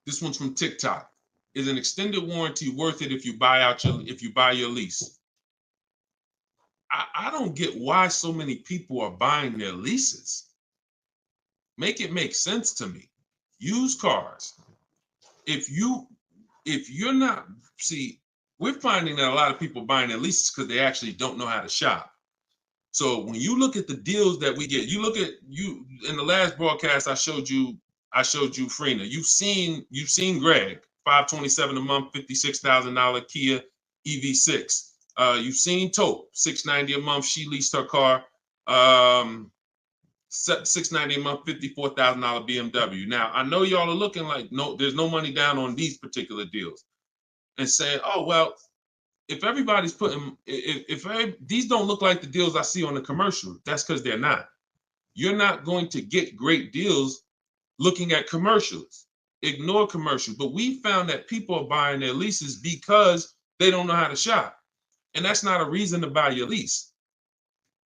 This one's from TikTok. Is an extended warranty worth it if you buy your lease? I don't get why so many people are buying their leases. Make it make sense to me. Used cars. If you're not, see, we're finding that a lot of people buying their leases because they actually don't know how to shop. So when you look at the deals that we get, you look at you in the last broadcast I showed you Freena. You've seen Greg, $527 a month, $56,000 Kia EV6. You've seen Tope, $690 a month. She leased her car, $690 a month, $54,000 BMW. Now I know y'all are looking like no, there's no money down on these particular deals, and saying, oh well, if everybody's putting, if these don't look like the deals I see on the commercial, that's because they're not. You're not going to get great deals looking at commercials. Ignore commercials. But we found that people are buying their leases because they don't know how to shop. And that's not a reason to buy your lease.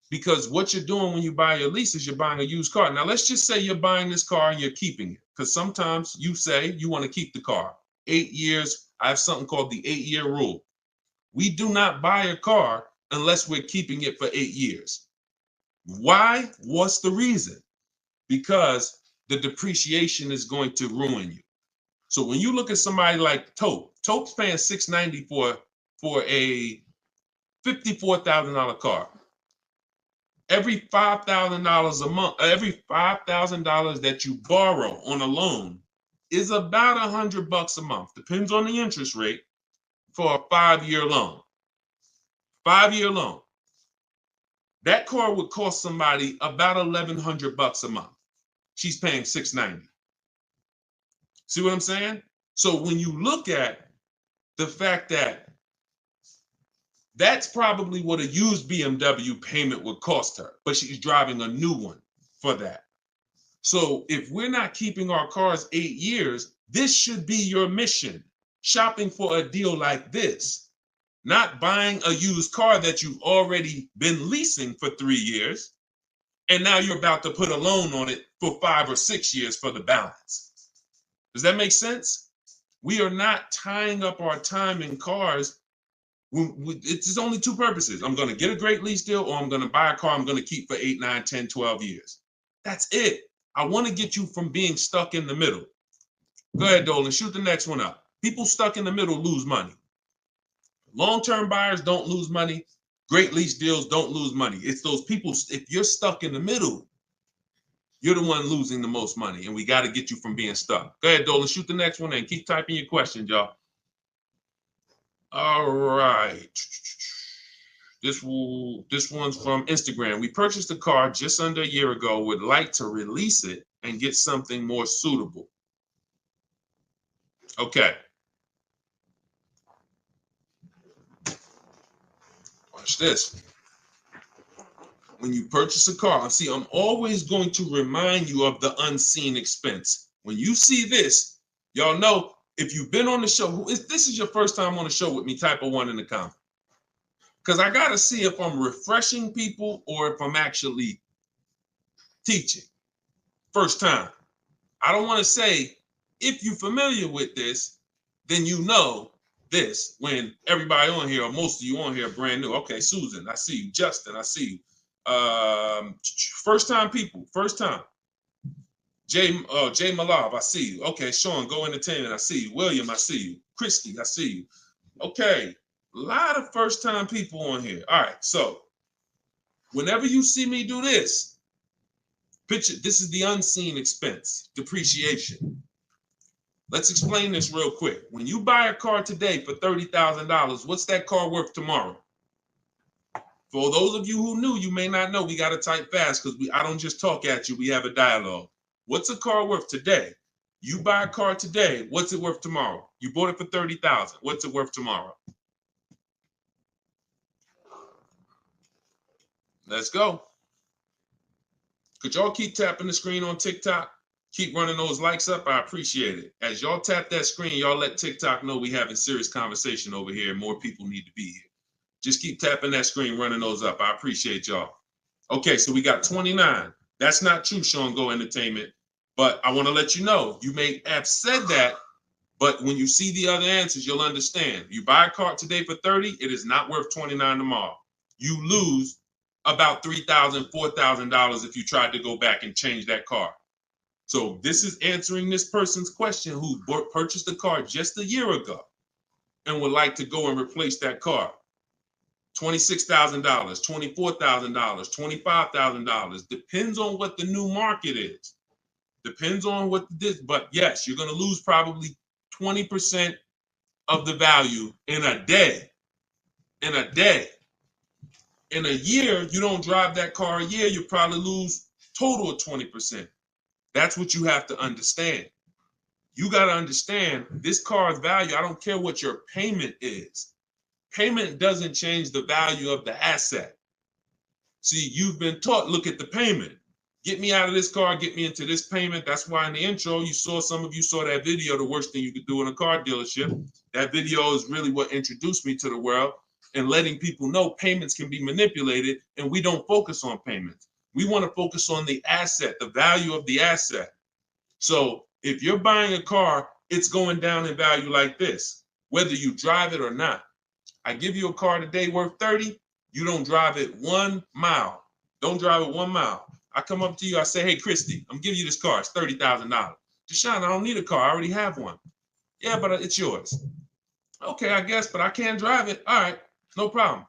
Because what you're doing when you buy your lease is you're buying a used car. Now, let's just say you're buying this car and you're keeping it. Because sometimes you say you want to keep the car. 8 years, I have something called the 8-year rule. We do not buy a car unless we're keeping it for 8 years. Why? What's the reason? Because the depreciation is going to ruin you. So when you look at somebody like Tope's paying $690 for a $54,000 car. Every $5,000 a month, every $5,000 that you borrow on a loan is about $100 a month. Depends on the interest rate for a 5-year loan. 5-year loan. That car would cost somebody about $1,100 a month. She's paying $690. See what I'm saying? So when you look at the fact that that's probably what a used BMW payment would cost her, but she's driving a new one for that. So if we're not keeping our cars 8 years, this should be your mission. Shopping for a deal like this, not buying a used car that you've already been leasing for 3 years, and now you're about to put a loan on it for 5 or 6 years for the balance. Does that make sense? We are not tying up our time in cars. It's only two purposes. I'm going to get a great lease deal, or I'm going to buy a car I'm going to keep for 8, 9, 10, 12 years. That's it. I want to get you from being stuck in the middle. Go ahead, Dolan. Shoot the next one up. People stuck in the middle lose money. Long-term buyers don't lose money. Great lease deals don't lose money. It's those people, if you're stuck in the middle, you're the one losing the most money, and we got to get you from being stuck. Go ahead, Dolan. Shoot the next one and keep typing your questions, y'all. All right. This one's from Instagram. We purchased a car just under a year ago. Would like to release it and get something more suitable. Okay. Watch this. When you purchase a car, see, I'm always going to remind you of the unseen expense. When you see this, y'all know, if you've been on the show, if this is your first time on the show with me, type a 1 in the comment. Because I got to see if I'm refreshing people or if I'm actually teaching. First time. I don't want to say, if you're familiar with this, then you know this, when everybody on here, or most of you on here, are brand new. Okay, Susan, I see you. Justin, I see you. First time people, first time. Jay Malav, I see you. Okay, Sean, Go Entertainment, I see you. William, I see you. Christy, I see you. Okay, a lot of first time people on here. All right, so whenever you see me do this, picture, this is the unseen expense, depreciation. Let's explain this real quick. When you buy a car today for $30,000, what's that car worth tomorrow? For those of you who knew, you may not know, we got to type fast because I don't just talk at you, we have a dialogue. What's a car worth today? You buy a car today, what's it worth tomorrow? You bought it for $30,000, what's it worth tomorrow? Let's go. Could y'all keep tapping the screen on TikTok? Keep running those likes up. I appreciate it. As y'all tap that screen, y'all let TikTok know we having serious conversation over here and more people need to be here. Just keep tapping that screen, running those up. I appreciate y'all. Okay, so we got 29. That's not true, Sean Go Entertainment. But I want to let you know, you may have said that, but when you see the other answers, you'll understand. You buy a car today for 30, it is not worth 29 tomorrow. You lose about $3,000, $4,000 if you tried to go back and change that car. So this is answering this person's question who purchased a car just a year ago and would like to go and replace that car. $26,000, $24,000, $25,000. Depends on what the new market is. Depends on what this, but yes, you're going to lose probably 20% of the value in a day. In a day. In a year, you don't drive that car a year, you probably lose total of 20%. That's what you have to understand. You got to understand this car's value. I don't care what your payment is. Payment doesn't change the value of the asset. See, you've been taught, look at the payment. Get me out of this car, get me into this payment. That's why in the intro, some of you saw that video, the worst thing you could do in a car dealership. That video is really what introduced me to the world and letting people know payments can be manipulated, and we don't focus on payments. We want to focus on the asset, the value of the asset. So if you're buying a car, it's going down in value like this, whether you drive it or not. I give you a car today worth 30, you don't drive it 1 mile. Don't drive it 1 mile. I come up to you, I say, hey, Christy, I'm giving you this car, it's $30,000. Deshaun, I don't need a car, I already have one. Yeah, but it's yours. Okay, I guess, but I can't drive it. All right, no problem.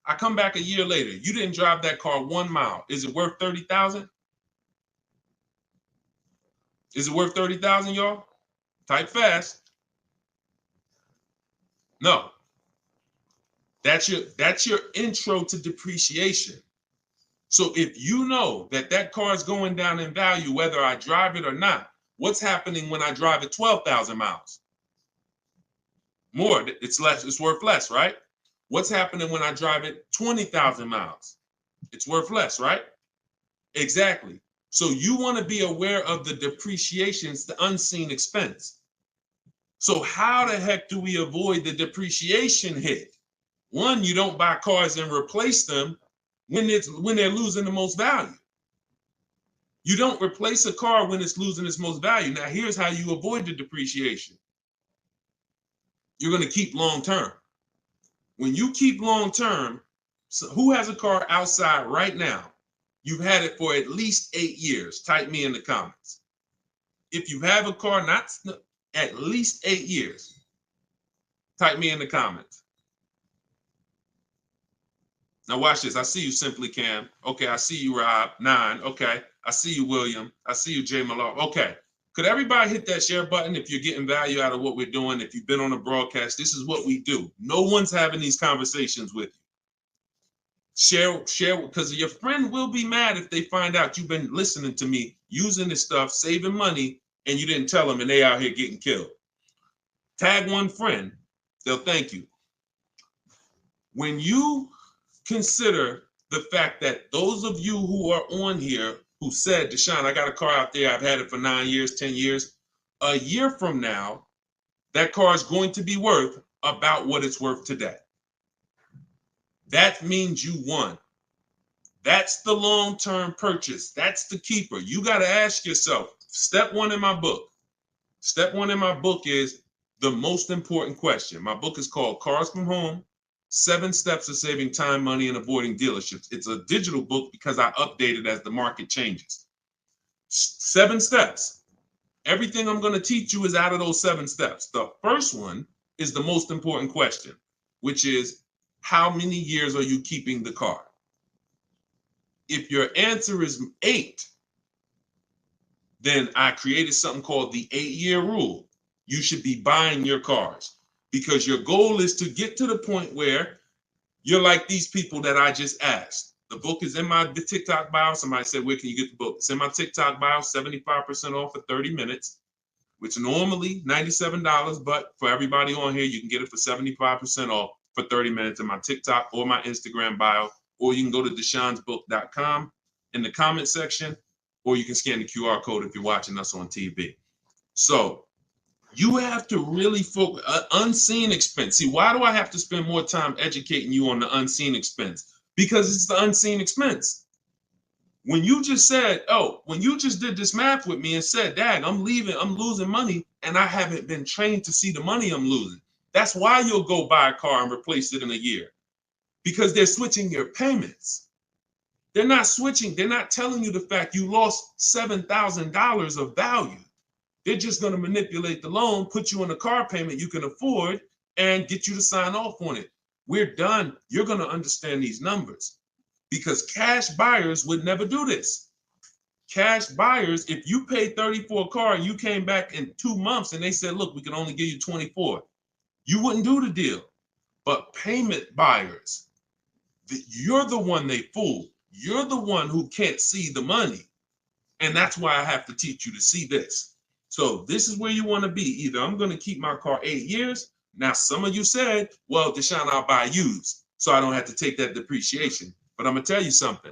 I come back a year later. You didn't drive that car 1 mile. Is it worth 30,000? Is it worth 30,000, y'all? Type fast. No. That's your intro to depreciation. So if you know that car is going down in value, whether I drive it or not, what's happening when I drive it 12,000 miles? More, it's less, it's worth less, right? What's happening when I drive it 20,000 miles? It's worth less, right? Exactly. So you want to be aware of the depreciation, the unseen expense. So how the heck do we avoid the depreciation hit? One, you don't buy cars and replace them when they're losing the most value. You don't replace a car when it's losing its most value. Now, here's how you avoid the depreciation. You're going to keep long term. When you keep long term, so who has a car outside right now? You've had it for at least 8 years. Type me in the comments. If you have a car not at least 8 years, type me in the comments. Now watch this. I see you, Simply Cam. Okay, I see you, Rob. 9. Okay, I see you, William. I see you, Jay Malone. Okay, could everybody hit that share button if you're getting value out of what we're doing? If you've been on a broadcast, this is what we do. No one's having these conversations with you. Share, because your friend will be mad if they find out you've been listening to me, using this stuff, saving money, and you didn't tell them, and they out here getting killed. Tag one friend, they'll thank you. When you consider the fact that those of you who are on here who said, Deshone, I got a car out there, I've had it for 9 years, 10 years, a year from now, that car is going to be worth about what it's worth today. That means you won. That's the long-term purchase. That's the keeper. You got to ask yourself, step one in my book. Step one in my book is the most important question. My book is called Cars from Home, 7 Steps of Saving Time, Money, and Avoiding Dealerships. It's a digital book because I update it as the market changes. 7 steps. Everything I'm going to teach you is out of those 7 steps. The first one is the most important question, which is, how many years are you keeping the car? If your answer is 8, then I created something called the 8-year rule. You should be buying your cars because your goal is to get to the point where you're like these people that I just asked. The book is in my TikTok bio. Somebody said, where can you get the book? It's in my TikTok bio, 75% off for 30 minutes, which normally $97, but for everybody on here, you can get it for 75% off for 30 minutes in my TikTok or my Instagram bio, or you can go to deshonsbook.com in the comment section, or you can scan the QR code if you're watching us on TV. So you have to really focus unseen expense. See, why do I have to spend more time educating you on the unseen expense? Because it's the unseen expense. When you just said, when you just did this math with me and said, Dag, I'm losing money, and I haven't been trained to see the money I'm losing. That's why you'll go buy a car and replace it in a year. Because they're switching your payments. They're not switching. They're not telling you the fact you lost $7,000 of value. They're just going to manipulate the loan, put you on a car payment you can afford, and get you to sign off on it. We're done. You're going to understand these numbers because cash buyers would never do this. Cash buyers, if you paid 30 for a car and you came back in 2 months and they said, look, we can only give you 24, you wouldn't do the deal. But payment buyers, you're the one they fool. You're the one who can't see the money. And that's why I have to teach you to see this. So this is where you want to be. Either I'm going to keep my car 8 years. Now, some of you said, well, Deshone, I'll buy used, so I don't have to take that depreciation. But I'm going to tell you something.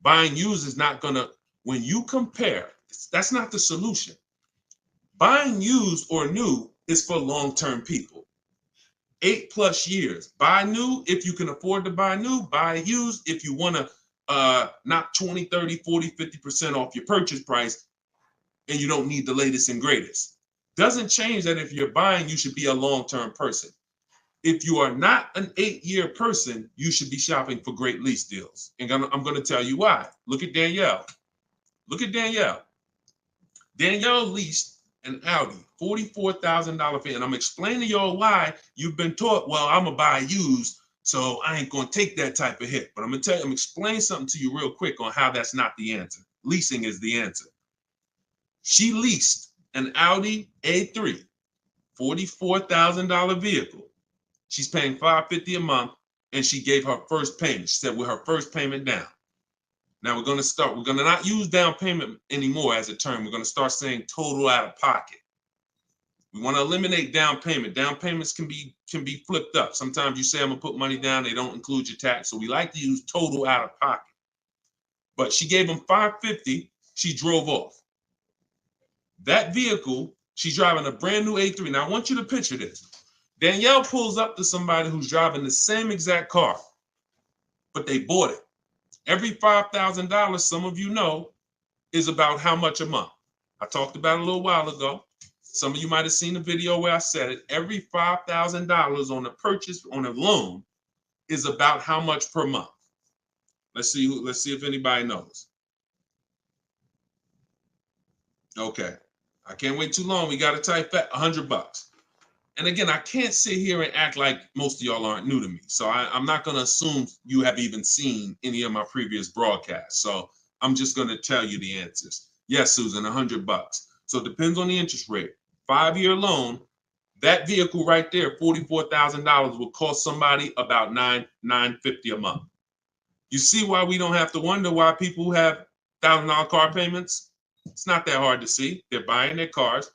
Buying used is not going to, when you compare, that's not the solution. Buying used or new is for long-term people. 8+ years. Buy new if you can afford to buy new. Buy used if you want to knock 20, 30, 40, 50% off your purchase price and you don't need the latest and greatest. Doesn't change that if you're buying, you should be a long-term person. If you are not an 8-year person, you should be shopping for great lease deals. And I'm going to tell you why. Look at Danielle. Look at Danielle. Danielle leased an Audi, $44,000 fee. And I'm explaining to y'all why you've been taught, well, I'm going to buy used, so I ain't going to take that type of hit. But I'm going to tell you, I'm explaining something to you real quick on how that's not the answer. Leasing is the answer. She leased an Audi A3, $44,000 vehicle. She's paying $550 a month, and she gave her first payment. She said with her first payment down. Now we're going to not use down payment anymore as a term. We're going to start saying total out of pocket. We want to eliminate down payment. Down payments can be flipped up. Sometimes you say I'm going to put money down, they don't include your tax. So we like to use total out of pocket. But she gave him $550, she drove off. That vehicle, she's driving a brand new A3. Now I want you to picture this. Danielle pulls up to somebody who's driving the same exact car, but they bought it. Every $5,000, some of you know, is about how much a month. I talked about it a little while ago. Some of you might have seen the video where I said it. Every $5,000 on a purchase, on a loan, is about how much per month. Let's see if anybody knows. Okay. I can't wait too long. We got to type that $100. And again, I can't sit here and act like most of y'all aren't new to me. So I'm not going to assume you have even seen any of my previous broadcasts. So I'm just going to tell you the answers. Yes, Susan, $100. So it depends on the interest rate. 5-year loan, that vehicle right there, $44,000, will cost somebody about $950 a month. You see why we don't have to wonder why people have $1,000 car payments? It's not that hard to see. They're buying their cars.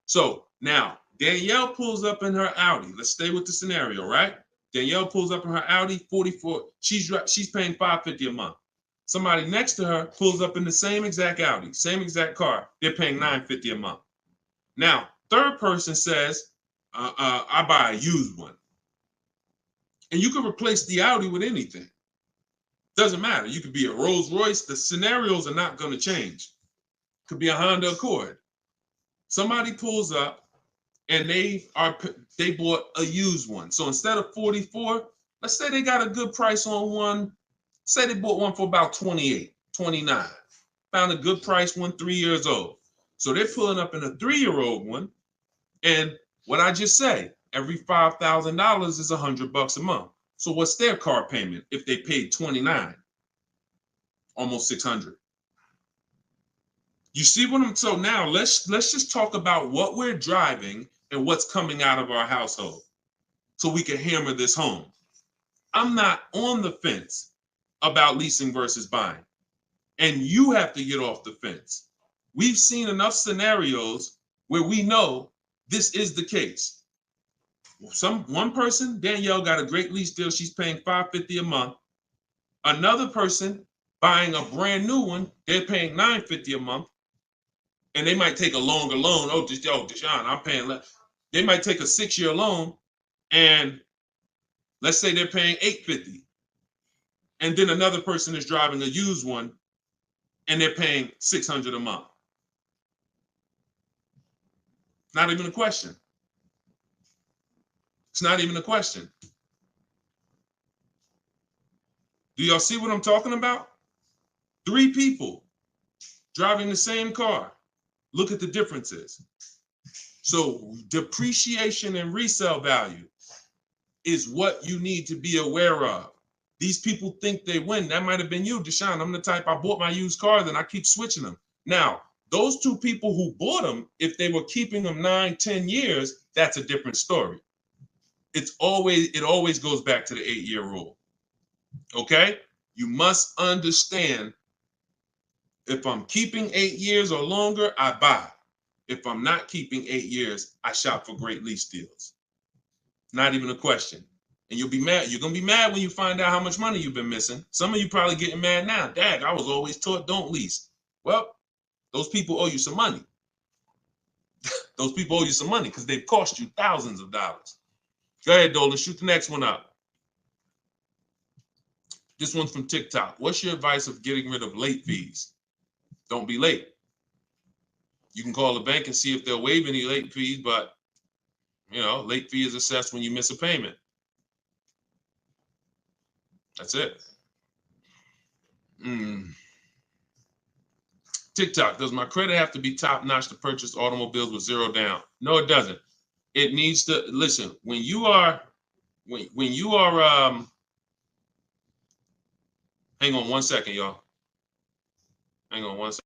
So now Danielle pulls up in her Audi. Let's stay with the scenario, right? Danielle pulls up in her Audi, 44. She's paying $550 a month. Somebody next to her pulls up in the same exact Audi, same exact car. They're paying $950 a month. Now, third person says, I buy a used one. And you can replace the Audi with anything. Doesn't matter. You could be a Rolls Royce. The scenarios are not going to change. Could be a Honda Accord. Somebody pulls up and they bought a used one. So instead of 44, let's say they got a good price on one. Say they bought one for about 28, 29. Found a good price one, 3 years old. So they're pulling up in a 3-year-old one. And what I just say, every $5,000 is $100 a month. So what's their car payment if they paid 29? Almost 600. You see what I'm, so now let's just talk about what we're driving and what's coming out of our household so we can hammer this home. I'm not on the fence about leasing versus buying. And you have to get off the fence. We've seen enough scenarios where we know this is the case. One person, Danielle, got a great lease deal. She's paying $550 a month. Another person buying a brand new one, they're paying $950 a month. And they might take a longer loan. Oh, Deshone, I'm paying less. They might take a 6-year loan, and let's say they're paying $850. And then another person is driving a used one, and they're paying $600 a month. Not even a question. It's not even a question. Do y'all see what I'm talking about? 3 people driving the same car. Look at the differences. So depreciation and resale value is what you need to be aware of. These people think they win. That might have been you, Deshone. I'm the type, I bought my used cars and I keep switching them. Now, those 2 people who bought them, if they were keeping them 9, 10 years, that's a different story. It always goes back to the 8-year rule. Okay? You must understand, if I'm keeping 8 years or longer, I buy. If I'm not keeping 8 years, I shop for great lease deals. Not even a question. And you'll be mad. You're going to be mad when you find out how much money you've been missing. Some of you probably getting mad now. Dad, I was always taught don't lease. Well, those people owe you some money. Those people owe you some money because they've cost you thousands of dollars. Go ahead, Dolan. Shoot the next one up. This one's from TikTok. What's your advice of getting rid of late fees? Don't be late. You can call the bank and see if they'll waive any late fees, but late fee is assessed when you miss a payment. That's it. TikTok, does my credit have to be top notch to purchase automobiles with 0 down? No, it doesn't. It needs to, listen, when you are, hang on 1 second, y'all. Hang on 1 second.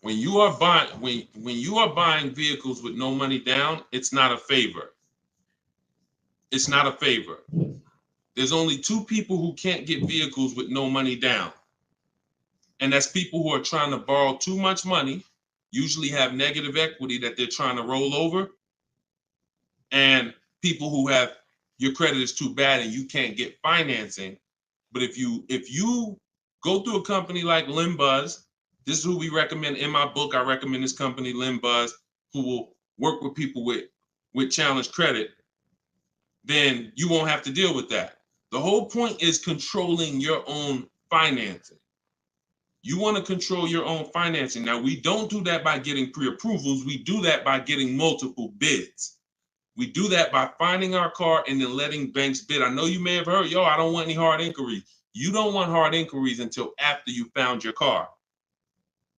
When you are buying vehicles with no money down, it's not a favor. It's not a favor. There's only 2 people who can't get vehicles with no money down. And that's people who are trying to borrow too much money, usually have negative equity that they're trying to roll over, and people who have, your credit is too bad and you can't get financing. But if you go through a company like Limbuzz, this is who we recommend in my book. I recommend this company, Limbuzz, who will work with people with challenged credit. Then you won't have to deal with that. The whole point is controlling your own financing. You want to control your own financing. Now, we don't do that by getting pre-approvals. We do that by getting multiple bids. We do that by finding our car and then letting banks bid. I know you may have heard, I don't want any hard inquiries. You don't want hard inquiries until after you found your car.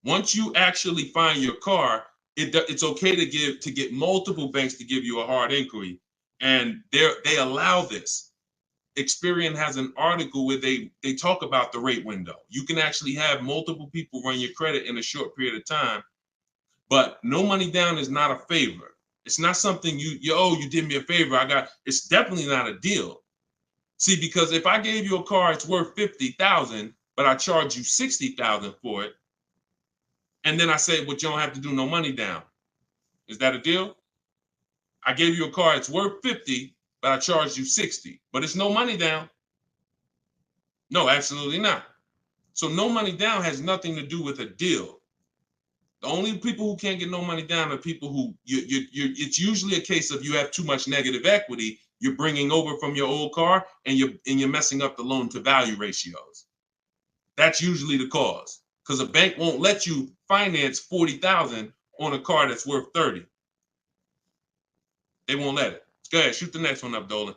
Once you actually find your car, it's okay to get multiple banks to give you a hard inquiry. And they allow this. Experian has an article where they talk about the rate window. You can actually have multiple people run your credit in a short period of time, but no money down is not a favor. It's not something you did me a favor. It's definitely not a deal. See, because if I gave you a car, it's worth $50,000, but I charge you $60,000 for it, and then I say, but you don't have to do no money down. Is that a deal? I gave you a car, it's worth 50, but I charged you 60, but it's no money down. No, absolutely not. So no money down has nothing to do with a deal. The only people who can't get no money down are people who it's usually a case of you have too much negative equity. You're bringing over from your old car and you're messing up the loan to value ratios. That's usually the cause, because a bank won't let you finance 40,000 on a car that's worth 30. They won't let it. Go ahead, shoot the next one up, Dolan.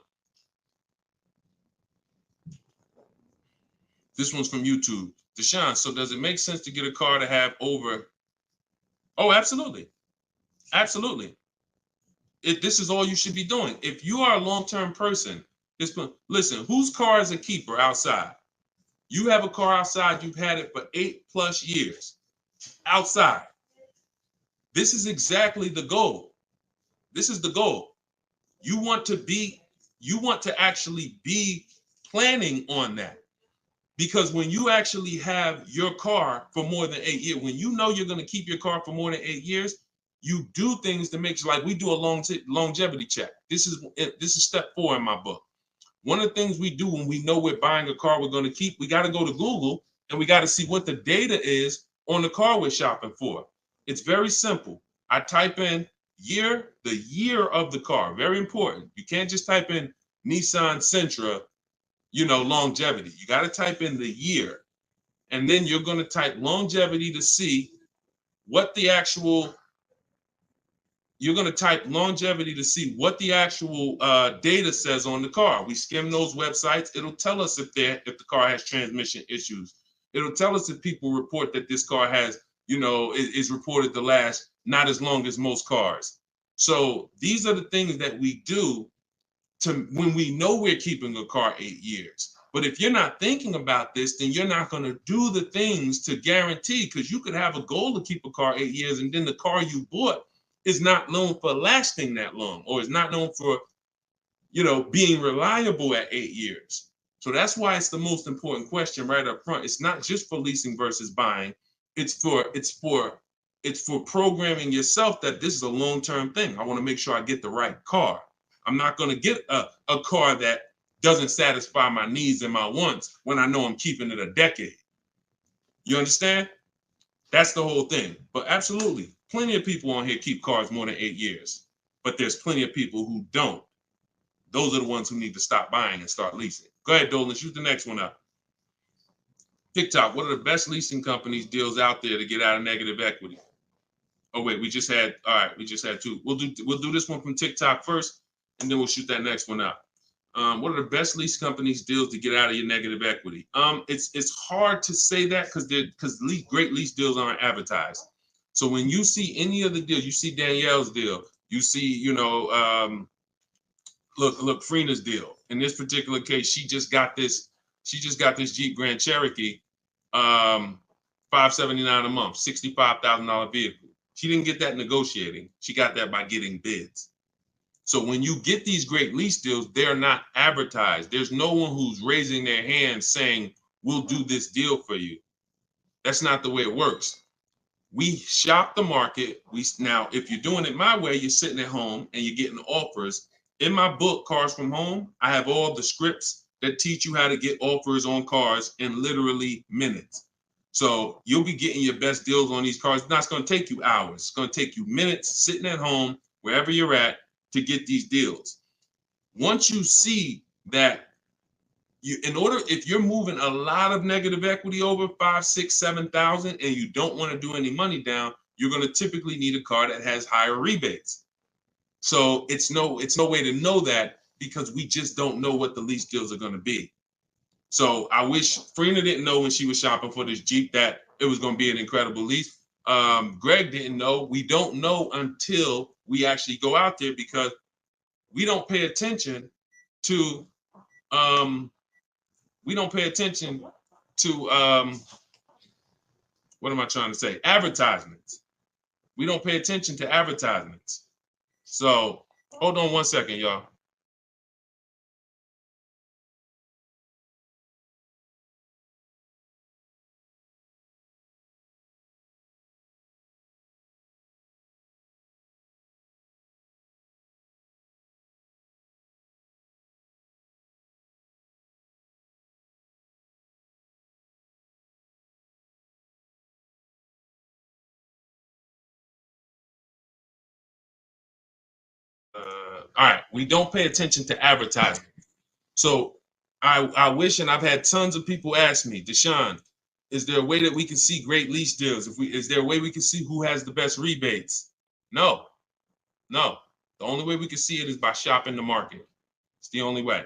This one's from YouTube. Deshone, so does it make sense to get a car to have over? Oh, absolutely. Absolutely. This is all you should be doing. If you are a long-term person, listen, whose car is a keeper outside? You have a car outside, you've had it for 8+ years outside. This is exactly the goal. This is the goal. You want to actually be planning on that. Because when you actually have your car for more than 8 years, when you know you're going to keep your car for more than 8 years, you do things to make sure, like we do a longevity check. This is step 4 in my book. One of the things we do when we know we're buying a car we're going to keep, we got to go to Google and we got to see what the data is on the car we're shopping for. It's very simple. I type in the year of the car. Very important. You can't just type in Nissan Sentra, longevity. You got to type in the year. And then you're going to type longevity to see what the actual data says on the car. We skim those websites. It'll tell us if the car has transmission issues. It'll tell us if people report that this car has, is reported to last not as long as most cars. So these are the things that we do when we know we're keeping a car 8 years. But if you're not thinking about this, then you're not going to do the things to guarantee, because you could have a goal to keep a car 8 years and then the car you bought is not known for lasting that long, or is not known for, being reliable at 8 years. So that's why it's the most important question right up front. It's not just for leasing versus buying. It's for programming yourself that this is a long-term thing. I want to make sure I get the right car. I'm not going to get a car that doesn't satisfy my needs and my wants when I know I'm keeping it a decade. You understand? That's the whole thing. But absolutely, plenty of people on here keep cars more than 8 years. But there's plenty of people who don't. Those are the ones who need to stop buying and start leasing. Go ahead, Dolan, shoot the next one up. TikTok, what are the best leasing companies deals out there to get out of negative equity? Oh wait, we just had 2. We'll do this one from TikTok first, and then we'll shoot that next one up. What are the best lease companies deals to get out of your negative equity? It's hard to say that because great lease deals aren't advertised. So when you see any of the deals, you see Danielle's deal, you see, look, Freena's deal. In this particular case, she just got this Jeep Grand Cherokee, $579 a month, $65,000 vehicle. She didn't get that negotiating. She got that by getting bids. So when you get these great lease deals, they're not advertised. There's no one who's raising their hand saying, we'll do this deal for you. That's not the way it works. We shop the market. Now, if you're doing it my way, you're sitting at home and you're getting offers. In my book, Cars from Home, I have all the scripts that teach you how to get offers on cars in literally minutes. So you'll be getting your best deals on these cars. Now, it's going to take you hours. It's going to take you minutes sitting at home, wherever you're at, to get these deals. Once you see that, if you're moving a lot of negative equity over 5, 6, 7,000, and you don't want to do any money down, you're going to typically need a car that has higher rebates. So it's no way to know that, because we just don't know what the lease deals are going to be. So I wish Freena didn't know when she was shopping for this Jeep that it was going to be an incredible lease. Greg didn't know. We don't know until we actually go out there, because we don't pay attention to what am I trying to say? Advertisements. We don't pay attention to advertisements. So hold on one second, y'all. All right, we don't pay attention to advertising. So I wish, and I've had tons of people ask me, Deshone, is there a way that we can see great lease deals? Is there a way we can see who has the best rebates? No. The only way we can see it is by shopping the market. It's the only way.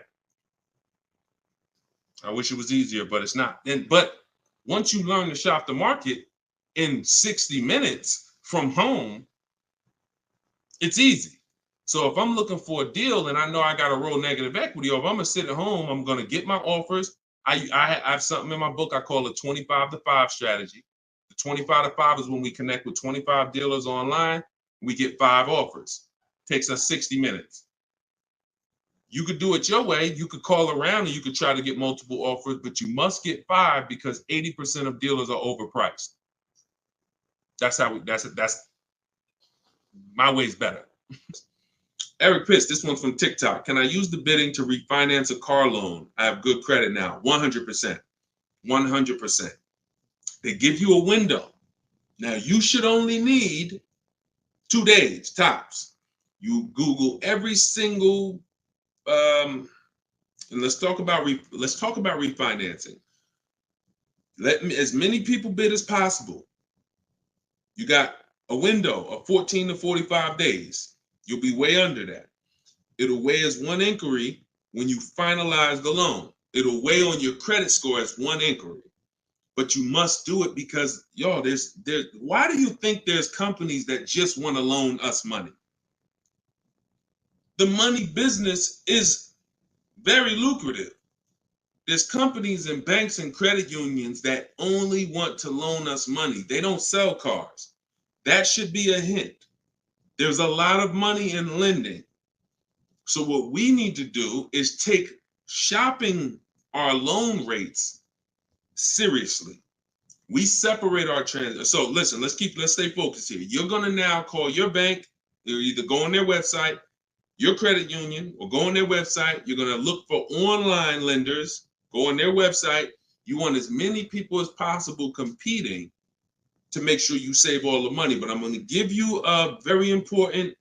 I wish it was easier, but it's not. But once you learn to shop the market in 60 minutes from home, it's easy. So if I'm looking for a deal and I know I got to roll negative equity, or if I'm gonna sit at home, I'm gonna get my offers. I have something in my book I call a 25 to 5 strategy. The 25 to 5 is when we connect with 25 dealers online, we get 5 offers. Takes us 60 minutes. You could do it your way. You could call around and you could try to get multiple offers, but you must get 5 because 80% of dealers are overpriced. That's my way's better. Eric Pitts, this one's from TikTok. Can I use the bidding to refinance a car loan? I have good credit now. 100%. 100%. They give you a window. Now, you should only need 2 days, tops. You Google every single, and let's talk about refinancing. As many people bid as possible. You got a window of 14 to 45 days. You'll be way under that. It'll weigh as 1 inquiry when you finalize the loan. It'll weigh on your credit score as 1 inquiry. But you must do it because, y'all, why do you think there's companies that just want to loan us money? The money business is very lucrative. There's companies and banks and credit unions that only want to loan us money. They don't sell cars. That should be a hint. There's a lot of money in lending. So what we need to do is take shopping our loan rates seriously. We separate our transactions. So listen, let's stay focused here. You're gonna now call your bank. You're either go on their website, your credit union, or go on their website. You're gonna look for online lenders. Go on their website. You want as many people as possible competing to make sure you save all the money. But I'm going to give you a very important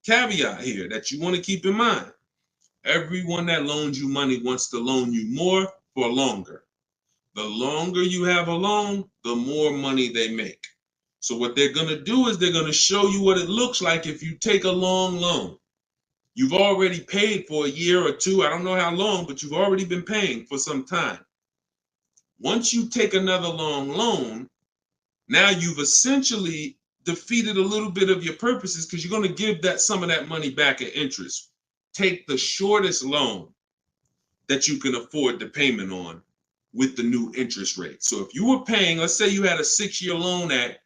caveat here that you want to keep in mind. Everyone that loans you money wants to loan you more for longer. The longer you have a loan, the more money they make. So what they're going to do is they're going to show you what it looks like if you take a long loan. You've already paid for a year or 2. I don't know how long, but you've already been paying for some time. Once you take another long loan, now you've essentially defeated a little bit of your purposes because you're going to give some of that money back in interest. Take the shortest loan that you can afford the payment on with the new interest rate. So if you were paying, let's say you had a 6-year loan at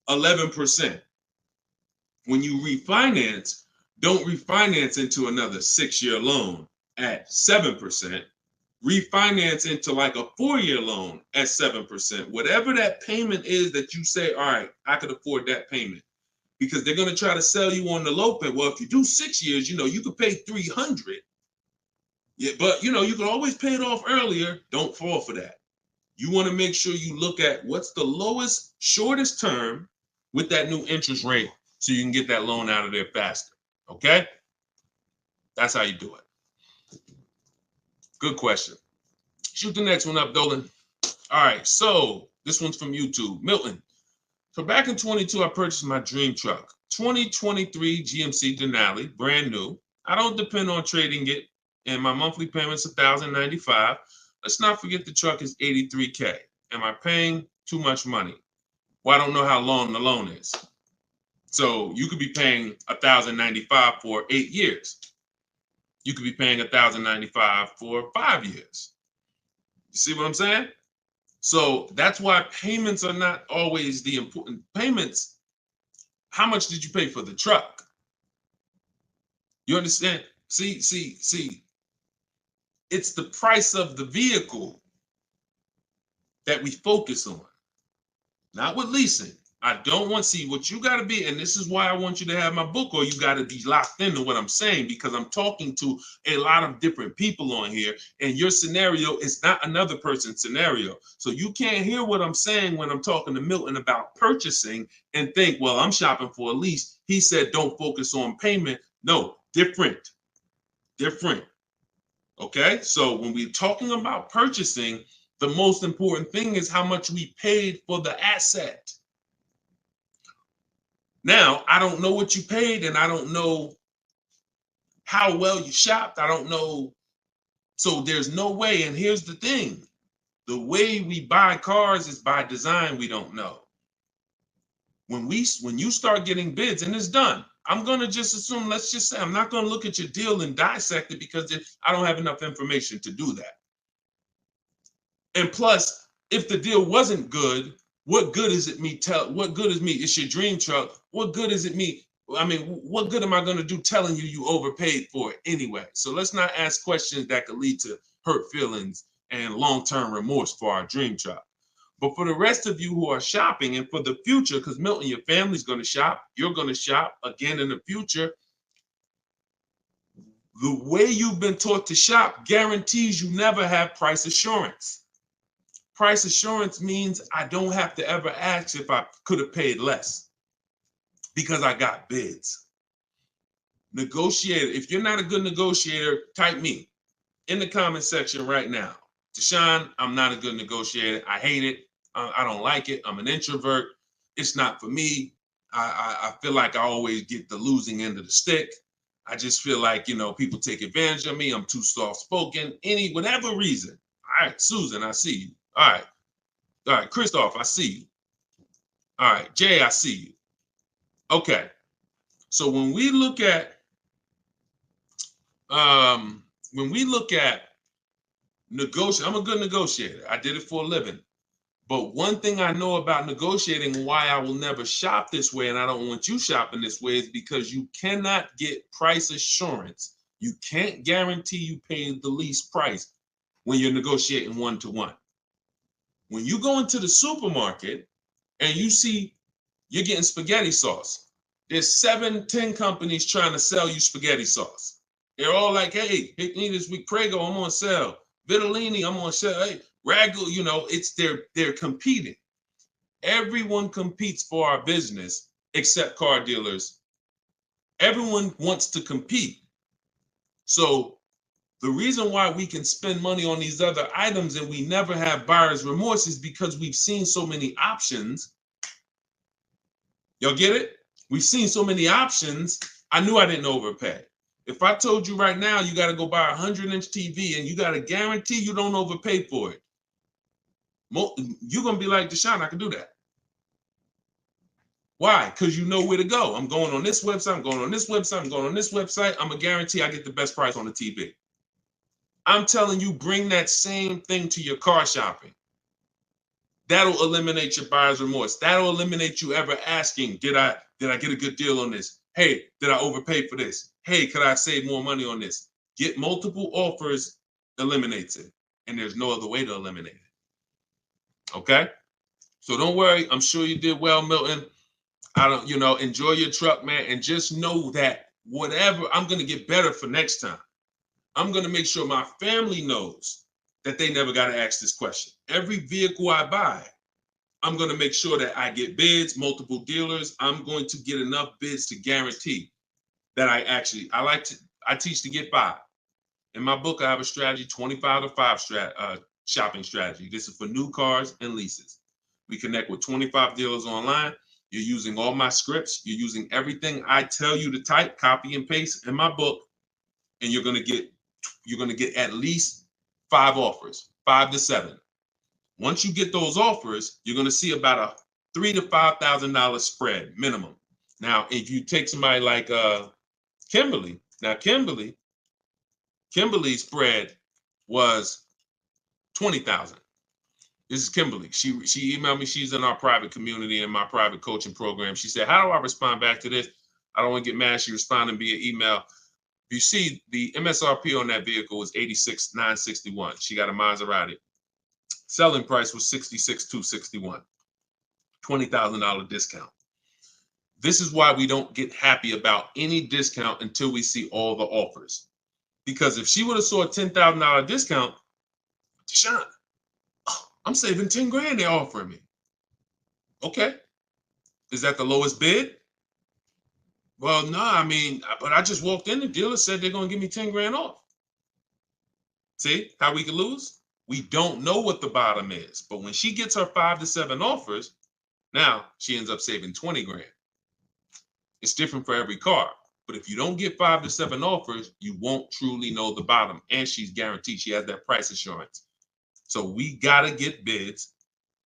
11%. When you refinance, don't refinance into another 6-year loan at 7%. Refinance into like a 4-year loan at 7%. Whatever that payment is that you say, all right, I could afford that payment. Because they're going to try to sell you on the low pay. Well, if you do 6 years, you could pay $300. Yeah, but you can always pay it off earlier. Don't fall for that. You want to make sure you look at what's the lowest, shortest term with that new interest rate so you can get that loan out of there faster. Okay? That's how you do it. Good question. Shoot the next one up, Dolan. All right, so this one's from YouTube. Milton. So back in 22, I purchased my dream truck. 2023 GMC Denali, brand new. I don't depend on trading it, and my monthly payment's $1,095. Let's not forget the truck is $83K. Am I paying too much money? Well, I don't know how long the loan is. So you could be paying $1,095 for 8 years. You could be paying $1,095 for 5 years. You see what I'm saying? So that's why payments are not always the important payments. How much did you pay for the truck? You understand? See. It's the price of the vehicle that we focus on, not with leasing. I don't want to see what you got to be. And this is why I want you to have my book, or you got to be locked into what I'm saying, because I'm talking to a lot of different people on here, and your scenario is not another person's scenario. So you can't hear what I'm saying when I'm talking to Milton about purchasing and think, well, I'm shopping for a lease. He said, don't focus on payment. No, Different. Okay, so when we're talking about purchasing, the most important thing is how much we paid for the asset. Now, I don't know what you paid, and I don't know how well you shopped. I don't know. So there's no way. And here's the thing. The way we buy cars is by design. We don't know. When you start getting bids and it's done, I'm going to just assume, let's just say, I'm not going to look at your deal and dissect it because I don't have enough information to do that. And plus, if the deal wasn't good, what good is it me what good is me? It's your dream truck. What good is it me? I mean, what good am I going to do telling you overpaid for it anyway? So let's not ask questions that could lead to hurt feelings and long-term remorse for our dream truck. But for the rest of you who are shopping and for the future, because Milton, your family's going to shop, you're going to shop again in the future. The way you've been taught to shop guarantees you never have price assurance. Price assurance means I don't have to ever ask if I could have paid less because I got bids. Negotiator, if you're not a good negotiator, type me in the comment section right now. Deshone, I'm not a good negotiator. I hate it. I don't like it. I'm an introvert. It's not for me. I feel like I always get the losing end of the stick. I just feel like, people take advantage of me. I'm too soft-spoken. Whatever reason. All right, Susan, I see you. All right, Christoph, I see you. All right, Jay, I see you. Okay, so when we look at negotiate, I'm a good negotiator. I did it for a living. But one thing I know about negotiating, why I will never shop this way, and I don't want you shopping this way, is because you cannot get price assurance. You can't guarantee you pay the least price when you're negotiating one-to-one. When you go into the supermarket and you see you're getting spaghetti sauce, there's 7-10 companies trying to sell you spaghetti sauce. They're all like, hey, hit me this week, Prego, I'm on sale. Vitellini, I'm on sale. Hey, Ragu, they're competing. Everyone competes for our business except car dealers. Everyone wants to compete. So the reason why we can spend money on these other items and we never have buyer's remorse is because we've seen so many options. Y'all get it? We've seen so many options. I knew I didn't overpay. If I told you right now, you got to go buy a 100-inch TV and you got to guarantee you don't overpay for it, you're going to be like, Deshone, I can do that. Why? Because you know where to go. I'm going on this website. I'm going on this website. I'm going on this website. I'm going to guarantee I get the best price on the TV. I'm telling you, bring that same thing to your car shopping. That'll eliminate your buyer's remorse. That'll eliminate you ever asking, did I get a good deal on this? Hey, did I overpay for this? Hey, could I save more money on this? Get multiple offers eliminates it. And there's no other way to eliminate it. Okay? So don't worry. I'm sure you did well, Milton. Enjoy your truck, man. And just know that whatever, I'm going to get better for next time. I'm going to make sure my family knows that they never got to ask this question. Every vehicle I buy, I'm going to make sure that I get bids, multiple dealers. I'm going to get enough bids to guarantee that I teach to get 5. In my book, I have a strategy, 25 to 5 shopping strategy. This is for new cars and leases. We connect with 25 dealers online. You're using all my scripts. You're using everything I tell you to type, copy and paste in my book. And you're going to get at least 5 offers, 5 to 7. Once you get those offers, you're going to see about a $3,000 to $5,000 spread minimum. Now, if you take somebody like Kimberly, now Kimberly's spread was $20,000. This is Kimberly. She emailed me. She's in our private community in my private coaching program. She said, how do I respond back to this? I don't want to get mad. She responded via email. You see, the MSRP on that vehicle was $86,961. She got a Maserati. Selling price was $66,261. $20,000 discount. This is why we don't get happy about any discount until we see all the offers. Because if she would have saw a $10,000 discount, Deshone, I'm saving 10 grand they're offering me. Okay. Is that the lowest bid? Well, no, I mean, but I just walked in. The dealer said they're going to give me 10 grand off. See how we could lose? We don't know what the bottom is, but when she gets her 5 to 7 offers, now she ends up saving 20 grand. It's different for every car. But if you don't get 5 to 7 offers, you won't truly know the bottom. And she's guaranteed, she has that price assurance. So we got to get bids.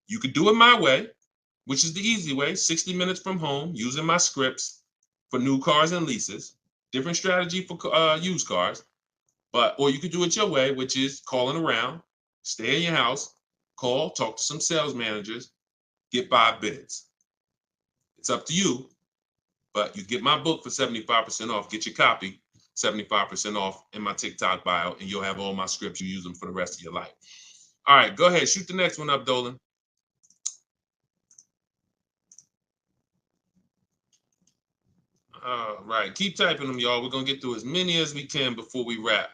You could do it my way, which is the easy way, 60 minutes from home, using my scripts for new cars and leases. Different strategy for used cars. Or you could do it your way, which is calling around, stay in your house, call, talk to some sales managers, get 5 bids. It's up to you, but you get my book for 75% off. Get your copy, 75% off in my TikTok bio, and you'll have all my scripts. You use them for the rest of your life. All right, go ahead. Shoot the next one up, Dolan. All right, keep typing them, y'all. We're gonna get through as many as we can before we wrap.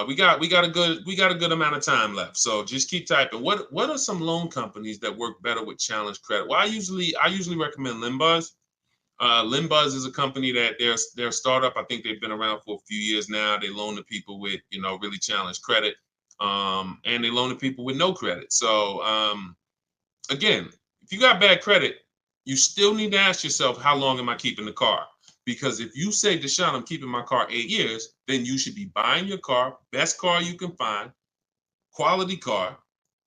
We got a good amount of time left, so just keep typing. What are some loan companies that work better with challenge credit? Well, I usually recommend Limbuzz. Limbuzz is a company that they're a startup. I think they've been around for a few years now. They loan to people with really challenged credit, and they loan to people with no credit. So again, if you got bad credit, you still need to ask yourself, how long am I keeping the car? Because if you say, Deshone, I'm keeping my car 8 years, then you should be buying your car, best car you can find, quality car,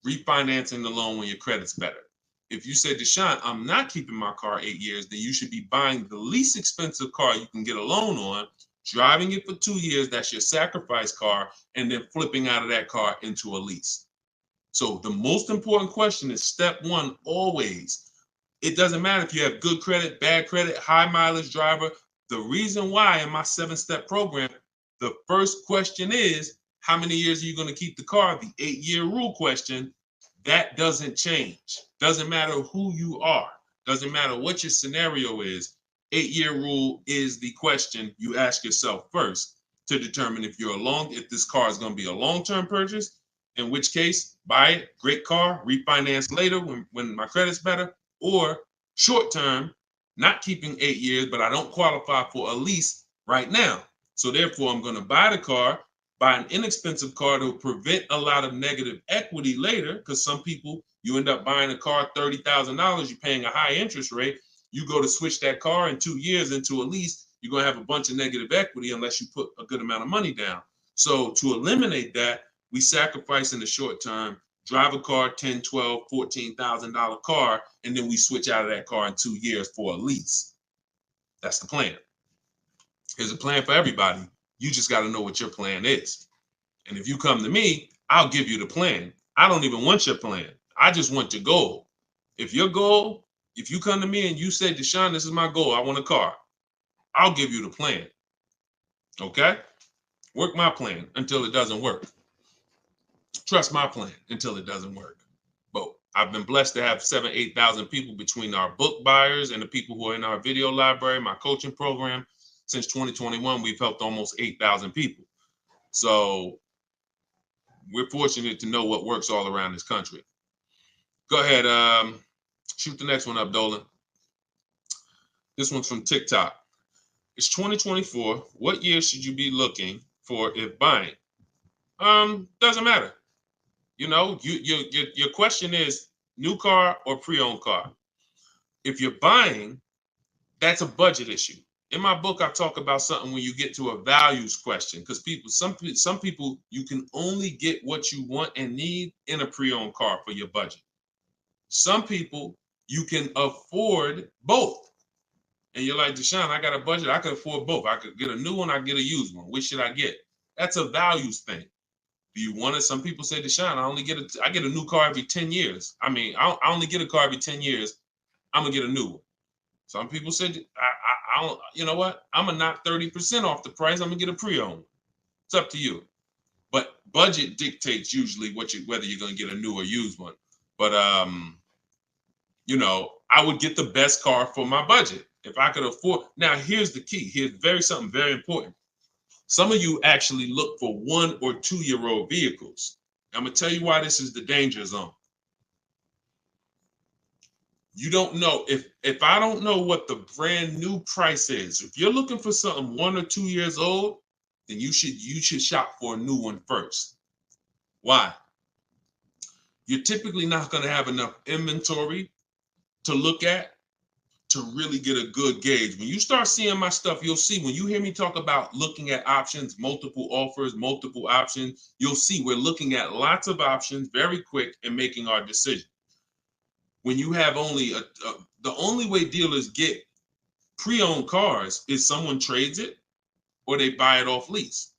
refinancing the loan when your credit's better. If you say, Deshone, I'm not keeping my car 8 years, then you should be buying the least expensive car you can get a loan on, driving it for 2 years, that's your sacrifice car, and then flipping out of that car into a lease. So the most important question is step one, always. It doesn't matter if you have good credit, bad credit, high mileage driver. The reason why in my 7-step program, the first question is, how many years are you going to keep the car? The 8-year rule question, that doesn't change. Doesn't matter who you are. Doesn't matter what your scenario is. 8-year rule is the question you ask yourself first to determine if this car is going to be a long-term purchase, in which case, buy it, great car, refinance later when my credit's better, or short-term, not keeping 8 years, but I don't qualify for a lease right now. So therefore, I'm going to buy the car, buy an inexpensive car to prevent a lot of negative equity later, because some people, you end up buying a car, $30,000, you're paying a high interest rate. You go to switch that car in 2 years into a lease, you're going to have a bunch of negative equity unless you put a good amount of money down. So to eliminate that, we sacrifice in the short term, drive a car, $10,000, $12,000, $14,000 car, and then we switch out of that car in 2 years for a lease. That's the plan. Here's a plan for everybody. You just got to know what your plan is. And if you come to me, I'll give you the plan. I don't even want your plan. I just want your goal. If your goal, if you come to me and you say, Deshone, this is my goal, I want a car, I'll give you the plan. Okay? Work my plan until it doesn't work. Trust my plan until it doesn't work. But I've been blessed to have 7,000, 8,000 people between our book buyers and the people who are in our video library, my coaching program. Since 2021, we've helped almost 8,000 people. So we're fortunate to know what works all around this country. Go ahead, shoot the next one up, Dolan. This one's from TikTok. It's 2024. What year should you be looking for if buying? Doesn't matter. Your question is new car or pre-owned car. If you're buying, that's a budget issue. In my book, I talk about something when you get to a values question, because some people, you can only get what you want and need in a pre-owned car for your budget. Some people, you can afford both. And you're like, Deshone, I got a budget. I could afford both. I could get a new one. I get a used one. Which should I get? That's a values thing. Do you want it? Some people say, Deshone, I get a new car every 10 years. I mean, I only get a car every 10 years. I'm going to get a new one. Some people said, I don't, you know what? I'm going to knock 30% off the price. I'm going to get a pre-owned. It's up to you. But budget dictates usually whether you're going to get a new or used one. But, I would get the best car for my budget if I could afford. Now, here's the key. Here's something very important. Some of you actually look for 1 or 2-year-old vehicles. I'm going to tell you why this is the danger zone. You don't know if I don't know what the brand new price is. If you're looking for something 1 or 2 years old, then you should shop for a new one first. Why? You're typically not going to have enough inventory to look at to really get a good gauge. When you start seeing my stuff, you'll see when you hear me talk about looking at options, multiple offers, multiple options, you'll see we're looking at lots of options very quick and making our decision. When you have only the only way dealers get pre-owned cars is someone trades it or they buy it off lease.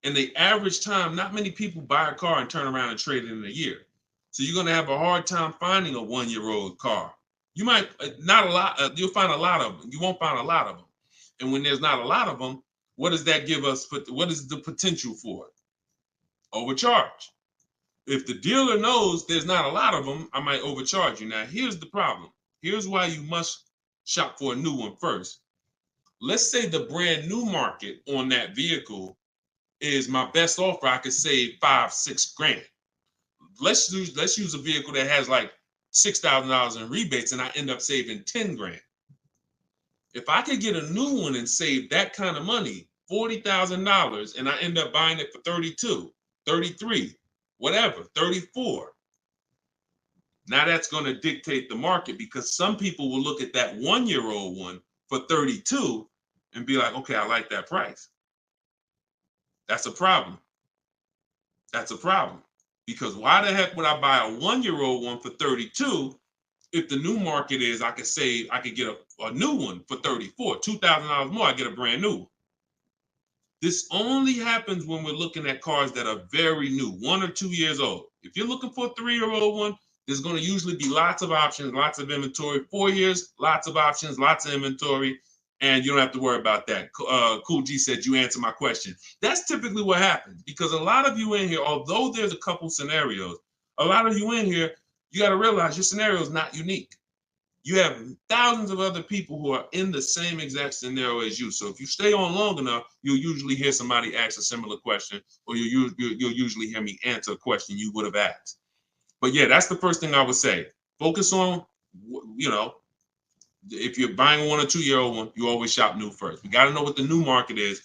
And the average time, not many people buy a car and turn around and trade it in a year. So you're going to have a hard time finding a 1-year-old car. You might not a lot. You'll find a lot of them. You won't find a lot of them. And when there's not a lot of them, what does that give us? What is the potential for it? Overcharge. If the dealer knows there's not a lot of them, I might overcharge you. Now, here's the problem. Here's why you must shop for a new one first. Let's say the brand new market on that vehicle is my best offer. I could save $5-6 grand. Let's use a vehicle that has like $6,000 in rebates and I end up saving 10 grand. If I could get a new one and save that kind of money, $40,000, and I end up buying it for 32, 33, whatever, 34. Now that's going to dictate the market because some people will look at that 1-year-old one for 32 and be like, okay, I like that price. That's a problem. That's a problem. Because why the heck would I buy a 1-year-old one for 32 if the new market is I could get a new one for 34, $2,000 more, I get a brand new one. This only happens when we're looking at cars that are very new, 1 or 2 years old. If you're looking for a 3-year-old one, there's going to usually be lots of options, lots of inventory. 4 years, lots of options, lots of inventory, and you don't have to worry about that. Cool G said you answered my question. That's typically what happens because a lot of you in here, although there's a couple scenarios, a lot of you in here, you got to realize your scenario is not unique. You have thousands of other people who are in the same exact scenario as you. So if you stay on long enough, you'll usually hear somebody ask a similar question, or you'll usually hear me answer a question you would have asked. But yeah, that's the first thing I would say. Focus on, if you're buying a 1 or 2-year-old one, you always shop new first. We got to know what the new market is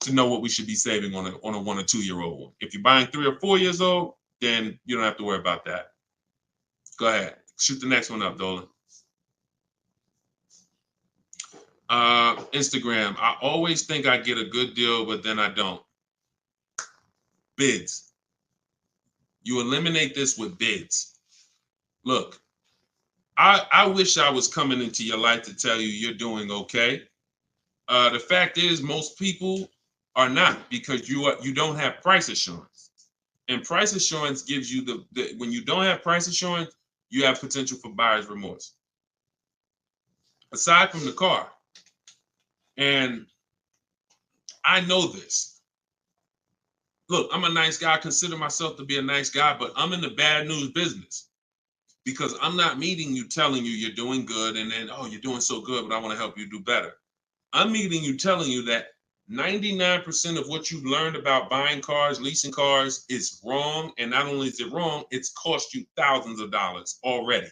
to know what we should be saving on a 1 or 2-year-old one. If you're buying 3 or 4 years old, then you don't have to worry about that. Go ahead. Shoot the next one up, Dolan. Instagram. I always think I get a good deal, but then I don't. Bids. You eliminate this with bids. Look, I wish I was coming into your life to tell you you're doing okay. The fact is, most people are not because you don't have price assurance. And price assurance gives you when you don't have price assurance, you have potential for buyer's remorse. Aside from the car, and I know this. Look, I'm a nice guy. I consider myself to be a nice guy, but I'm in the bad news business because I'm not meeting you telling you you're doing good and then, oh, you're doing so good, but I want to help you do better. I'm meeting you telling you that 99% of what you've learned about buying cars, leasing cars is wrong. And not only is it wrong, it's cost you thousands of dollars already.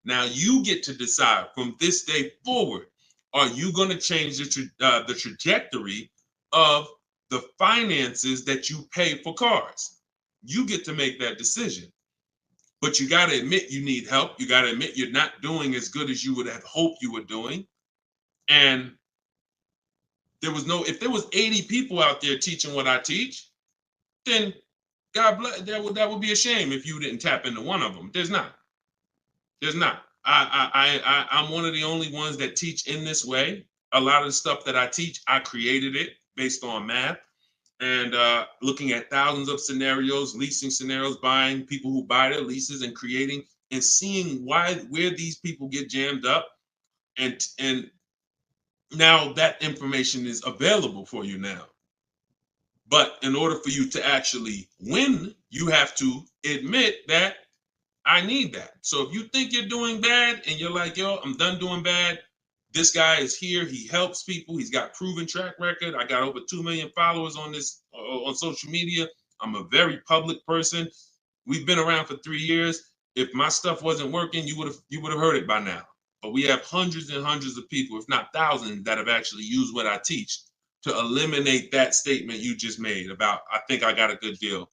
Now you get to decide from this day forward, are you going to change the trajectory of the finances that you pay for cars? You get to make that decision. But you got to admit you need help. You got to admit you're not doing as good as you would have hoped you were doing. And if there was 80 people out there teaching what I teach, then God bless, that would be a shame if you didn't tap into one of them. There's not. I'm one of the only ones that teach in this way. A lot of the stuff that I teach, I created it based on math and looking at thousands of scenarios, leasing scenarios, buying people who buy their leases and creating and seeing where these people get jammed up. And now that information is available for you now. But in order for you to actually win, you have to admit that I need that. So if you think you're doing bad and you're like, yo, I'm done doing bad. This guy is here. He helps people. He's got proven track record. I got over 2 million followers on social media. I'm a very public person. We've been around for 3 years. If my stuff wasn't working, you would have heard it by now. But we have hundreds and hundreds of people, if not thousands, that have actually used what I teach to eliminate that statement you just made about, I think I got a good deal.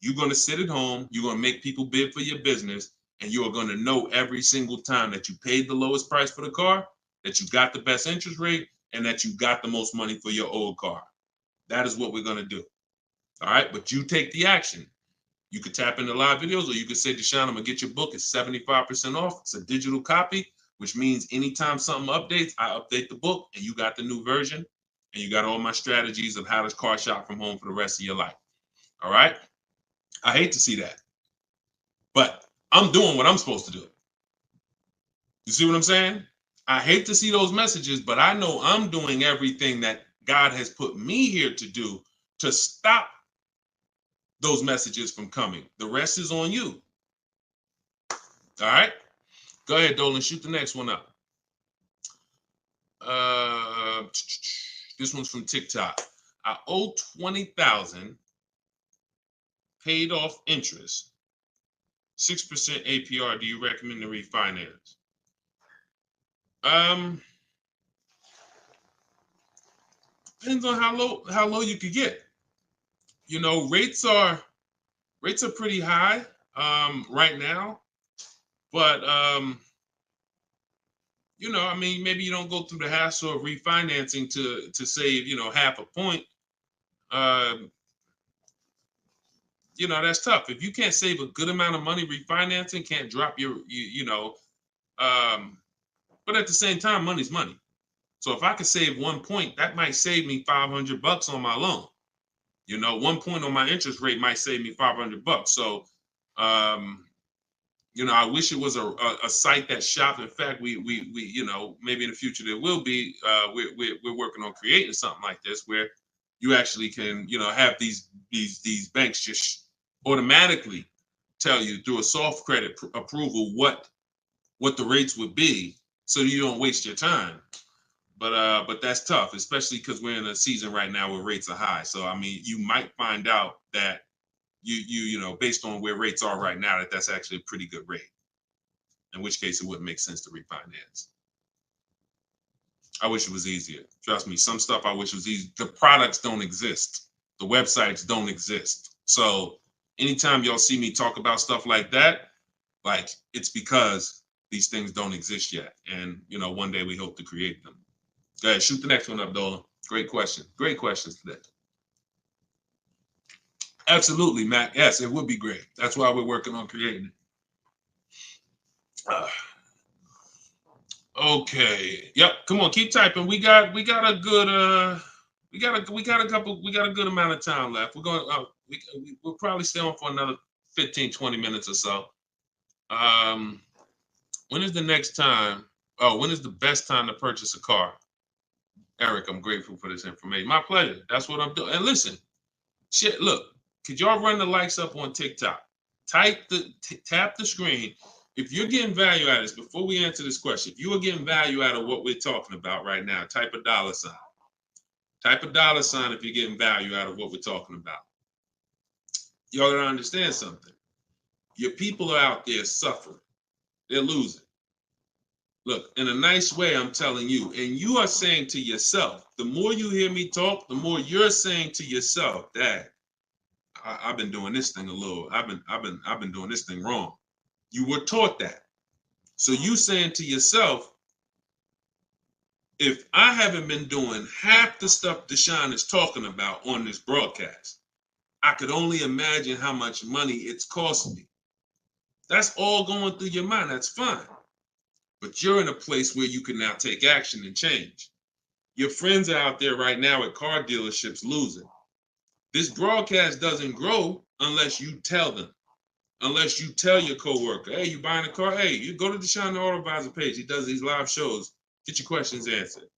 You're going to sit at home, you're going to make people bid for your business, and you are going to know every single time that you paid the lowest price for the car, that you got the best interest rate, and that you got the most money for your old car. That is what we're going to do. All right, but you take the action. You could tap into live videos, or you could say, Deshone, I'm going to get your book. It's 75% off. It's a digital copy, which means anytime something updates, I update the book, and you got the new version, and you got all my strategies of how to car shop from home for the rest of your life. All right? I hate to see that, but I'm doing what I'm supposed to do. You see what I'm saying? I hate to see those messages, but I know I'm doing everything that God has put me here to do to stop those messages from coming. The rest is on you. All right? Go ahead, Dolan. Shoot the next one up. This one's from TikTok. I owe $20,000, paid off interest, 6% APR. Do you recommend to refinance? Depends on how low you could get. You know, rates are pretty high right now, but you know, I mean, maybe you don't go through the hassle of refinancing to save, you know, half a point. You know, that's tough. If you can't save a good amount of money refinancing, can't drop your, you know, but at the same time, money's money. So if I could save 1 point, that might save me $500 on my loan. You know, 1 point on my interest rate might save me $500. So, you know, I wish it was a site that shopped. In fact, we you know, maybe in the future there will be. We're working on creating something like this where you actually can, you know, have these banks just automatically tell you through a soft credit approval what the rates would be, so you don't waste your time. But that's tough, especially because we're in a season right now where rates are high. So I mean, you might find out that you know, based on where rates are right now, that's actually a pretty good rate. In which case, it wouldn't make sense to refinance. I wish it was easier. Trust me, some stuff I wish was easy. The products don't exist. The websites don't exist. So anytime y'all see me talk about stuff like that, like, it's because these things don't exist yet. And, you know, one day we hope to create them. Go ahead, shoot the next one up, Dolan. Great question. Great questions today. Absolutely, Matt. Yes, it would be great. That's why we're working on creating it. Okay. Yep. Come on, keep typing. We got a good we got a good amount of time left. We're going we'll probably stay on for another 15-20 minutes or so. When is the next time? Oh, when is the best time to purchase a car? Eric, I'm grateful for this information. My pleasure. That's what I'm doing. And listen, shit, look, could y'all run the likes up on TikTok? Tap the screen. If you're getting value out of this, before we answer this question, if you are getting value out of what we're talking about right now, type a $. Type a $sign if you're getting value out of what we're talking about. Y'all gotta understand something. Your people are out there suffering. They're losing. Look, in a nice way, I'm telling you, and you are saying to yourself, the more you hear me talk, the more you're saying to yourself, Dad, I've been doing this thing I've been doing this thing wrong. You were taught that. So you saying to yourself, if I haven't been doing half the stuff Deshone is talking about on this broadcast, I could only imagine how much money it's costing me. That's all going through your mind. That's fine. But you're in a place where you can now take action and change. Your friends are out there right now at car dealerships losing. This broadcast doesn't grow unless you tell them. Unless you tell your coworker, hey, you buying a car? Hey, you go to Deshone the Auto Advisor page. He does these live shows. Get your questions answered.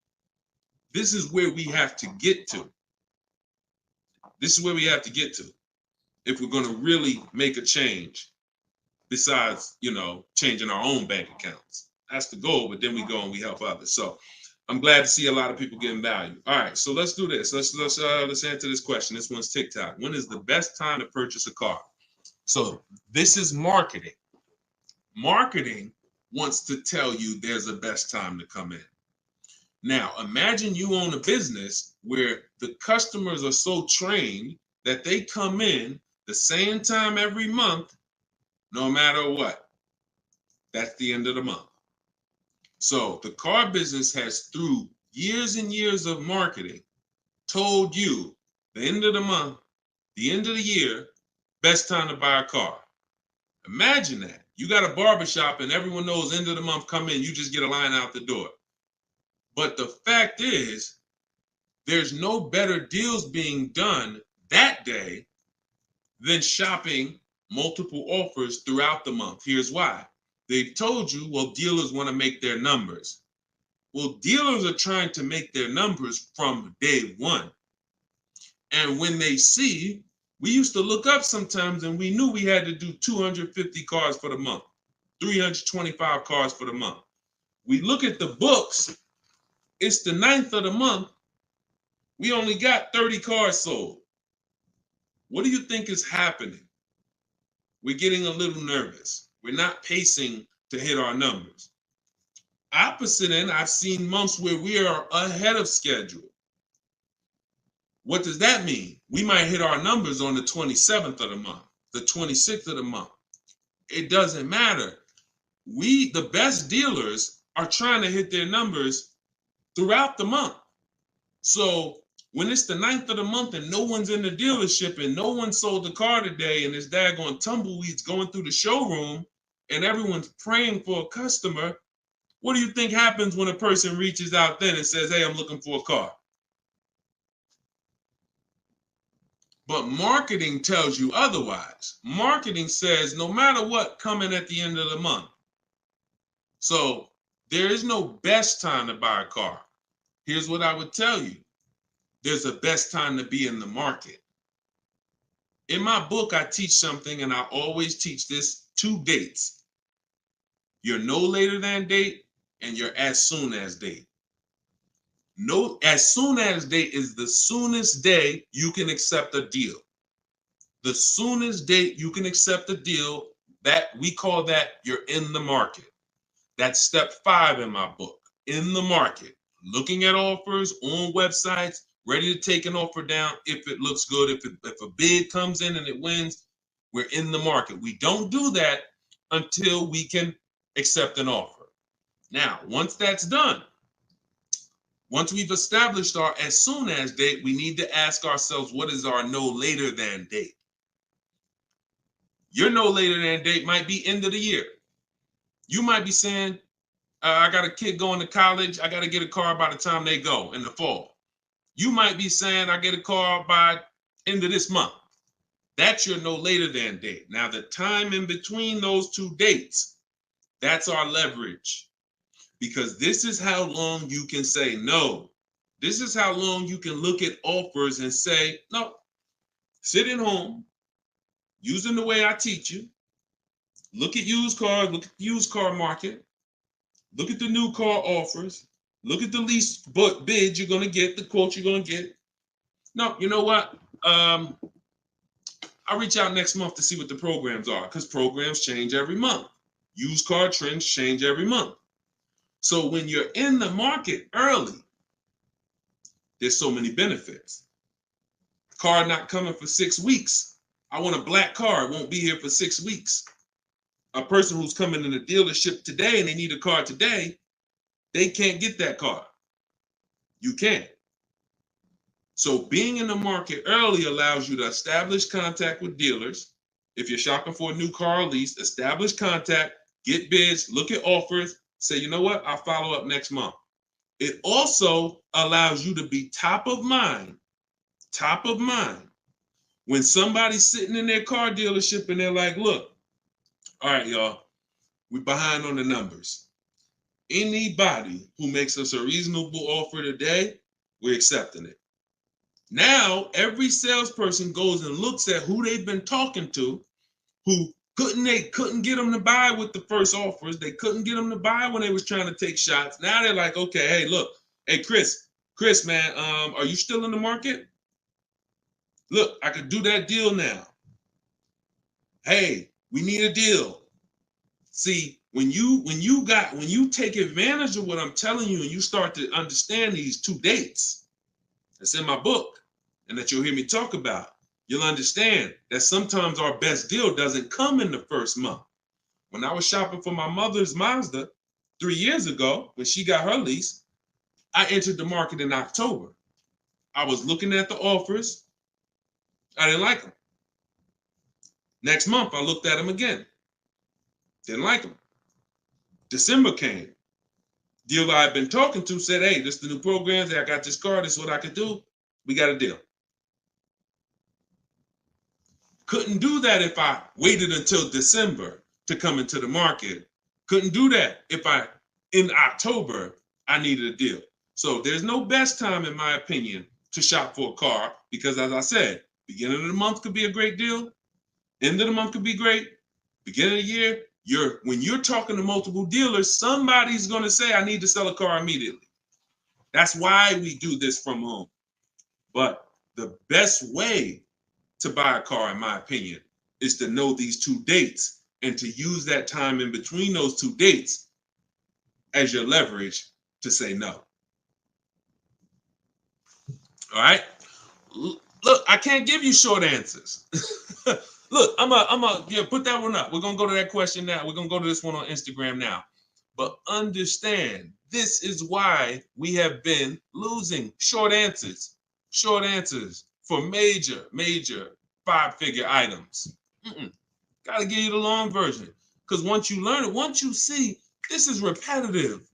This is where we have to get to. This is where we have to get to if we're going to really make a change besides, you know, changing our own bank accounts. That's the goal, but then we go and we help others. So I'm glad to see a lot of people getting value. All right, so let's do this. Let's answer this question. This one's TikTok. When is the best time to purchase a car? So this is marketing. marketing wants to tell you there's a best time to come in. Now, imagine you own a business where the customers are so trained that they come in the same time every month, no matter what. That's the end of the month. So the car business has, through years and years of marketing, told you the end of the month, the end of the year, best time to buy a car. Imagine that. You got a barbershop and everyone knows end of the month come in, you just get a line out the door. But the fact is, there's no better deals being done that day than shopping multiple offers throughout the month. Here's why. They've told you, well, dealers want to make their numbers. Well, dealers are trying to make their numbers from day one. And when they see, we used to look up sometimes and we knew we had to do 250 cars for the month, 325 cars for the month. We look at the books, it's the 9th of the month. We only got 30 cars sold. What do you think is happening? We're getting a little nervous. We're not pacing to hit our numbers. Opposite end, I've seen months where we are ahead of schedule. What does that mean? We might hit our numbers on the 27th of the month, the 26th of the month. It doesn't matter. We, the best dealers, are trying to hit their numbers throughout the month. So when it's the 9th of the month and no one's in the dealership and no one sold the car today and there's daggone tumbleweeds going through the showroom and everyone's praying for a customer, what do you think happens when a person reaches out then and says, hey, I'm looking for a car? But marketing tells you otherwise. Marketing says no matter what, coming at the end of the month. So there is no best time to buy a car. Here's what I would tell you. There's a best time to be in the market. In my book, I teach something, and I always teach this: 2 dates. Your no later than date and your as soon as date. No, as soon as date is the soonest day you can accept a deal. The soonest date you can accept a deal, that we call that you're in the market. That's step 5 in my book, in the market. Looking at offers on websites, ready to take an offer down if it looks good. If a bid comes in and it wins, we're in the market. We don't do that until we can accept an offer. Now, once that's done, once we've established our as soon as date, we need to ask ourselves, what is our no later than date? Your no later than date might be end of the year. You might be saying, I got a kid going to college. I got to get a car by the time they go in the fall. You might be saying, I get a car by end of this month. That's your no later than date. Now, the time in between those 2 dates, that's our leverage. Because this is how long you can say no. This is how long you can look at offers and say, no, sit at home, using the way I teach you. Look at used cars, look at the used car market. Look at the new car offers. Look at the lease bid you're going to get, the quote you're going to get. No, you know what? I'll reach out next month to see what the programs are, because programs change every month. Used car trends change every month. So when you're in the market early, there's so many benefits. Car not coming for 6 weeks. I want a black car. It won't be here for 6 weeks. A person who's coming in the dealership today and they need a car today, they can't get that car. You can't. So being in the market early allows you to establish contact with dealers. If you're shopping for a new car or lease, establish contact, get bids, look at offers, say, you know what, I'll follow up next month. It also allows you to be top of mind. When somebody's sitting in their car dealership and they're like, look, all right, y'all, we're behind on the numbers. Anybody who makes us a reasonable offer today, we're accepting it. Now, every salesperson goes and looks at who they've been talking to, who couldn't get them to buy with the first offers. They couldn't get them to buy when they was trying to take shots. Now they're like, okay, hey, look, hey, Chris, man, are you still in the market? Look, I could do that deal now. Hey, we need a deal. See, when you take advantage of what I'm telling you and you start to understand these 2 dates that's in my book and that you'll hear me talk about, you'll understand that sometimes our best deal doesn't come in the first month. When I was shopping for my mother's Mazda 3 years ago, when she got her lease, I entered the market in October. I was looking at the offers. I didn't like them. Next month, I looked at them again. Didn't like them. December came. Dealer I'd been talking to said, hey, this is the new programs. I got this car. This is what I could do. We got a deal. Couldn't do that if I waited until December to come into the market. Couldn't do that if in October, I needed a deal. So there's no best time, in my opinion, to shop for a car because, as I said, beginning of the month could be a great deal. End of the month could be great. Beginning of the year, when you're talking to multiple dealers, somebody's going to say, I need to sell a car immediately. That's why we do this from home. But the best way to buy a car, in my opinion, is to know these 2 dates and to use that time in between those 2 dates as your leverage to say no. All right? Look, I can't give you short answers. Look, I'm put that one up. We're going to go to that question now. We're going to go to this one on Instagram now. But understand, this is why we have been losing short answers for major 5-figure items. Got to give you the long version. Because once you learn it, once you see, this is repetitive.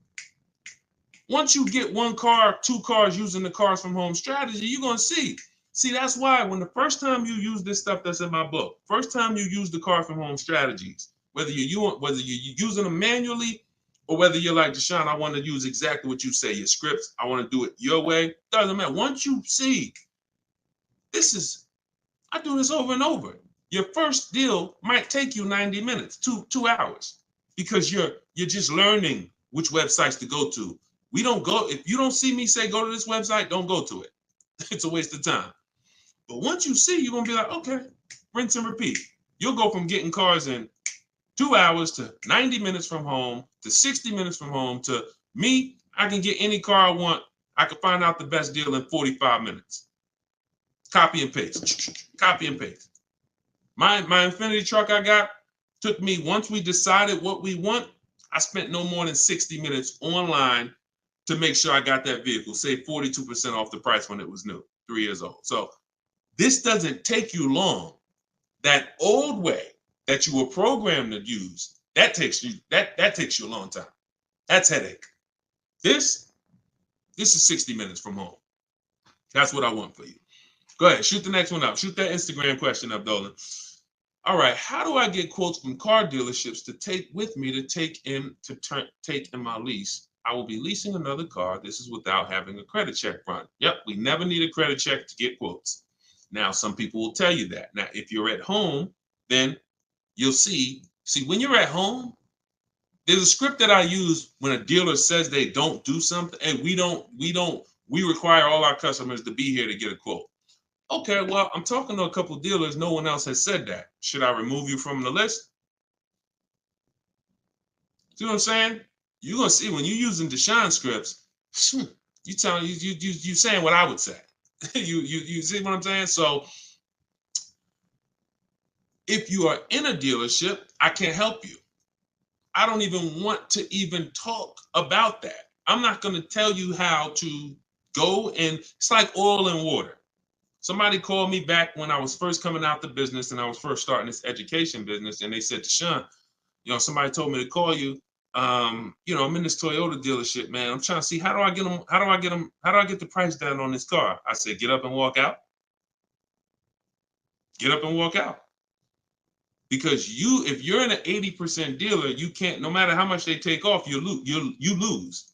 Once you get 1 car, 2 cars using the cars from home strategy, you're going to see. See, that's why when the first time you use this stuff that's in my book, first time you use the car from home strategies, whether you're using them manually or whether you're like, Deshone, I want to use exactly what you say, your scripts, I want to do it your way, doesn't matter. Once you see, I do this over and over. Your first deal might take you 90 minutes, 2 hours, because you're just learning which websites to go to. If you don't see me say, go to this website, don't go to it. It's a waste of time. But once you see, you're going to be like, okay, rinse and repeat. You'll go from getting cars in 2 hours to 90 minutes from home to 60 minutes from home to me. I can get any car I want. I can find out the best deal in 45 minutes. Copy and paste. Copy and paste. My Infinity truck I got took me, once we decided what we want, I spent no more than 60 minutes online to make sure I got that vehicle, save 42% off the price when it was new, 3 years old. So this doesn't take you long. That old way that you were programmed to use, that takes you a long time. That's headache. This is 60 minutes from home. That's what I want for you. Go ahead, shoot the next one up. Shoot that Instagram question up, Dolan. All right, how do I get quotes from car dealerships to take with me to take in my lease? I will be leasing another car. This is without having a credit check run. Yep, we never need a credit check to get quotes. Now, some people will tell you that. Now, if you're at home, then you'll see when you're at home, there's a script that I use when a dealer says they don't do something, and we require all our customers to be here to get a quote. Okay, well, I'm talking to a couple of dealers. No one else has said that. Should I remove you from the list? See what I'm saying? You're gonna see when you're using Deshone scripts, you saying what I would say. you see what I'm saying? So if you are in a dealership, I can't help you. I don't even want to even talk about that. I'm not going to tell you how to go, and it's like oil and water. Somebody called me back when I was first coming out the business and I was first starting this education business, and they said, Deshone, somebody told me to call you. I'm in this Toyota dealership, man. I'm trying to see how do I get the price down on this car? I said, get up and walk out. Get up and walk out. Because if you're in an 80% dealer, you can't, no matter how much they take off, you lose.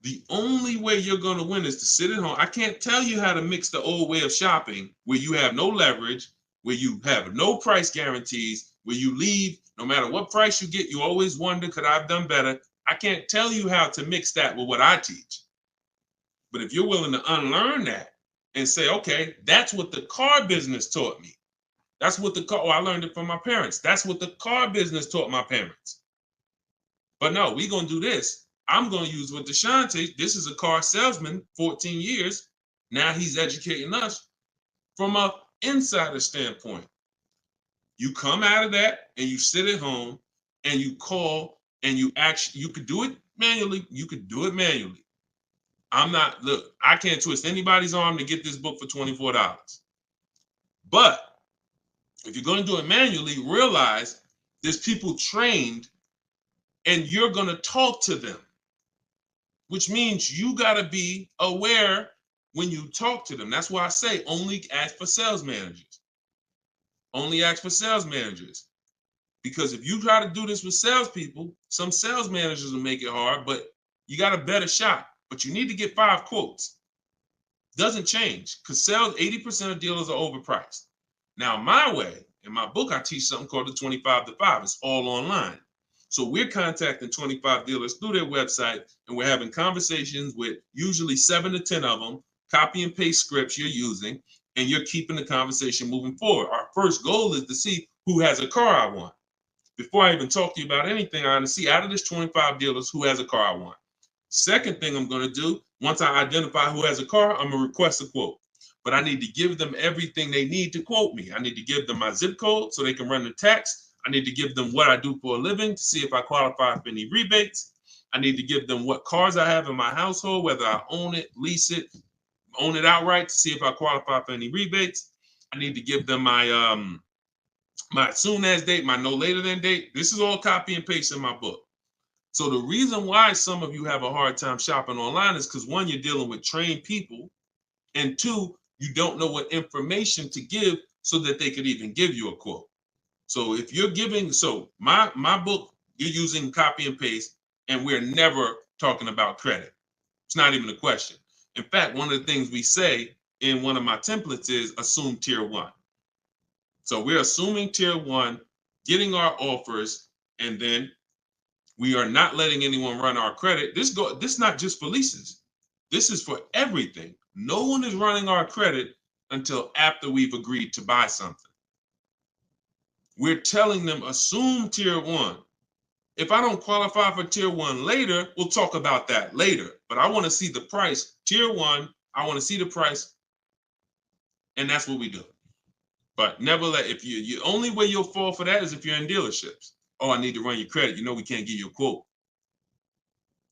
The only way you're going to win is to sit at home. I can't tell you how to mix the old way of shopping where you have no leverage, where you have no price guarantees, where you leave, no matter what price you get, you always wonder, could I have done better? I can't tell you how to mix that with what I teach. But if you're willing to unlearn that and say, okay, that's what the car business taught me. That's what I learned it from my parents. That's what the car business taught my parents. But no, we're going to do this. I'm going to use what Deshone, this is a car salesman, 14 years. Now he's educating us from an insider standpoint. You come out of that and you sit at home and you call and you could do it manually. You could do it manually. Look, I can't twist anybody's arm to get this book for $24. But if you're going to do it manually, realize there's people trained and you're going to talk to them, which means you got to be aware when you talk to them. That's why I say only ask for sales managers. Only ask for sales managers. Because if you try to do this with salespeople, some sales managers will make it hard, but you got a better shot. But you need to get 5 quotes. Doesn't change because 80% of dealers are overpriced. Now, my way, in my book, I teach something called the 25 to 5. It's all online. So we're contacting 25 dealers through their website, and we're having conversations with usually 7 to 10 of them, copy and paste scripts you're using, and you're keeping the conversation moving forward. Our first goal is to see who has a car I want. Before I even talk to you about anything, I want to see out of this 25 dealers who has a car I want. Second thing I'm going to do, once I identify who has a car, I'm going to request a quote. But I need to give them everything they need to quote me. I need to give them my zip code so they can run the tax. I need to give them what I do for a living to see if I qualify for any rebates. I need to give them what cars I have in my household, whether I own it, lease it, own it outright to see if I qualify for any rebates. I need to give them my my soon as date, my no later than date. This is all copy and paste in my book. So the reason why some of you have a hard time shopping online is because 1, you're dealing with trained people, and 2, you don't know what information to give so that they could even give you a quote. So if you're giving, my book, you're using copy and paste, and we're never talking about credit. It's not even a question. In fact, one of the things we say in one of my templates is assume tier 1. So we're assuming tier 1, getting our offers, and then we are not letting anyone run our credit. This is not just for leases. This is for everything. No one is running our credit until after we've agreed to buy something. We're telling them assume tier 1. If I don't qualify for tier 1 later, we'll talk about that later. But I want to see the price. Tier 1, I want to see the price. And that's what we do. But never if you only way you'll fall for that is if you're in dealerships. Oh, I need to run your credit. You know we can't give you a quote.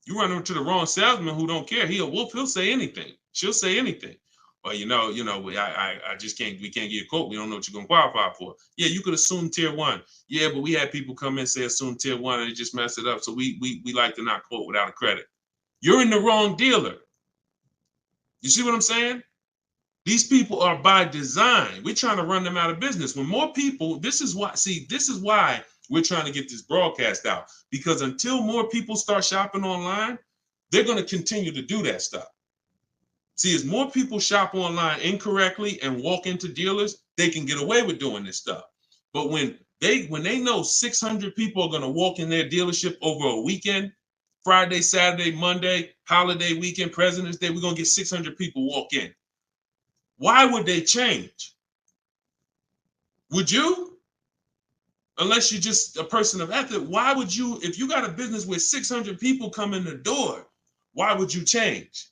You run into the wrong salesman who don't care. He'll say anything. She'll say anything. Well, I just can't. We can't get a quote. We don't know what you're gonna qualify for. Yeah, you could assume tier 1. Yeah, but we had people come in and say assume tier 1 and it just messed it up. So we like to not quote without a credit. You're in the wrong dealer. You see what I'm saying? These people are by design. We're trying to run them out of business. When more people, this is why we're trying to get this broadcast out. Because until more people start shopping online, they're going to continue to do that stuff. See, as more people shop online incorrectly and walk into dealers, they can get away with doing this stuff. But when they know 600 people are going to walk in their dealership over a weekend, Friday, Saturday, Monday, holiday weekend, President's Day, we're going to get 600 people walk in. Why would they change? Would you? Unless you're just a person of ethic, why would you, if you got a business where 600 people come in the door, why would you change?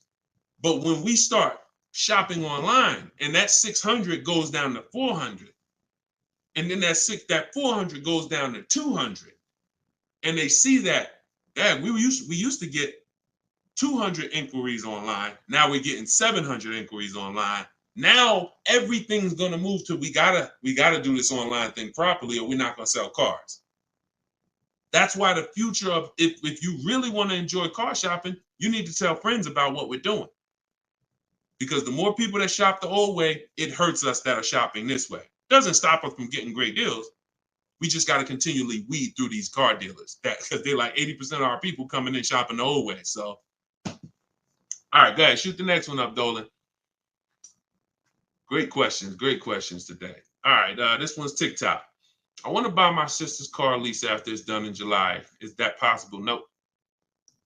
But when we start shopping online and that 600 goes down to 400, and then that 400 goes down to 200, and they see that, we used to get 200 inquiries online. Now we're getting 700 inquiries online. Now everything's gonna move to we gotta do this online thing properly, or we're not gonna sell cars. That's why the future of if you really want to enjoy car shopping, you need to tell friends about what we're doing. Because the more people that shop the old way, it hurts us that are shopping this way. Doesn't stop us from getting great deals. We just got to continually weed through these car dealers because they're like 80% of our people coming in shopping the old way. So, all right, guys, shoot the next one up, Dolan. Great questions today. All right, this one's TikTok. I want to buy my sister's car lease after it's done in July. Is that possible? Nope.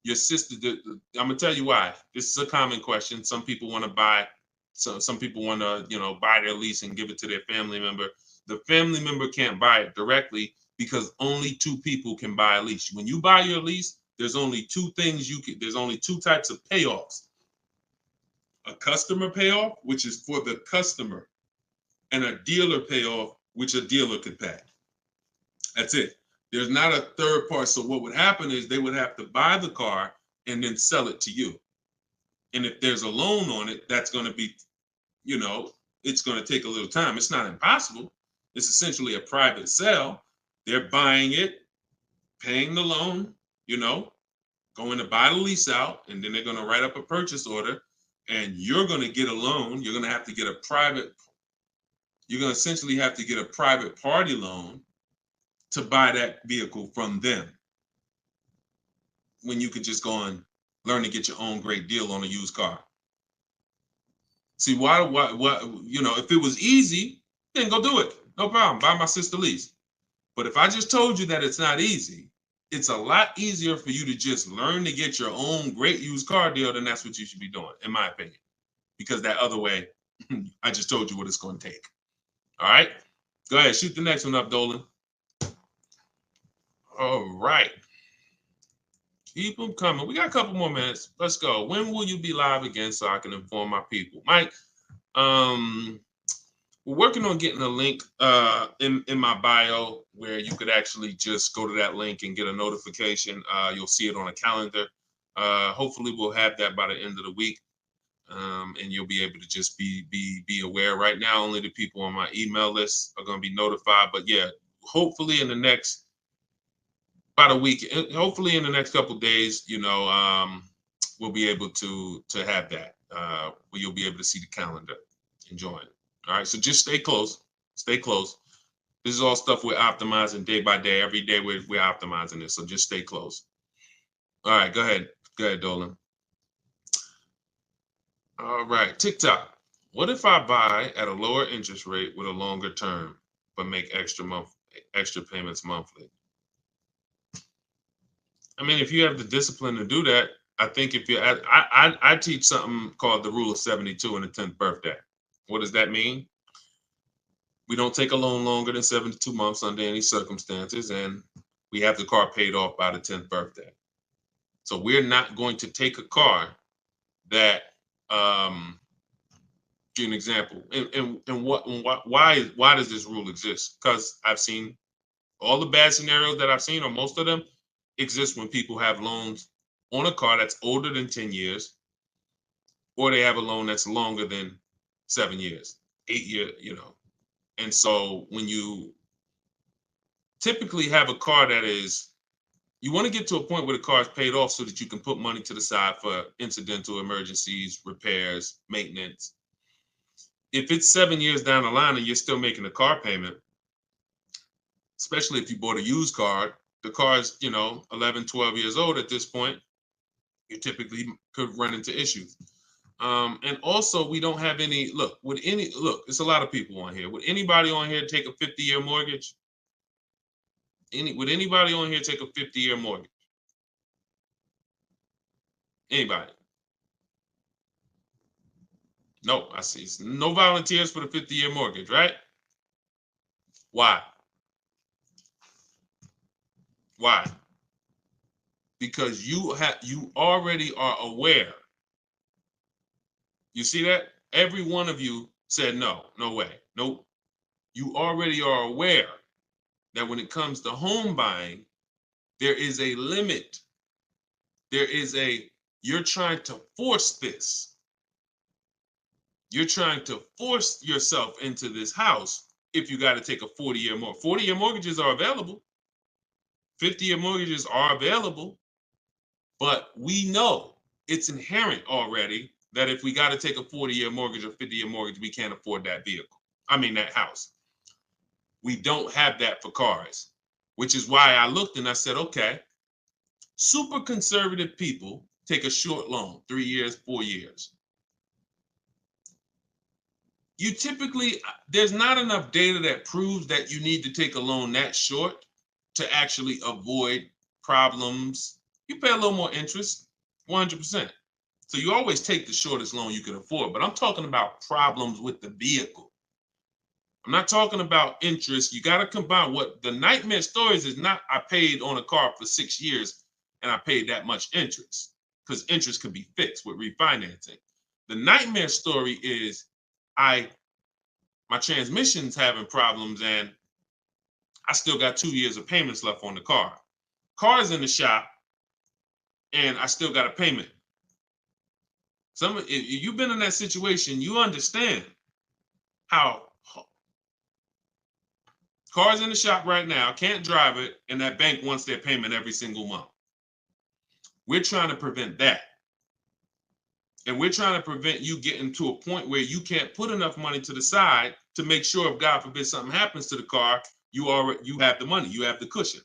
Your sister, I'm gonna tell you why. This is a common question. Some people want to buy, some people want to, buy their lease and give it to their family member. The family member can't buy it directly because only two people can buy a lease. When you buy your lease, there's only two types of payoffs. A customer payoff, which is for the customer, and a dealer payoff, which a dealer could pay. That's it. There's not a third part. So what would happen is they would have to buy the car and then sell it to you. And if there's a loan on it, that's going to be, it's going to take a little time. It's not impossible. It's essentially a private sale. They're buying it, paying the loan, going to buy the lease out, and then they're going to write up a purchase order, and you're going to get a loan. You're going to have to get you're going to essentially have to get a private party loan to buy that vehicle from them, when you could just go and learn to get your own great deal on a used car. See, why, if it was easy, then go do it. No problem. Buy my sister lease. But if I just told you that it's not easy, it's a lot easier for you to just learn to get your own great used car deal, then that's what you should be doing, in my opinion. Because that other way, I just told you what it's going to take. All right? Go ahead. Shoot the next one up, Dolan. All right. Keep them coming. We got a couple more minutes. Let's go. When will you be live again so I can inform my people? Mike, we're working on getting a link in my bio where you could actually just go to that link and get a notification. You'll see it on a calendar. Hopefully we'll have that by the end of the week. And you'll be able to just be aware. Right now, only the people on my email list are going to be notified. But yeah, hopefully in the next about a week, hopefully in the next couple of days, we'll be able to have that where you'll be able to see the calendar and join. All right, so just stay close. Stay close. This is all stuff we're optimizing day by day. Every day we're optimizing this, so just stay close. All right, go ahead. Go ahead, Dolan. All right, TikTok. What if I buy at a lower interest rate with a longer term, but make extra payments monthly? I mean, if you have the discipline to do that, I think if you're I teach something called the rule of 72 in the 10th birthday. What does that mean? We don't take a loan longer than 72 months under any circumstances, and we have the car paid off by the 10th birthday. So we're not going to take a car that, give you an example, why does this rule exist? Because I've seen all the bad scenarios that I've seen, or most of them, exist when people have loans on a car that's older than 10 years, or they have a loan that's longer than 7 years, 8 years, And so when you typically have a car that is, you want to get to a point where the car is paid off so that you can put money to the side for incidental emergencies, repairs, maintenance. If it's 7 years down the line and you're still making a car payment, especially if you bought a used car, the car is, 11, 12 years old at this point, you typically could run into issues. And also, we don't have any, it's a lot of people on here. Would anybody on here take a 50-year mortgage? Would anybody on here take a 50-year mortgage? Anybody? No, I see. No volunteers for the 50-year mortgage, right? Why? Why? Because you already are aware. You see that? Every one of you said no way, nope. You already are aware that when it comes to home buying, there is a limit. You're trying to force this. You're trying to force yourself into this house if you got to take a 40-year mortgage. 40-year mortgages are available. 50-year mortgages are available, but we know it's inherent already that if we got to take a 40-year mortgage or 50-year mortgage, we can't afford that that house. We don't have that for cars, which is why I looked and I said, okay, super conservative people take a short loan, 3 years, 4 years. You typically, there's not enough data that proves that you need to take a loan that short to actually avoid problems. You pay a little more interest, 100%. So you always take the shortest loan you can afford, but I'm talking about problems with the vehicle. I'm not talking about interest. You got to combine what the nightmare stories is not. I paid on a car for 6 years and I paid that much interest, because interest can be fixed with refinancing. The nightmare story is my transmission's having problems and I still got 2 years of payments left on the car. Car's in the shop and I still got a payment. If you've been in that situation, you understand how car's in the shop right now, can't drive it, and that bank wants their payment every single month. We're trying to prevent that. And we're trying to prevent you getting to a point where you can't put enough money to the side to make sure if God forbid something happens to the car, you have the money, you have the cushion.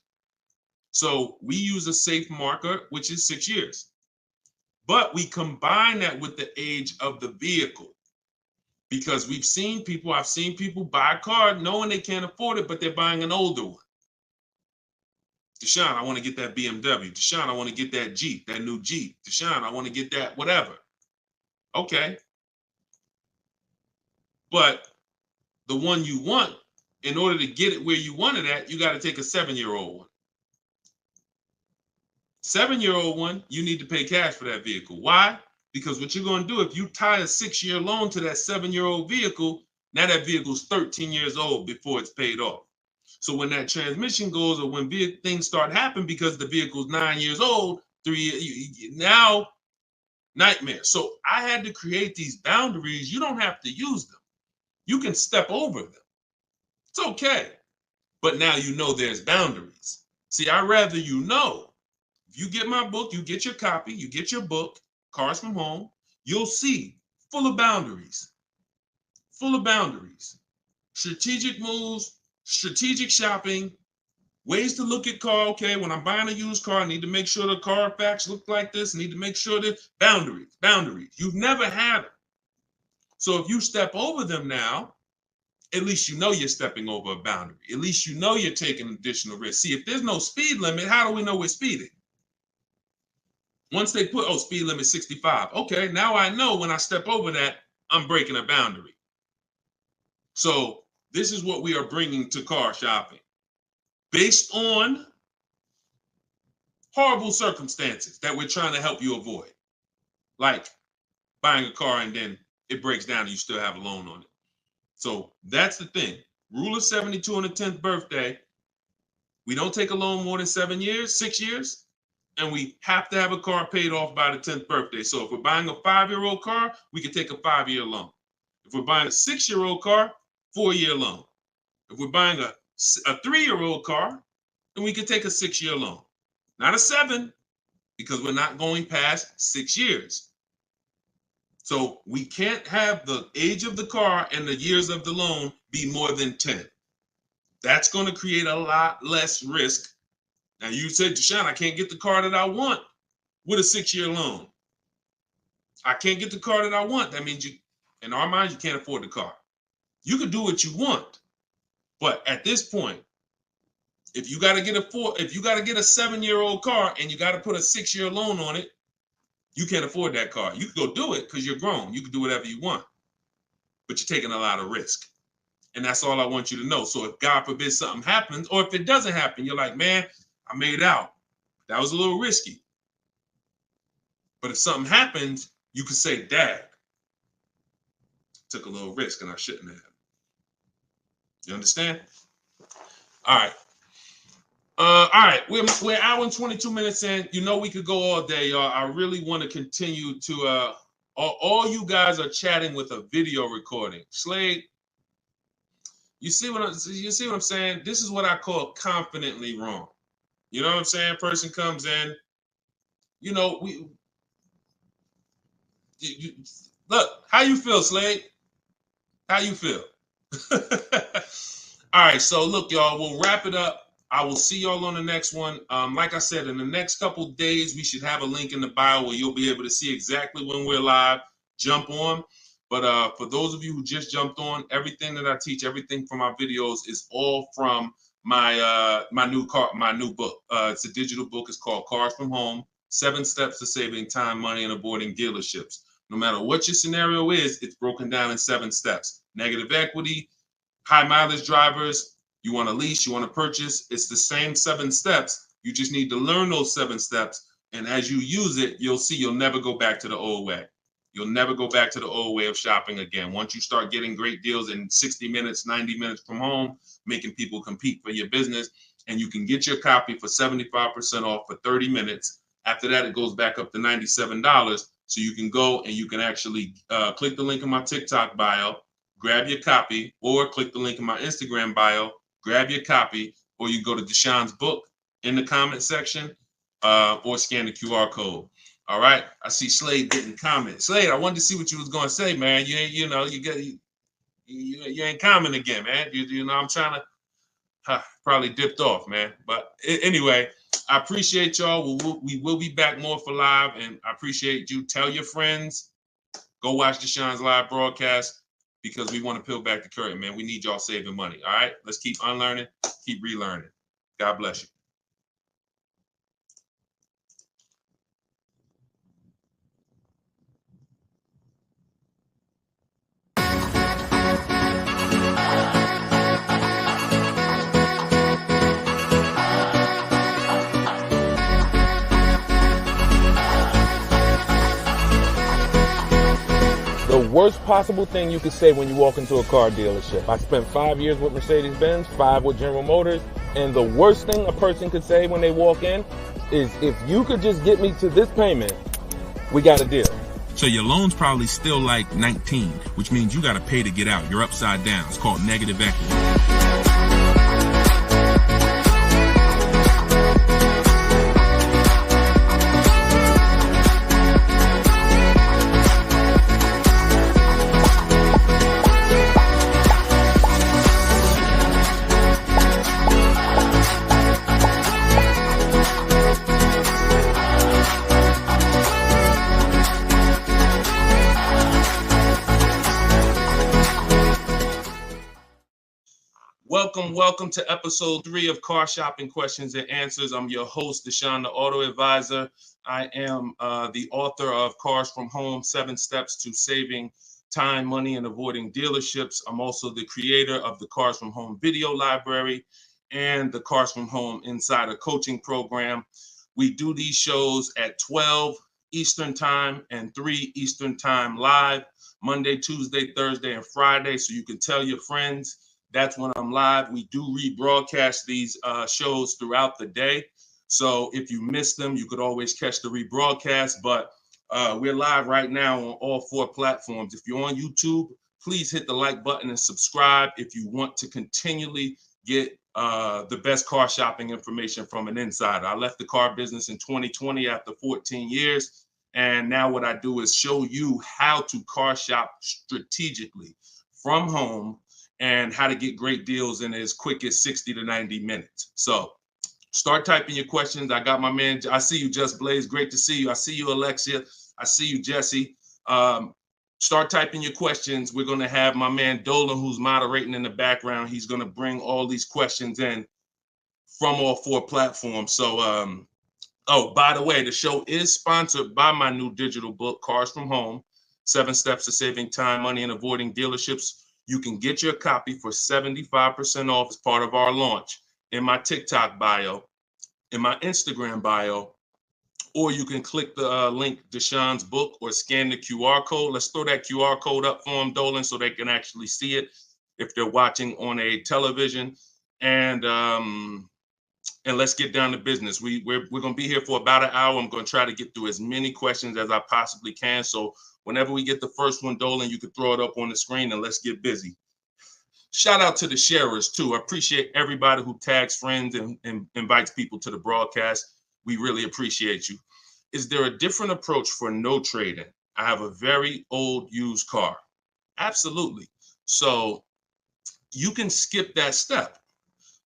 So we use a safe marker, which is 6 years. But we combine that with the age of the vehicle, because I've seen people buy a car knowing they can't afford it, but they're buying an older one. Deshone, I want to get that BMW. Deshone, I want to get that Jeep, that new Jeep. Deshone, I want to get that whatever. Okay. But the one you want, in order to get it where you want it at, you got to take a 7-year-old one. 7-year-old one, you need to pay cash for that vehicle. Why? Because what you're going to do, if you tie a 6-year loan to that 7-year-old vehicle, now that vehicle's 13 years old before it's paid off. So when that transmission goes, or when things start happening because the vehicle's 9 years old, 3 years, now nightmare. So I had to create these boundaries. You don't have to use them. You can step over them. It's okay. But now you know there's boundaries. See, I'd rather you know. If you get my book, you get your copy, you get your book, Cars from Home, you'll see full of boundaries. Full of boundaries. Strategic moves, strategic shopping, ways to look at car. Okay, when I'm buying a used car, I need to make sure the Carfax look like this. I need to make sure that boundaries. You've never had them. So if you step over them now, at least you know you're stepping over a boundary. At least you know you're taking additional risk. See, if there's no speed limit, how do we know we're speeding? Once they put, speed limit 65. Okay, now I know when I step over that, I'm breaking a boundary. So this is what we are bringing to car shopping. Based on horrible circumstances that we're trying to help you avoid. Like buying a car and then it breaks down and you still have a loan on it. So that's the thing. Rule of 72 on the 10th birthday. We don't take a loan more than 6 years, and we have to have a car paid off by the 10th birthday. So if we're buying a 5-year-old car, we can take a 5-year loan. If we're buying a 6-year-old car, 4-year loan. If we're buying a 3-year-old car, then we can take a 6-year loan. Not a 7, because we're not going past 6 years. So we can't have the age of the car and the years of the loan be more than 10. That's going to create a lot less risk. Now you said, Deshone, I can't get the car that I want with a 6-year loan. I can't get the car that I want. That means in our minds, you can't afford the car. You can do what you want. But at this point, if you got to get a 7-year-old car and you got to put a 6-year loan on it, you can't afford that car. You can go do it because you're grown. You can do whatever you want. But you're taking a lot of risk. And that's all I want you to know. So if God forbid something happens, or if it doesn't happen, you're like, man, I made out. That was a little risky. But if something happens, you can say, Dad, took a little risk and I shouldn't have. You understand? All right. All right. We're an hour and 22 minutes in. You know we could go all day, y'all. I really want to continue to all you guys are chatting with a video recording. Slade, you see what I'm saying? This is what I call confidently wrong. You know what I'm saying? Person comes in, you know, look, how you feel, Slade? How you feel? All right, so look, y'all, we'll wrap it up. I will see y'all on the next one. Like I said, in the next couple days, we should have a link in the bio where you'll be able to see exactly when we're live. Jump on. But for those of you who just jumped on, everything that I teach, everything from my videos is all from my new book. It's a digital book. It's called Cars from Home: 7 Steps to Saving Time, Money, and Avoiding Dealerships. No matter what your scenario is, it's broken down in 7 steps. Negative equity, high mileage drivers, you want to lease, you want to purchase, it's the same 7 steps. You just need to learn those 7 steps. And as you use it, you'll see you'll never go back to the old way. You'll never go back to the old way of shopping again. Once you start getting great deals in 60 minutes, 90 minutes from home, making people compete for your business, and you can get your copy for 75% off for 30 minutes. After that, it goes back up to $97. So you can go and you can actually click the link in my TikTok bio, grab your copy, or click the link in my Instagram bio, grab your copy, or you go to Deshone's book in the comment section, or scan the QR code. All right. I see Slade didn't comment. Slade, I wanted to see what you was going to say, man. You ain't, you ain't comment again, man. You know, I'm trying to probably dipped off, man. But anyway, I appreciate y'all. We will be back more for live, and I appreciate you. Tell your friends, go watch Deshone's live broadcast, because we want to peel back the curtain, man. We need y'all saving money. All right. Let's keep unlearning, keep relearning. God bless you. The worst possible thing you could say when you walk into a car dealership. I spent 5 years with Mercedes-Benz, 5 with General Motors, and the worst thing a person could say when they walk in is, if you could just get me to this payment, we got a deal. So your loan's probably still like 19, which means you got to pay to get out. You're upside down. It's called negative equity. Welcome to episode 3 of Car Shopping Questions and Answers. I'm your host, Deshone the Auto Advisor. I am the author of Cars from Home, 7 Steps to Saving Time, Money, and Avoiding Dealerships. I'm also the creator of the Cars from Home video library and the Cars from Home Insider Coaching Program. We do these shows at 12 Eastern Time and 3 Eastern Time live, Monday, Tuesday, Thursday, and Friday. So you can tell your friends. That's when I'm live. We do rebroadcast these shows throughout the day. So if you miss them, you could always catch the rebroadcast. But we're live right now on all 4 platforms. If you're on YouTube, please hit the like button and subscribe if you want to continually get the best car shopping information from an insider. I left the car business in 2020 after 14 years. And now what I do is show you how to car shop strategically from home, and how to get great deals in as quick as 60 to 90 minutes. So start typing your questions. I got my man, I see you, Just Blaze. Great to see you. I see you, Alexia. I see you, Jesse. Start typing your questions. We're going to have my man Dolan, who's moderating in the background. He's going to bring all these questions in from all 4 platforms. So, oh, by the way, the show is sponsored by my new digital book, Cars from Home, 7 Steps to Saving Time, Money, and Avoiding Dealerships. You can get your copy for 75% off as part of our launch in my TikTok bio, in my Instagram bio, or you can click the link, Deshone's book, or scan the QR code. Let's throw that QR code up for them, Dolan, so they can actually see it if they're watching on a television. And let's get down to business. We're going to be here for about an hour. I'm going to try to get through as many questions as I possibly can. So whenever we get the first one, Dolan, you can throw it up on the screen and let's get busy. Shout out to the sharers too. I appreciate everybody who tags friends and invites people to the broadcast. We really appreciate you. Is there a different approach for no trading? I have a very old used car. Absolutely. So you can skip that step.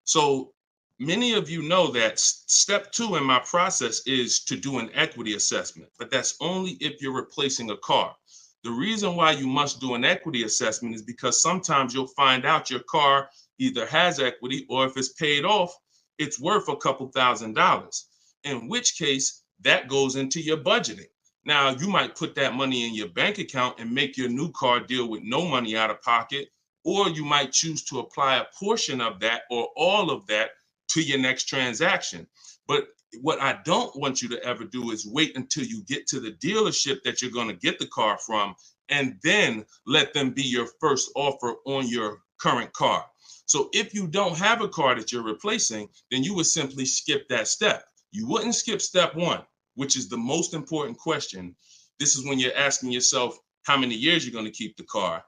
So many of you know that step 2 in my process is to do an equity assessment, but that's only if you're replacing a car. The reason why you must do an equity assessment is because sometimes you'll find out your car either has equity, or if it's paid off, it's worth a couple $1,000s, in which case that goes into your budgeting. Now, you might put that money in your bank account and make your new car deal with no money out of pocket, or you might choose to apply a portion of that or all of that to your next transaction. But what I don't want you to ever do is wait until you get to the dealership that you're going to get the car from and then let them be your first offer on your current car. So if you don't have a car that you're replacing, then you would simply skip that step. You wouldn't skip step one, which is the most important question. This is when you're asking yourself how many years you're going to keep the car.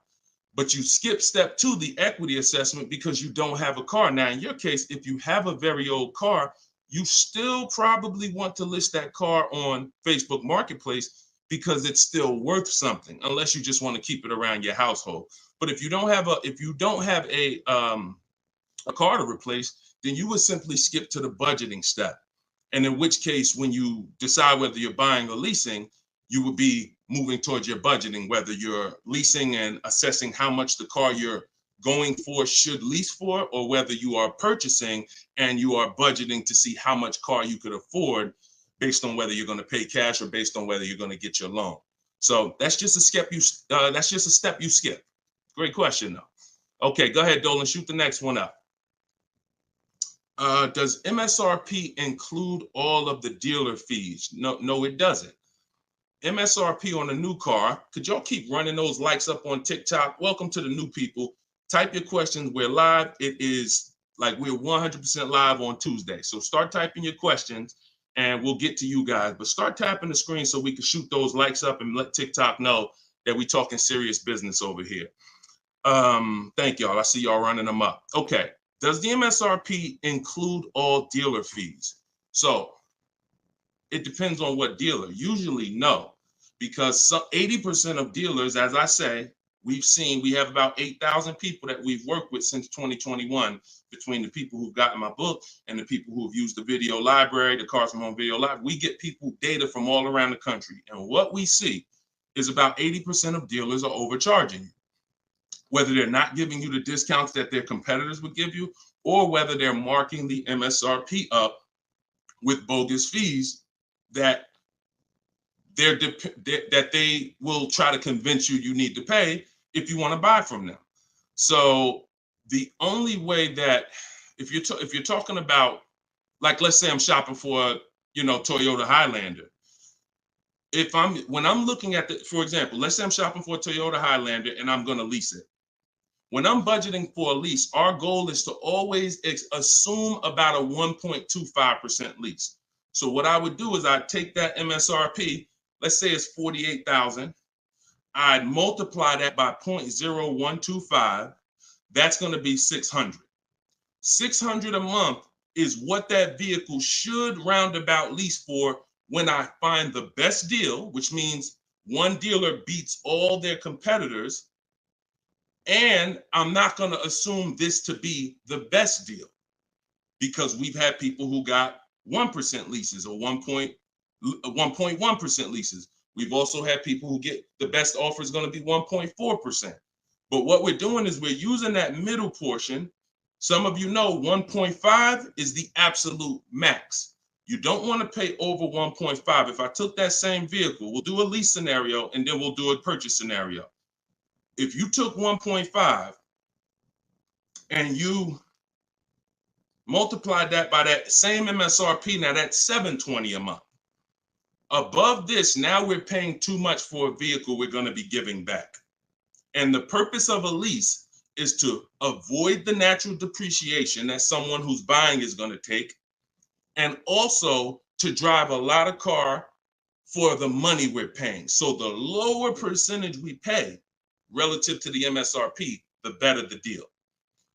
But you skip step two, the equity assessment, because you don't have a car. Now, in your case, if you have a very old car, you still probably want to list that car on Facebook Marketplace because it's still worth something, unless you just want to keep it around your household. But if you don't have a car to replace, then you would simply skip to the budgeting step. And in which case, when you decide whether you're buying or leasing, you would be moving towards your budgeting, whether you're leasing and assessing how much the car you're going for should lease for, or whether you are purchasing and you are budgeting to see how much car you could afford based on whether you're going to pay cash or based on whether you're going to get your loan. So that's just a step you skip. Great question though. Okay, go ahead, Dolan, shoot the next one up. Does MSRP include all of the dealer fees? No, it doesn't. MSRP on a new car. Could y'all keep running those likes up on TikTok? Welcome to the new people. Type your questions. We're live. It is like we're 100% live on Tuesday. So start typing your questions and we'll get to you guys. But start tapping the screen so we can shoot those likes up and let TikTok know that we're talking serious business over here. Thank y'all. I see y'all running them up. Okay. Does the MSRP include all dealer fees? So it depends on what dealer. Usually no, because 80% of dealers, as I say, we have about 8,000 people that we've worked with since 2021, between the people who've gotten my book and the people who've used the video library, the Cars from Home video library. We get people data from all around the country. And what we see is about 80% of dealers are overcharging you, whether they're not giving you the discounts that their competitors would give you, or whether they're marking the MSRP up with bogus fees that they will try to convince you need to pay if you want to buy from them. So the only way that, if you're talking about, like, let's say I'm shopping for Toyota Highlander. When I'm looking at for example, let's say I'm shopping for a Toyota Highlander and I'm going to lease it. When I'm budgeting for a lease, our goal is to always assume about a 1.25% lease. So what I would do is I'd take that MSRP, let's say it's $48,000. I'd multiply that by 0.0125. That's going to be $600. $600 a month is what that vehicle should roundabout lease for when I find the best deal, which means one dealer beats all their competitors. And I'm not going to assume this to be the best deal, because we've had people who got 1% leases or 1.1% leases. We've also had people who get the best offer is going to be 1.4%. But what we're doing is we're using that middle portion. Some of you know 1.5 is the absolute max. You don't want to pay over 1.5. If I took that same vehicle, we'll do a lease scenario and then we'll do a purchase scenario. If you took 1.5 and you multiplied that by that same MSRP, now that's $720 a month. Above this, now we're paying too much for a vehicle we're going to be giving back. And the purpose of a lease is to avoid the natural depreciation that someone who's buying is going to take, and also to drive a lot of car for the money we're paying. So the lower percentage we pay relative to the MSRP, the better the deal.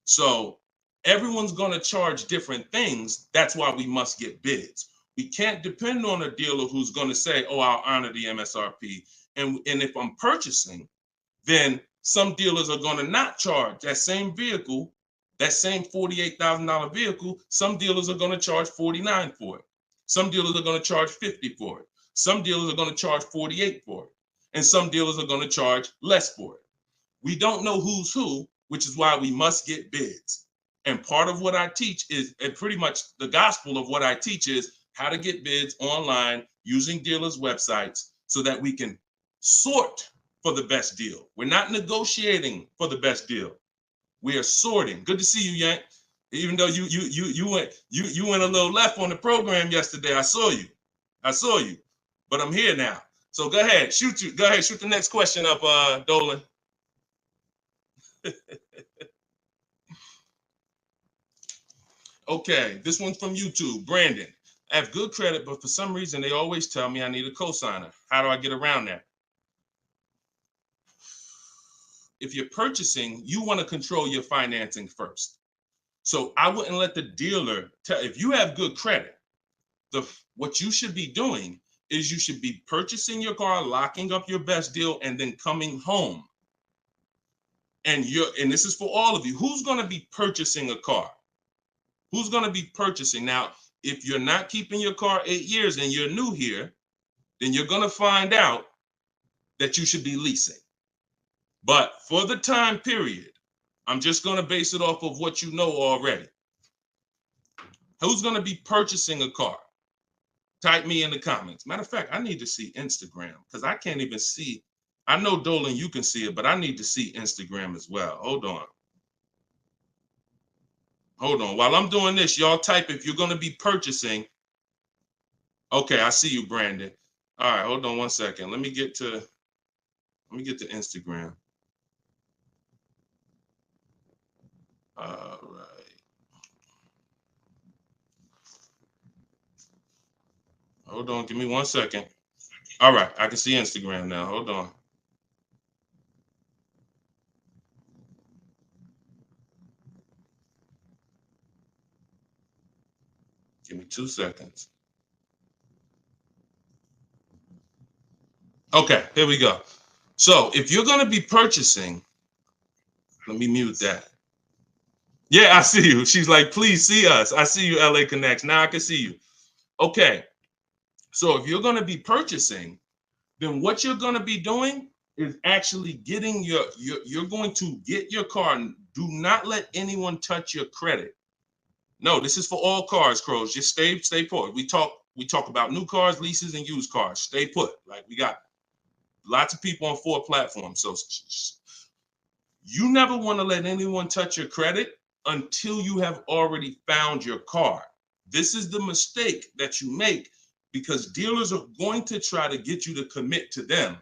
So everyone's going to charge different things. That's why we must get bids. We can't depend on a dealer who's going to say, oh, I'll honor the MSRP. And if I'm purchasing, then some dealers are going to not charge that same vehicle, that same $48,000 vehicle. Some dealers are going to charge $49,000 for it. Some dealers are going to charge $50,000 for it. Some dealers are going to charge $48,000 for it. And some dealers are going to charge less for it. We don't know who's who, which is why we must get bids. And part of what I teach is, and pretty much the gospel of what I teach is how to get bids online using dealers' websites so that we can sort for the best deal. We're not negotiating for the best deal. We are sorting. Good to see you, Yank. Even though you went a little left on the program yesterday. I saw you. But I'm here now. So go ahead, shoot the next question up, Dolan. Okay, this one's from YouTube. Brandon, I have good credit, but for some reason they always tell me I need a cosigner. How do I get around that? If you're purchasing, you want to control your financing first. So I wouldn't let the dealer tell. If you have good credit, what you should be doing is you should be purchasing your car, locking up your best deal, and then coming home. And this is for all of you. Who's going to be purchasing a car? Who's going to be purchasing? Now, if you're not keeping your car 8 years and you're new here, then you're going to find out that you should be leasing. But for the time period, I'm just going to base it off of what you know already. Who's going to be purchasing a car? Type me in the comments. Matter of fact, I need to see Instagram because I can't even see. I know, Dolan, you can see it, but I need to see Instagram as well. Hold on. While I'm doing this, y'all type if you're going to be purchasing. Okay, I see you, Brandon. All right, hold on one second. Let me get to Instagram. All right. Hold on, give me 1 second. All right, I can see Instagram now. Hold on. Give me 2 seconds. Okay, here we go. So if you're going to be purchasing, let me mute that. Yeah, I see you. She's like, please see us. I see you, LA Connects. Now I can see you. Okay. So if you're going to be purchasing, then what you're going to be doing is actually getting you're going to get your car. Do not let anyone touch your credit. No, this is for all cars, Crows. Just stay put. We talk about new cars, leases, and used cars. Stay put. Like, we got lots of people on 4 platforms. So you never want to let anyone touch your credit until you have already found your car. This is the mistake that you make because dealers are going to try to get you to commit to them.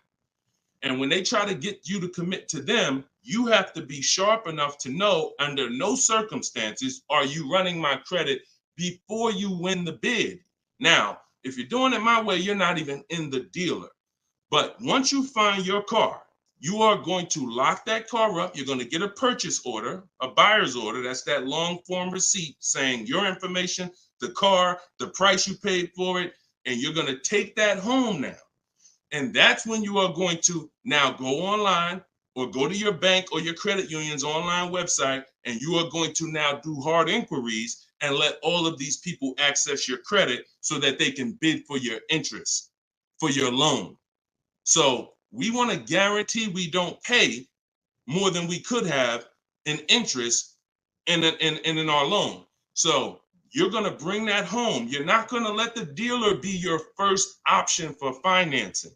And when they try to get you to commit to them, you have to be sharp enough to know under no circumstances are you running my credit before you win the bid. Now, if you're doing it my way, you're not even in the dealer. But once you find your car, you are going to lock that car up. You're going to get a purchase order, a buyer's order. That's that long form receipt saying your information, the car, the price you paid for it, and you're going to take that home now. And that's when you are going to now go online or go to your bank or your credit union's online website, and you are going to now do hard inquiries and let all of these people access your credit so that they can bid for your interest, for your loan. So we want to guarantee we don't pay more than we could have in interest in our loan. So you're going to bring that home. You're not going to let the dealer be your first option for financing.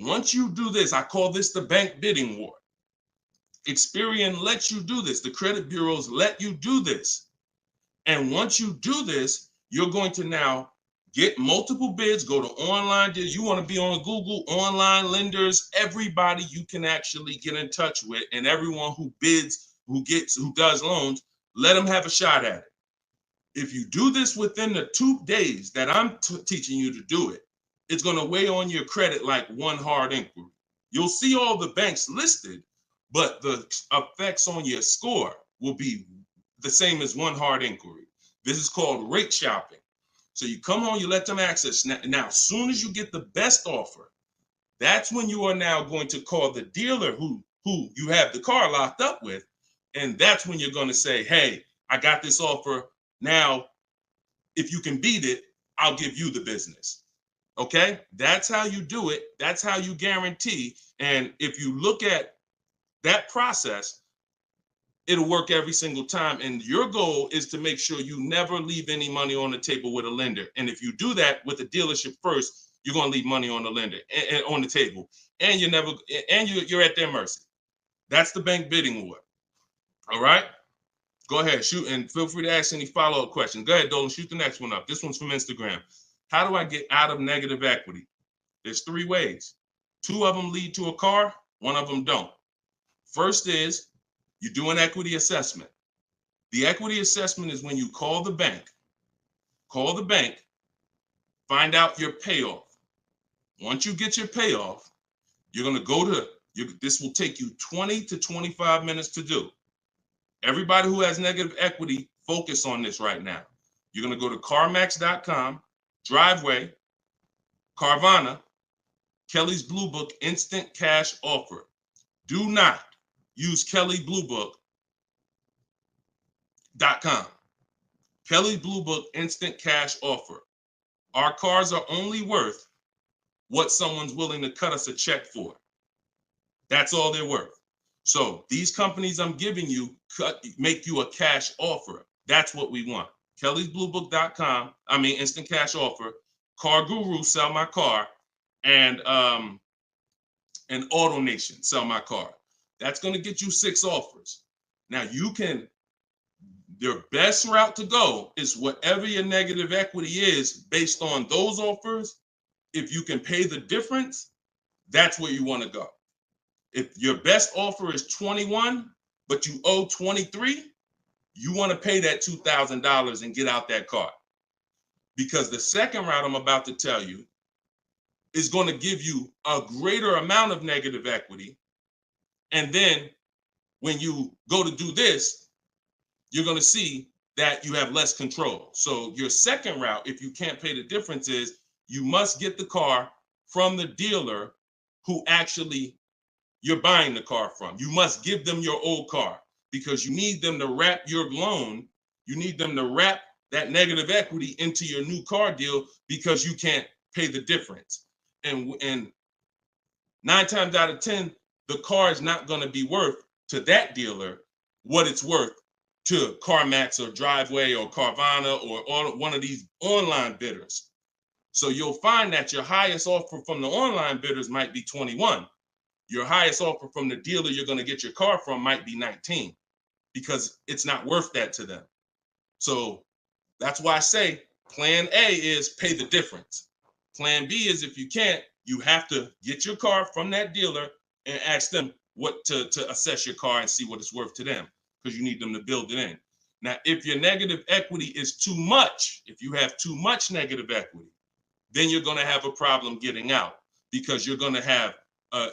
Once you do this, I call this the bank bidding war. Experian lets you do this. The credit bureaus let you do this. And once you do this, you're going to now get multiple bids, go to online. You want to be on Google, online lenders, everybody you can actually get in touch with, and everyone who bids, who does loans, let them have a shot at it. If you do this within the 2 days that I'm teaching you to do it, it's going to weigh on your credit like one hard inquiry. You'll see all the banks listed, but the effects on your score will be the same as one hard inquiry. This is called rate shopping. So you come on, you let them access. Now, as soon as you get the best offer, that's when you are now going to call the dealer who you have the car locked up with. And that's when you're going to say, hey, I got this offer. Now, if you can beat it, I'll give you the business. Okay, that's how you do it. That's how you guarantee. And if you look at that process, it'll work every single time. And your goal is to make sure you never leave any money on the table with a lender. And if you do that with the dealership first, you're going to leave money on the lender and on the table, and you're at their mercy. That's the bank bidding war. All right. Go ahead, shoot, and feel free to ask any follow-up questions. Go ahead, Dolan, shoot the next one up. This one's from Instagram. How do I get out of negative equity? There's 3 ways. 2 of them lead to a car, 1 of them don't. First is you do an equity assessment. The equity assessment is when you call the bank, find out your payoff. Once you get your payoff, you're going to go to, this will take you 20 to 25 minutes to do. Everybody who has negative equity, focus on this right now. You're going to go to CarMax.com, Driveway, Carvana, Kelly's Blue Book Instant Cash Offer. Do not use KellyBlueBook.com. Kelly's Blue Book Instant Cash Offer. Our cars are only worth what someone's willing to cut us a check for. That's all they're worth. So these companies I'm giving you make you a cash offer. That's what we want. Kelly'sBlueBook.com. Instant cash offer. Car Guru, sell my car, and Auto Nation, sell my car. That's going to get you 6 offers. Now your best route to go is whatever your negative equity is based on those offers. If you can pay the difference, that's where you want to go. If your best offer is 21, but you owe 23, you want to pay that $2,000 and get out that car. Because the second route I'm about to tell you is going to give you a greater amount of negative equity. And then when you go to do this, you're going to see that you have less control. So your second route, if you can't pay the difference, is you must get the car from the dealer who actually you're buying the car from. You must give them your old car because you need them to wrap your loan. You need them to wrap that negative equity into your new car deal because you can't pay the difference. And 9 times out of 10, the car is not going to be worth to that dealer what it's worth to CarMax or Driveway or Carvana or one of these online bidders. So you'll find that your highest offer from the online bidders might be 21. Your highest offer from the dealer you're going to get your car from might be 19 because it's not worth that to them. So that's why I say plan A is pay the difference. Plan B is if you can't, you have to get your car from that dealer and ask them what to assess your car and see what it's worth to them because you need them to build it in. Now, if your negative equity is too much, if you have too much negative equity, then you're going to have a problem getting out because you're going to have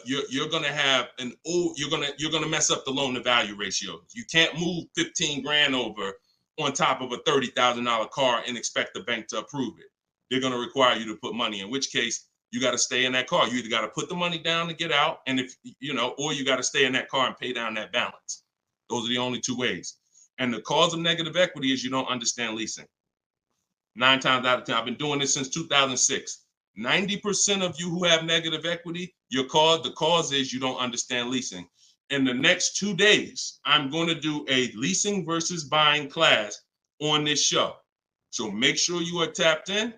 you're going to mess up the loan to value ratio. You can't move 15 grand over on top of a $30,000 car and expect the bank to approve it. They're going to require you to put money, in which case you got to stay in that car. You either got to put the money down to get out, and or you got to stay in that car and pay down that balance. Those are the only 2 ways. And the cause of negative equity is you don't understand leasing. 9 times out of 10, I've been doing this since 2006. 90% of you who have negative equity, the cause is you don't understand leasing. In the next 2 days, I'm going to do a leasing versus buying class on this show. So make sure you are tapped in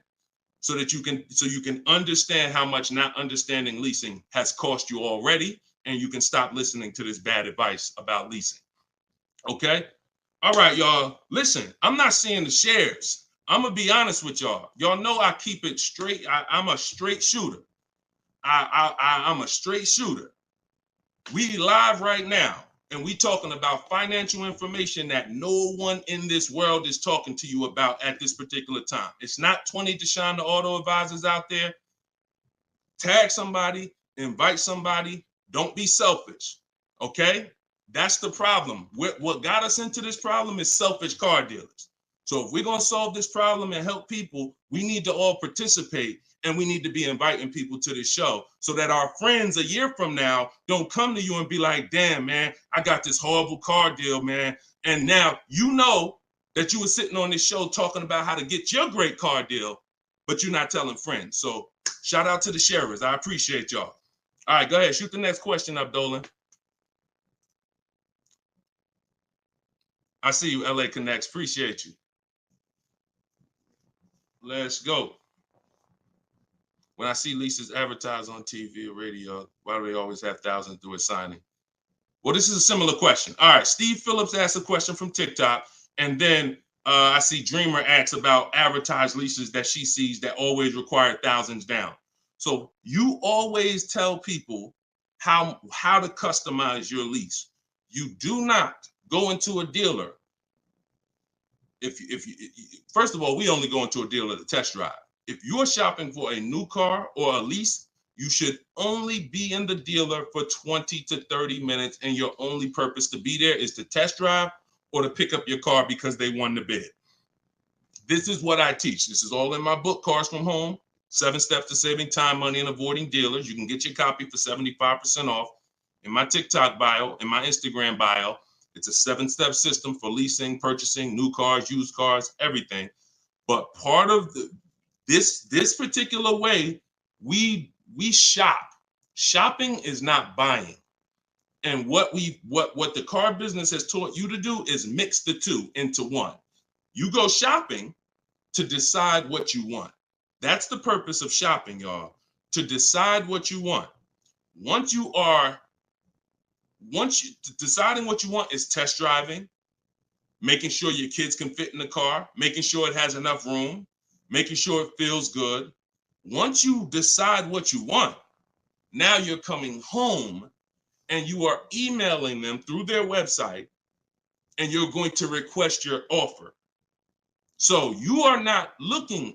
so that you can understand how much not understanding leasing has cost you already, and you can stop listening to this bad advice about leasing. Okay? All right, y'all. Listen, I'm not seeing the shares. I'm going to be honest with y'all. Y'all know I keep it straight. I'm a straight shooter. I'm a straight shooter. We live right now, and we talking about financial information that no one in this world is talking to you about at this particular time. It's not 20 Deshone the Auto Advisors out there. Tag somebody, invite somebody. Don't be selfish, okay? That's the problem. What got us into this problem is selfish car dealers. So if we're going to solve this problem and help people, we need to all participate, and we need to be inviting people to this show so that our friends a year from now don't come to you and be like, damn, man, I got this horrible car deal, man. And now you know that you were sitting on this show talking about how to get your great car deal, but you're not telling friends. So shout out to the sharers. I appreciate y'all. All right, go ahead. Shoot the next question up, Dolan. I see you, LA Connects. Appreciate you. Let's go. When I see leases advertised on TV or radio, why do they always have thousands do a signing? Well, this is a similar question. All right, Steve Phillips asked a question from TikTok, and then I see Dreamer asks about advertised leases that she sees that always require thousands down. So you always tell people how to customize your lease. You do not go into a dealer. If you first of all, we only go into a dealer to test drive. If you're shopping for a new car or a lease, you should only be in the dealer for 20 to 30 minutes, and your only purpose to be there is to test drive or to pick up your car because they won the bid. This is what I teach. This is all in my book, Cars from Home, 7 Steps to Saving Time, Money, and Avoiding Dealers. You can get your copy for 75% off. In my TikTok bio, in my Instagram bio, it's a 7-step system for leasing, purchasing, new cars, used cars, everything. But part of this particular way, we shop. Shopping is not buying. And what the car business has taught you to do is mix the two into one. You go shopping to decide what you want. That's the purpose of shopping, y'all, to decide what you want. Deciding what you want is test driving, making sure your kids can fit in the car, making sure it has enough room, making sure it feels good. Once you decide what you want, now you're coming home and you are emailing them through their website, and you're going to request your offer. So you are not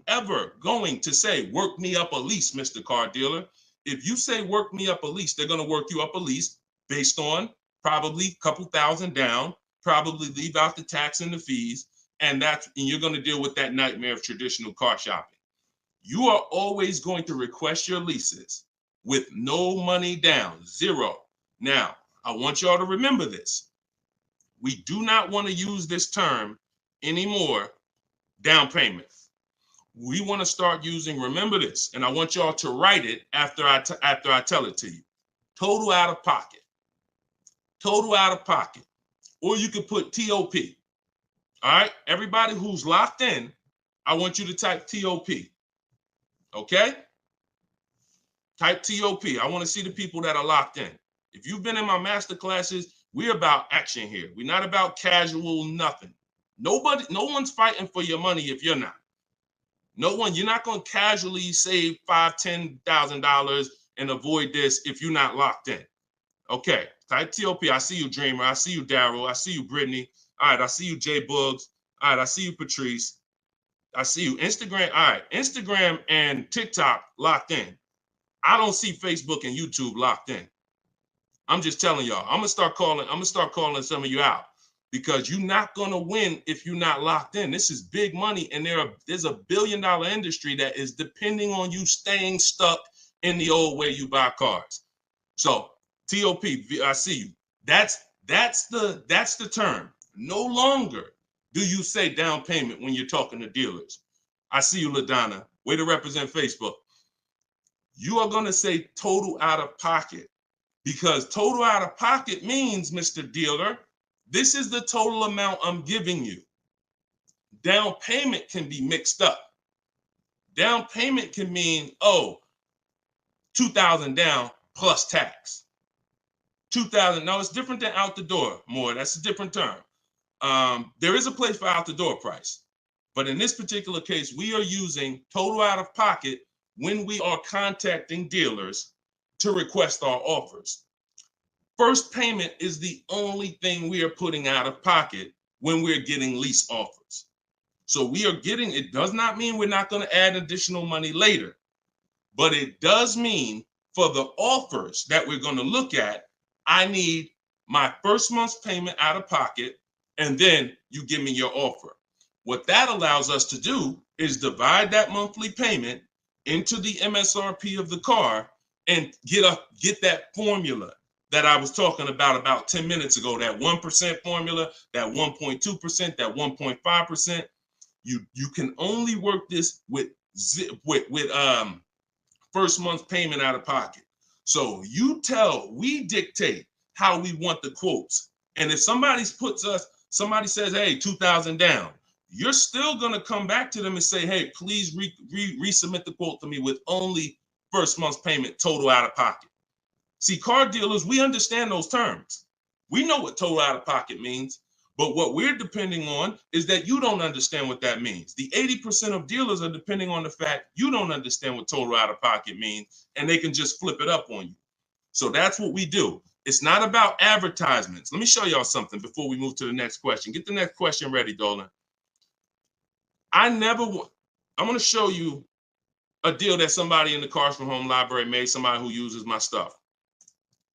ever going to say, work me up a lease, Mr. Car Dealer. If you say work me up a lease, they're going to work you up a lease based on probably a couple thousand down, probably leave out the tax and the fees, and you're going to deal with that nightmare of traditional car shopping. You are always going to request your leases with no money down, zero. Now, I want y'all to remember this. We do not want to use this term anymore, down payment. We want to start using, remember this, and I want y'all to write it after I tell it to you. Total out of pocket. Total out of pocket. Or you could put TOP. All right? Everybody who's locked in, I want you to type TOP. Okay? Type TOP. I want to see the people that are locked in. If you've been in my master classes, we're about action here. We're not about casual nothing. No one's fighting for your money if you're not. No one, you're not going to casually save $5,000, $10,000 and avoid this if you're not locked in. Okay, type TOP. I see you, Dreamer. I see you, Daryl. I see you, Brittany. All right, I see you, Jay Boogs. All right, I see you, Patrice. I see you, Instagram. All right, Instagram and TikTok locked in. I don't see Facebook and YouTube locked in. I'm just telling y'all. I'm gonna start calling some of you out, because you're not gonna win if you're not locked in. This is big money, and there's $1 billion industry that is depending on you staying stuck in the old way you buy cars. So TOP, I see you. That's the term. No longer do you say down payment when you're talking to dealers. I see you, LaDonna. Way to represent Facebook. You are gonna say total out of pocket, because total out of pocket means, Mr. Dealer, this is the total amount I'm giving you. Down payment can be mixed up. Down payment can mean, $2,000 down plus tax. $2,000. No, it's different than out the door. More, that's a different term. There is a place for out the door price, but in this particular case, we are using total out of pocket when we are contacting dealers to request our offers. First payment is the only thing we are putting out of pocket when we're getting lease offers. So it does not mean we're not going to add additional money later, but it does mean for the offers that we're going to look at, I need my first month's payment out of pocket, and then you give me your offer. What that allows us to do is divide that monthly payment into the MSRP of the car and get that formula that I was talking about 10 minutes ago, that 1% formula, that 1.2%, that 1.5%. You can only work this with first month's payment out of pocket. So we dictate how we want the quotes. And if somebody says, hey, 2,000 down, you're still going to come back to them and say, hey, please resubmit the quote to me with only first month's payment total out of pocket. See, car dealers, we understand those terms. We know what total out of pocket means, but what we're depending on is that you don't understand what that means. The 80% of dealers are depending on the fact you don't understand what total out of pocket means, and they can just flip it up on you. So that's what we do. It's not about advertisements. Let me show y'all something before we move to the next question. Get the next question ready, Dolan. I'm going to show you a deal that somebody in the Cars from Home library made, somebody who uses my stuff.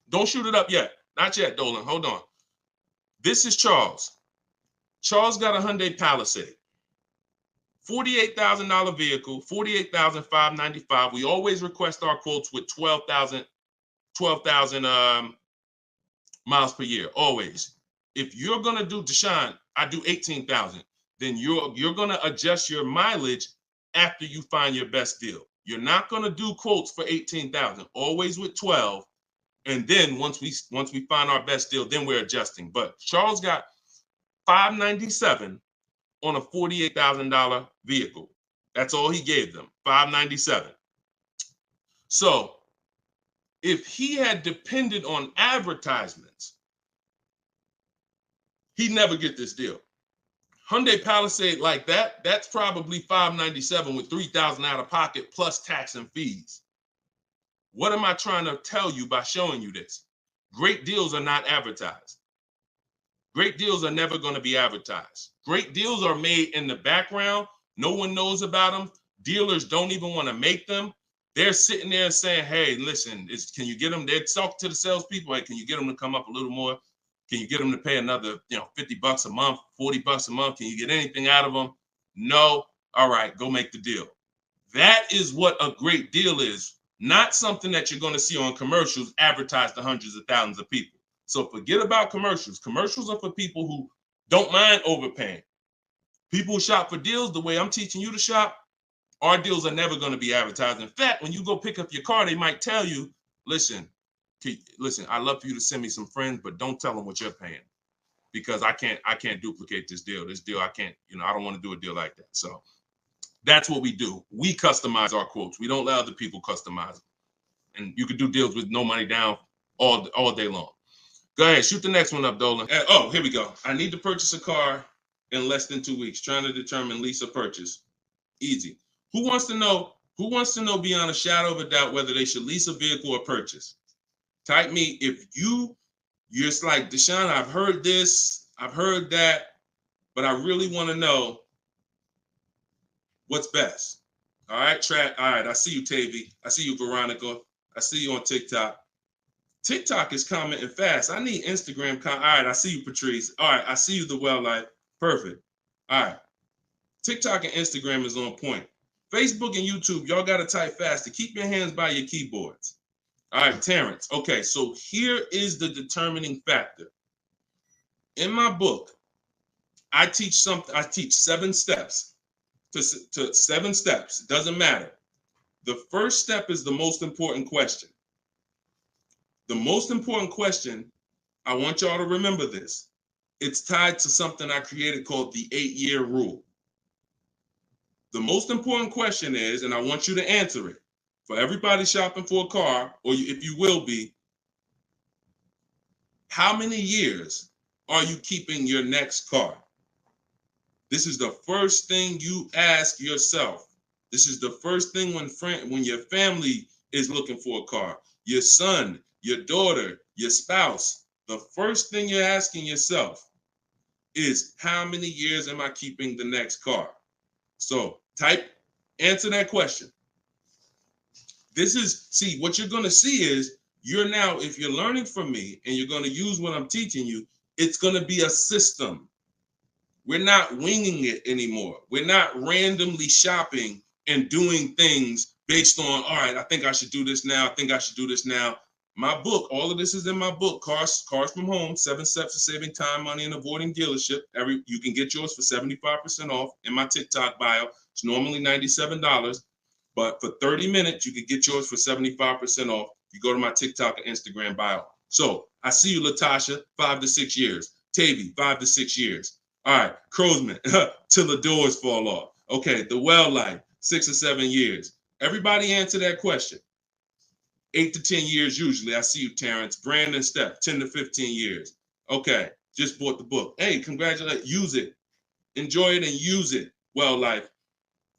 Don't shoot it up yet. Not yet, Dolan. Hold on. This is Charles. Charles got a Hyundai Palisade. $48,000 vehicle, $48,595. We always request our quotes with 12,000 miles per year, always. If you're gonna do, Deshone, I do 18,000, then you're gonna adjust your mileage after you find your best deal. You're not gonna do quotes for 18,000, always with 12. And then once we find our best deal, then we're adjusting. But Charles got $597 on a $48,000 vehicle. That's all he gave them, $597. So if he had depended on advertisements, he'd never get this deal. Hyundai Palisade like that, that's probably $597 with $3,000 out of pocket plus tax and fees. What am I trying to tell you by showing you this? Great deals are not advertised. Great deals are never going to be advertised. Great deals are made in the background. No one knows about them. Dealers don't even want to make them. They're sitting there saying, hey, listen, can you get them? They're talking to the salespeople. Hey, can you get them to come up a little more? Can you get them to pay another, $50 a month, $40 a month? Can you get anything out of them? No. All right, go make the deal. That is what a great deal is. Not something that you're going to see on commercials advertised to hundreds of thousands of people. So forget about commercials. Commercials are for people who don't mind overpaying. People who shop for deals the way I'm teaching you to shop, our deals are never going to be advertised. In fact, when you go pick up your car, they might tell you, listen, I'd love for you to send me some friends, but don't tell them what you're paying because I can't duplicate this deal. This deal, I can't, I don't want to do a deal like that. So that's what we do. We customize our quotes. We don't let other people customize them. And you can do deals with no money down all day long. Go ahead, shoot the next one up, Dolan. Oh, here we go. I need to purchase a car in less than 2 weeks. Trying to determine lease or purchase. Easy. Who wants to know beyond a shadow of a doubt whether they should lease a vehicle or purchase? Type me if you're just like, Deshone, I've heard this, I've heard that, but I really want to know what's best. All right, all right, I see you, Tavy. I see you, Veronica. I see you on TikTok. TikTok is commenting fast. I need Instagram. All right, I see you, Patrice. All right, I see you, The Well Life. Perfect. All right. TikTok and Instagram is on point. Facebook and YouTube, y'all got to type fast to keep your hands by your keyboards. All right, Terrence. Okay, so here is the determining factor. In my book, I teach 7 steps to 7 steps. It doesn't matter. The first step is the most important question. The most important question, I want y'all to remember this. It's tied to something I created called the 8-year rule. The most important question is, and I want you to answer it, for everybody shopping for a car, or if you will be, how many years are you keeping your next car? This is the first thing you ask yourself. This is the first thing when your family is looking for a car, your son, your daughter, your spouse. The first thing you're asking yourself is, how many years am I keeping the next car? So answer that question. What you're going to see is if you're learning from me and you're going to use what I'm teaching you, it's going to be a system. We're not winging it anymore. We're not randomly shopping and doing things based on, all right, I think I should do this now. I think I should do this now. My book, all of this is in my book, Cars from Home, 7 Steps to Saving Time, Money, and Avoiding Dealership. You can get yours for 75% off in my TikTok bio. It's normally $97, but for 30 minutes, you can get yours for 75% off. You go to my TikTok and Instagram bio. So I see you, Latasha, 5 to 6 years. Tavy, 5 to 6 years. All right, Crowsman, till the doors fall off. Okay, The Well Life, 6 or 7 years. Everybody answer that question. 8 to 10 years usually. I see you, Terrence. Brandon Steph, 10 to 15 years. Okay, just bought the book. Hey, congratulations. Use it. Enjoy it and use it. Well, life.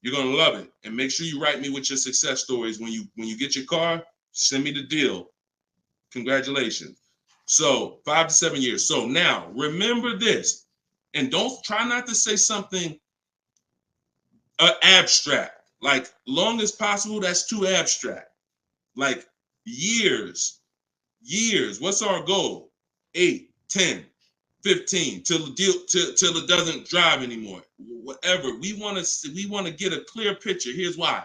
You're gonna love it. And make sure you write me with your success stories when you get your car. Send me the deal. Congratulations. So 5 to 7 years. So now remember this, and don't try not to say something abstract. Like long as possible, that's too abstract. Like years. What's our goal? 8, 10, 15 till the deal till it doesn't drive anymore. Whatever. We want to get a clear picture. Here's why.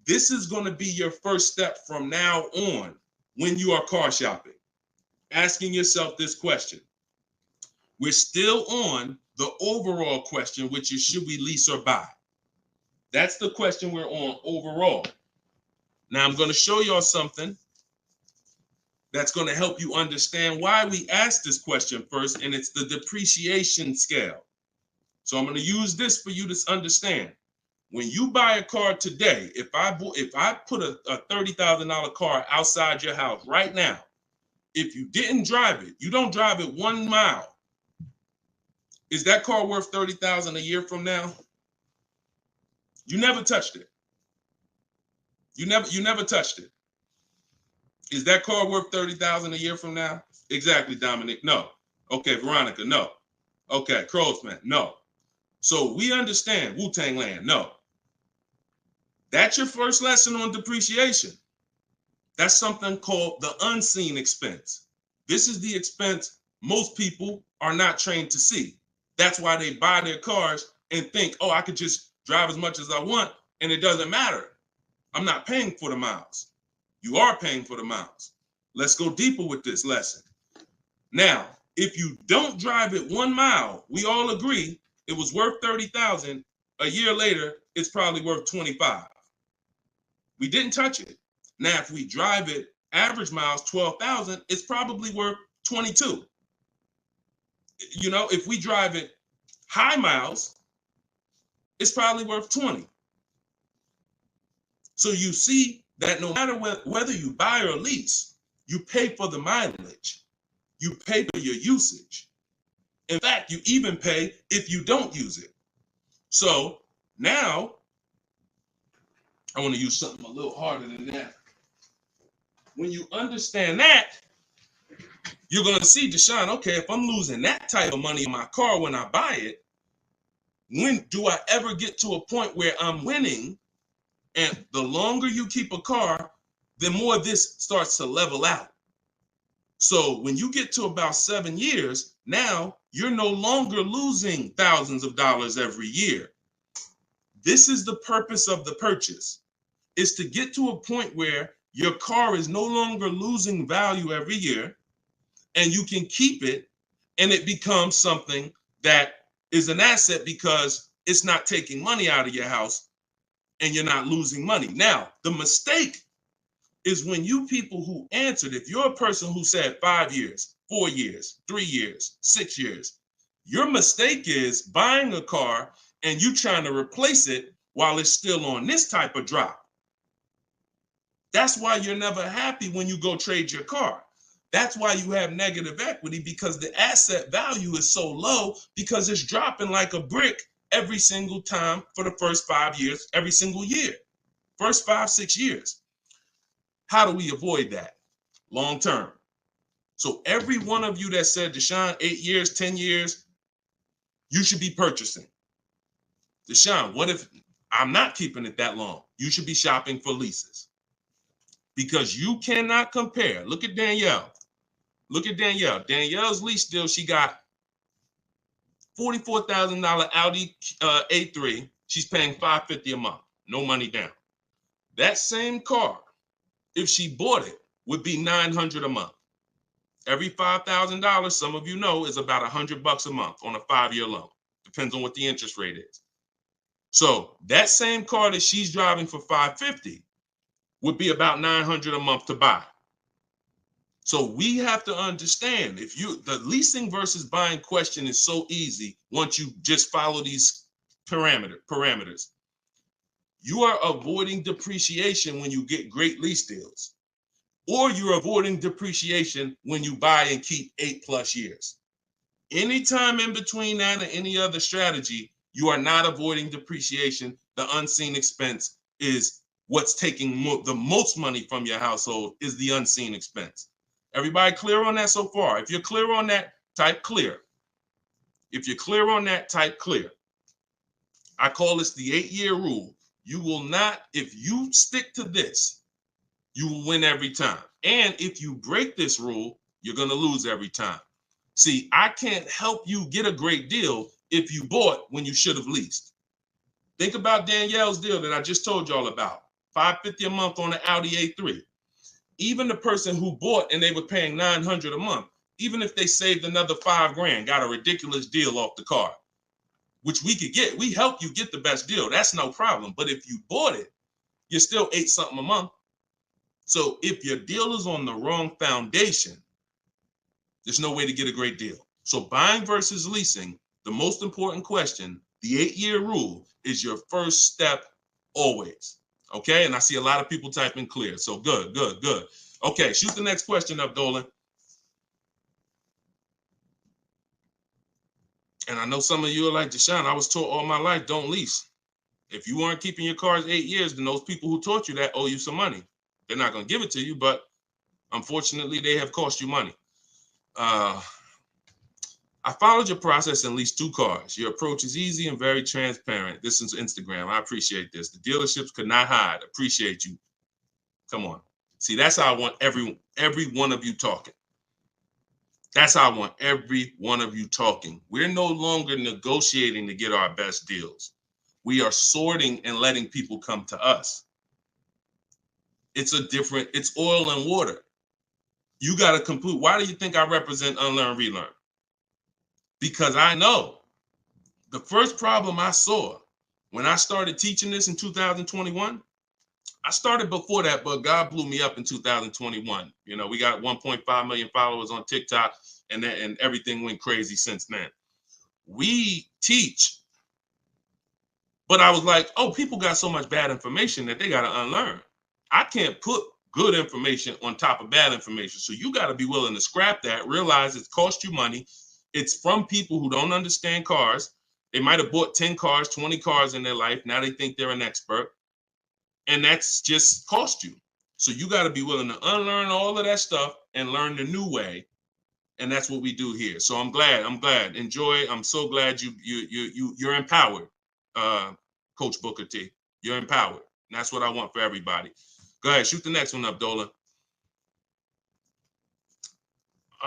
This is going to be your first step from now on when you are car shopping. Asking yourself this question. We're still on the overall question, which is should we lease or buy? That's the question we're on overall. Now I'm going to show y'all something that's going to help you understand why we asked this question first, and it's the depreciation scale. So I'm going to use this for you to understand. When you buy a car today, if I put a $30,000 car outside your house right now, if you didn't drive it, you don't drive it 1 mile, is that car worth $30,000 a year from now? You never touched it. You never touched it. Is that car worth $30,000 a year from now? Exactly, Dominic. No. Okay, Veronica. No. Okay, Crowsman. No. So we understand Wu-Tang Land. No. That's your first lesson on depreciation. That's something called the unseen expense. This is the expense most people are not trained to see. That's why they buy their cars and think, oh, I could just drive as much as I want, and it doesn't matter. I'm not paying for the miles. You are paying for the miles. Let's go deeper with this lesson. Now, if you don't drive it 1 mile, we all agree it was worth $30,000. A year later, it's probably worth $25,000. We didn't touch it. Now, if we drive it average miles 12,000, it's probably worth 22. You know, if we drive it high miles, it's probably worth 20. So you see that no matter whether you buy or lease, you pay for the mileage. You pay for your usage. In fact, you even pay if you don't use it. So now, I want to use something a little harder than that. When you understand that, you're going to see, Deshone, okay, if I'm losing that type of money in my car when I buy it, when do I ever get to a point where I'm winning? And the longer you keep a car, the more this starts to level out. So when you get to about 7 years, now you're no longer losing thousands of dollars every year. This is the purpose of the purchase, is to get to a point where your car is no longer losing value every year, and you can keep it, and it becomes something that is an asset because it's not taking money out of your house and you're not losing money. Now, the mistake is when you people who answered, if you're a person who said 5 years, 4 years, 3 years, 6 years, your mistake is buying a car and you trying to replace it while it's still on this type of drop. That's why you're never happy when you go trade your car. That's why you have negative equity, because the asset value is so low because it's dropping like a brick every single time for the first 5 years, every single year, first 5, 6 years. How do we avoid that long term? So every one of you that said, Deshone, 8 years, 10 years, you should be purchasing. Deshone, what if I'm not keeping it that long? You should be shopping for leases, because you cannot compare. Look at Danielle. Look at Danielle. Danielle's lease deal, she got $44,000 Audi A3. She's paying $550 a month. No money down. That same car, if she bought it, would be $900 a month. Every $5,000, some of you know, is about $100 a month on a 5-year loan. Depends on what the interest rate is. So that same car that she's driving for $550 would be about $900 a month to buy. So we have to understand, the leasing versus buying question is so easy once you just follow these parameters. You are avoiding depreciation when you get great lease deals. or you're avoiding depreciation when you buy and keep 8+ years. Anytime in between that and any other strategy, you are not avoiding depreciation. The unseen expense is what's taking the most money from your household, is the unseen expense. Everybody clear on that so far? If you're clear on that, type clear. If you're clear on that, type clear. I call this the 8-year rule. You will not, if you stick to this, you will win every time. And if you break this rule, you're going to lose every time. See, I can't help you get a great deal if you bought when you should have leased. Think about Danielle's deal that I just told y'all about. $550 a month on an Audi A3. Even the person who bought and they were paying $900 a month, even if they saved another $5,000, got a ridiculous deal off the car, which we could get. We help you get the best deal. That's no problem. But if you bought it, you're still $8 something a month. So if your deal is on the wrong foundation, there's no way to get a great deal. So buying versus leasing, the most important question, the 8-year rule, is your first step always. Okay, and I see a lot of people typing clear. So good. Okay, shoot the next question up, Dolan. And I know some of you are like, Deshone, I was taught all my life, don't lease. If you weren't keeping your cars 8 years, then those people who taught you that owe you some money. They're not going to give it to you, but unfortunately, they have cost you money. I followed your process and leased 2 cars. Your approach is easy and very transparent. This is Instagram. I appreciate this. The dealerships could not hide. Appreciate you. Come on. See, that's how I want every one of you talking. That's how I want every one of you talking. We're no longer negotiating to get our best deals. We are sorting and letting people come to us. It's oil and water. You got to complete. Why do you think I represent Unlearn, Relearn? Because I know the first problem I saw when I started teaching this in 2021, I started before that, but God blew me up in 2021. You know, we got 1.5 million followers on TikTok, and everything went crazy since then. We teach, but I was like, oh, people got so much bad information that they got to unlearn. I can't put good information on top of bad information. So you got to be willing to scrap that, realize it's cost you money. It's from people who don't understand cars. They might have bought 10 cars, 20 cars in their life. Now they think they're an expert. And that's just cost you. So you got to be willing to unlearn all of that stuff and learn the new way. And that's what we do here. So I'm glad. Enjoy. I'm so glad you're empowered, Coach Booker T. You're empowered. And that's what I want for everybody. Go ahead, shoot the next one up, Dolan.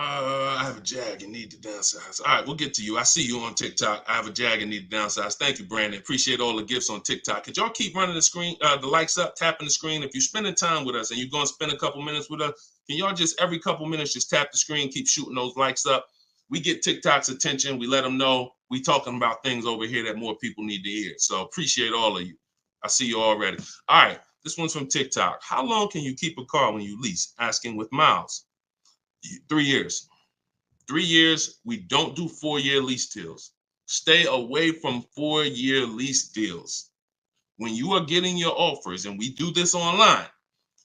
I have a Jag and need to downsize. All right, we'll get to you. I see you on TikTok. I have a Jag and need to downsize. Thank you, Brandon. Appreciate all the gifts on TikTok. Could y'all keep running the screen, the likes up, tapping the screen? If you're spending time with us and you're going to spend a couple minutes with us, can y'all just every couple minutes just tap the screen, keep shooting those likes up? We get TikTok's attention. We let them know we talking about things over here that more people need to hear. So appreciate all of you. I see you already. All right, this one's from TikTok. How long can you keep a car when you lease? Asking with miles. 3 years. 3 years. We don't do 4-year lease deals. Stay away from 4-year lease deals. When you are getting your offers, and we do this online,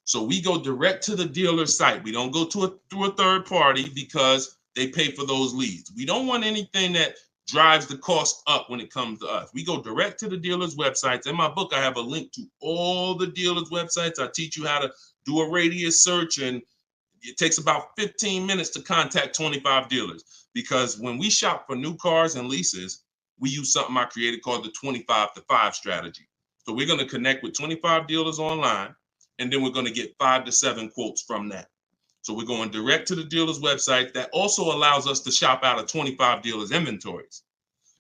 so we go direct to the dealer site. We don't go through a third party because they pay for those leads. We don't want anything that drives the cost up when it comes to us. We go direct to the dealer's websites. In my book, I have a link to all the dealer's websites. I teach you how to do a radius search, and it takes about 15 minutes to contact 25 dealers, because when we shop for new cars and leases, we use something I created called the 25 to 5 strategy. So we're going to connect with 25 dealers online, and then we're going to get 5 to 7 quotes from that. So we're going direct to the dealer's website. That also allows us to shop out of 25 dealers' inventories,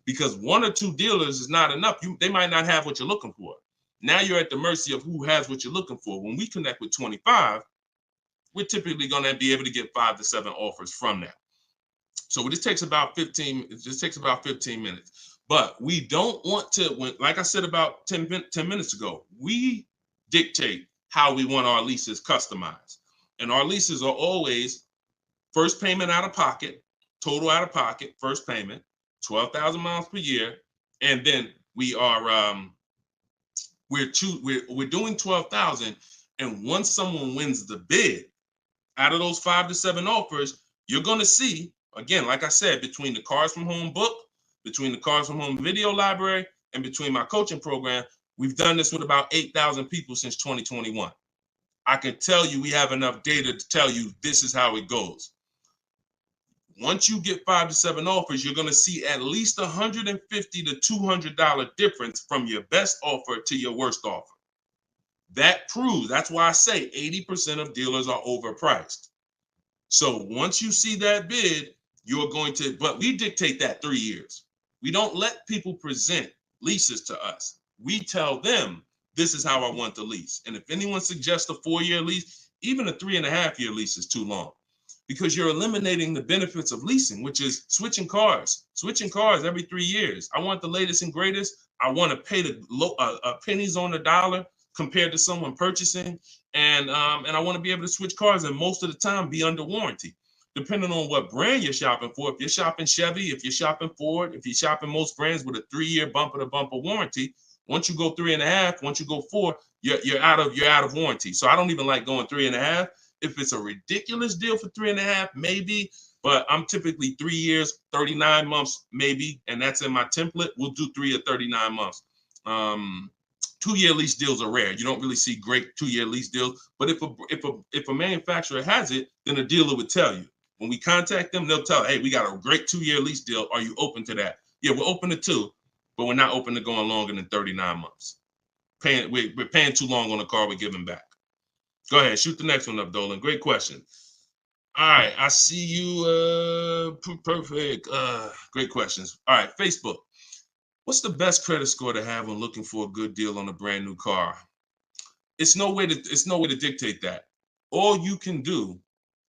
because 1 or 2 dealers is not enough. They might not have what you're looking for. Now you're at the mercy of who has what you're looking for. When we connect with 25, we're typically going to be able to get 5 to 7 offers from that. So this takes about 15. It just takes about 15 minutes. But we don't want to, like I said about 10 minutes ago, we dictate how we want our leases customized. And our leases are always first payment out of pocket, total out of pocket, first payment, 12,000 miles per year. And then we are, we're doing 12,000. And once someone wins the bid, Out of those 5 to 7 offers, you're going to see, again, like I said, between the Cars from Home book, between the Cars from Home video library, and between my coaching program, we've done this with about 8,000 people since 2021. I can tell you we have enough data to tell you this is how it goes. Once you get 5 to 7 offers, you're going to see at least $150 to $200 difference from your best offer to your worst offer. That proves, that's why I say 80% of dealers are overpriced. So once you see that bid, you're going to, but we dictate that 3 years. We don't let people present leases to us. We tell them, this is how I want the lease. And if anyone suggests a 4-year lease, even a 3.5-year lease is too long, because you're eliminating the benefits of leasing, which is switching cars every 3 years. I want the latest and greatest. I want to pay the pennies on the dollar compared to someone purchasing, and I want to be able to switch cars, and most of the time be under warranty, depending on what brand you're shopping for. If you're shopping Chevy, if you're shopping Ford, if you're shopping most brands with a 3-year bumper-to-bumper warranty, once you go 3.5, once you go 4, you're out of warranty. So I don't even like going 3.5. If it's a ridiculous deal for 3.5, maybe, but I'm typically 3 years, 39 months, maybe, and that's in my template. We'll do 3 or 39 months. 2-year lease deals are rare. You don't really see great 2-year lease deals. But if a manufacturer has it, then a dealer would tell you. When we contact them, they'll tell, hey, we got a great 2-year lease deal. Are you open to that? Yeah, we're open to 2, but we're not open to going longer than 39 months. We're paying too long on a car we're giving back. Go ahead, shoot the next one up, Dolan. Great question. All right, I see you. Perfect. Great questions. All right, Facebook. What's the best credit score to have when looking for a good deal on a brand new car? It's no way to dictate that. All you can do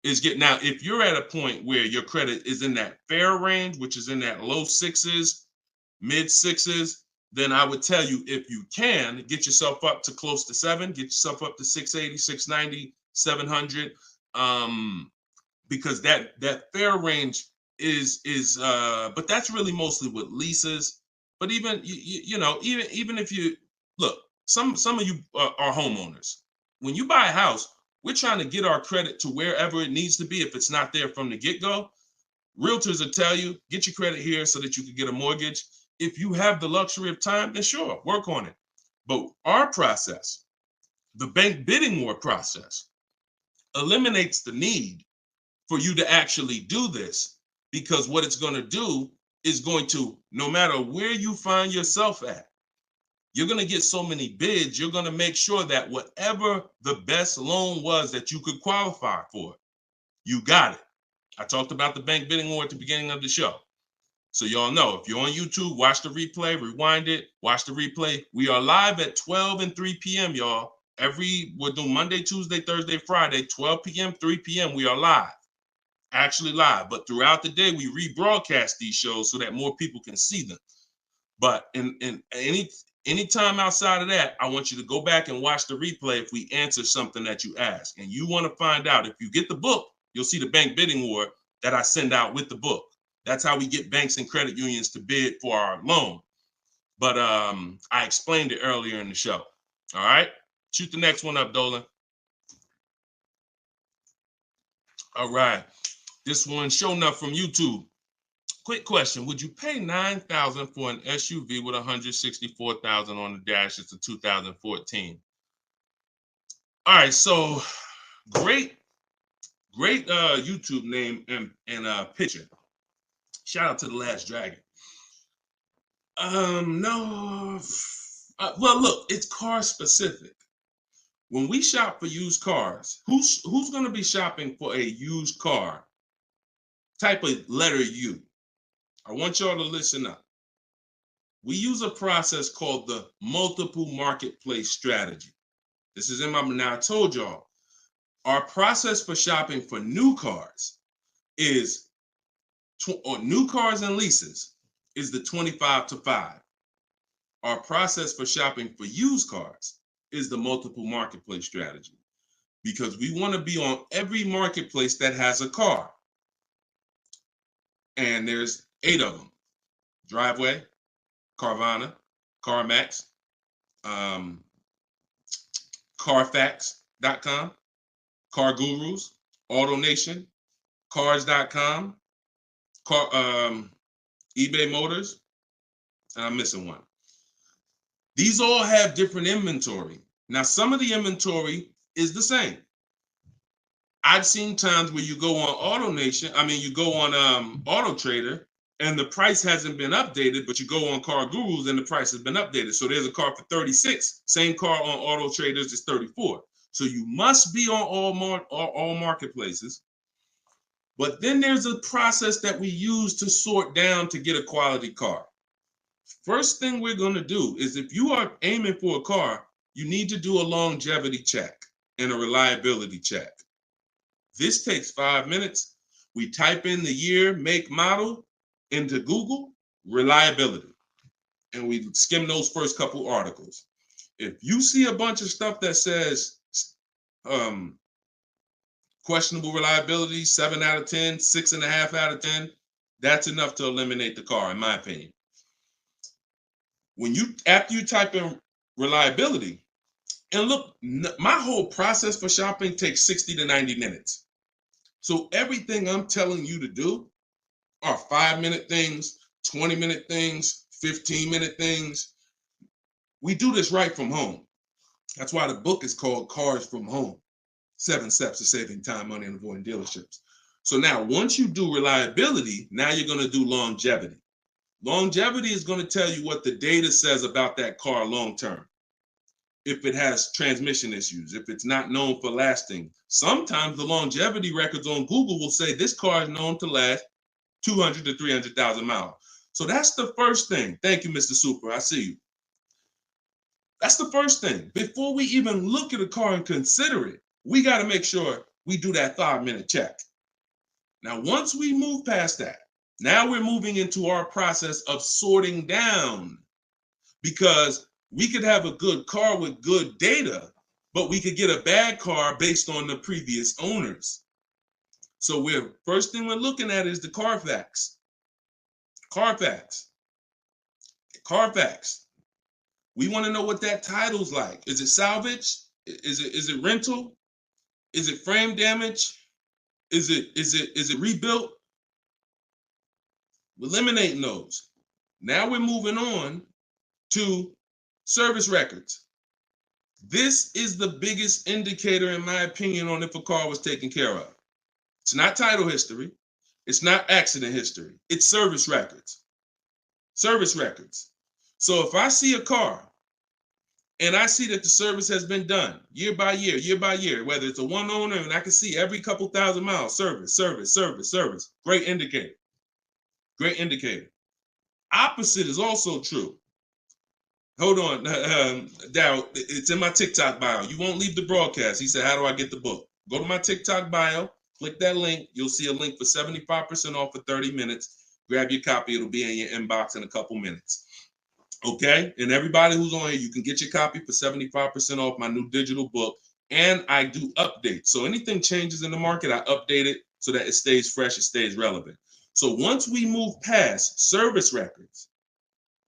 is now, if you're at a point where your credit is in that fair range, which is in that low 6s, mid 6s, then I would tell you, if you can, get yourself up to close to 7, get yourself up to 680, 690, 700, because that fair range is but that's really mostly with leases. But even even if you look, some of you are homeowners. When you buy a house, we're trying to get our credit to wherever it needs to be. If it's not there from the get-go, realtors will tell you, get your credit here so that you can get a mortgage. If you have the luxury of time, then sure, work on it. But our process, the bank bidding war process, eliminates the need for you to actually do this, because what it's going to do is going to, no matter where you find yourself at, you're going to get so many bids, you're going to make sure that whatever the best loan was that you could qualify for, you got it. I talked about the bank bidding war at the beginning of the show. So y'all know, if you're on YouTube, watch the replay, rewind it, watch the replay. We are live at 12 and 3 p.m., y'all. We're doing Monday, Tuesday, Thursday, Friday, 12 p.m., 3 p.m. We are live, actually live. But throughout the day, we rebroadcast these shows so that more people can see them. But in any time outside of that, I want you to go back and watch the replay if we answer something that you ask. And you want to find out, if you get the book, you'll see the bank bidding war that I send out with the book. That's how we get banks and credit unions to bid for our loan. But I explained it earlier in the show. All right, shoot the next one up, Dolan. All right, this one showing up from YouTube. Quick question: would you pay $9,000 for an SUV with 164,000 on the dash? It's a 2014. All right, so great YouTube name and picture. Shout out to the Last Dragon. No. Well, look, it's car specific. When we shop for used cars, who's going to be shopping for a used car? Type a letter U. I want y'all to listen up. We use a process called the multiple marketplace strategy. This is in my, now I told y'all, our process for shopping for new cars is, or new cars and leases, is the 25 to 5. Our process for shopping for used cars is the multiple marketplace strategy, because we want to be on every marketplace that has a car. And there's 8 of them: Driveway, Carvana, CarMax, Carfax.com, Car Gurus, AutoNation, Cars.com, eBay Motors, and I'm missing one. These all have different inventory. Now, some of the inventory is the same. I've seen times where you go on you go on Auto Trader, and the price hasn't been updated, but you go on Car Gurus and the price has been updated. So there's a car for 36, same car on Auto Traders is 34. So you must be on all marketplaces. But then there's a process that we use to sort down to get a quality car. First thing we're going to do is, if you are aiming for a car, you need to do a longevity check and a reliability check. This takes 5 minutes. We type in the year, make, model into Google, reliability, and we skim those first couple articles. If you see a bunch of stuff that says questionable reliability, 7 out of 10, 6.5 out of 10, that's enough to eliminate the car, in my opinion. After you type in reliability, and look, my whole process for shopping takes 60 to 90 minutes. So everything I'm telling you to do are 5-minute things, 20-minute things, 15-minute things. We do this right from home. That's why the book is called Cars from Home, 7 Steps to Saving Time, Money, and Avoiding Dealerships. So now, once you do reliability, now you're going to do longevity. Longevity is going to tell you what the data says about that car long term. If it has transmission issues, if it's not known for lasting. Sometimes the longevity records on Google will say this car is known to last 200 to 300,000 miles. So that's the first thing. Thank you, Mr. Super. I see you. That's the first thing. Before we even look at a car and consider it, we got to make sure we do that 5-minute check. Now, once we move past that, now we're moving into our process of sorting down, because we could have a good car with good data, but we could get a bad car based on the previous owners. So first thing we're looking at is the Carfax. Carfax. We want to know what that title's like. Is it salvage? Is it rental? Is it frame damage? Is it rebuilt? We're eliminating those. Now we're moving on to service records. This is the biggest indicator, in my opinion, on if a car was taken care of. It's not title history. It's not accident history. It's service records. Service records. So if I see a car and I see that the service has been done year by year, whether it's a one owner, and I can see every couple thousand miles, service. Great indicator. Great indicator. Opposite is also true. Hold on, Darryl, it's in my TikTok bio. You won't leave the broadcast. He said, how do I get the book? Go to my TikTok bio, click that link. You'll see a link for 75% off for 30 minutes. Grab your copy. It'll be in your inbox in a couple minutes. Okay? And everybody who's on here, you can get your copy for 75% off my new digital book. And I do updates. So anything changes in the market, I update it so that it stays fresh, it stays relevant. So once we move past service records,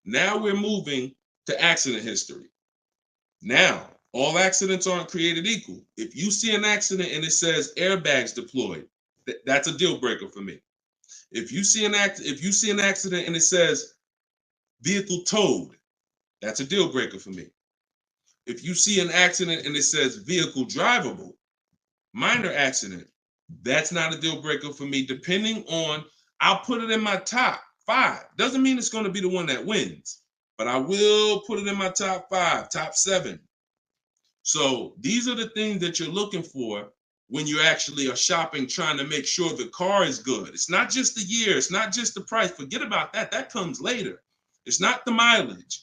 now we're moving to accident history. Now, all accidents aren't created equal. If you see an accident and it says airbags deployed, that's a deal breaker for me. If you see an accident and it says vehicle towed, that's a deal breaker for me. If you see an accident and it says vehicle drivable, minor accident, that's not a deal breaker for me. Depending on, I'll put it in my top 5. Doesn't mean it's going to be the one that wins, but I will put it in my top 5, top 7. So these are the things that you're looking for when you actually are shopping, trying to make sure the car is good. It's not just the year. It's not just the price. Forget about that. That comes later. It's not the mileage.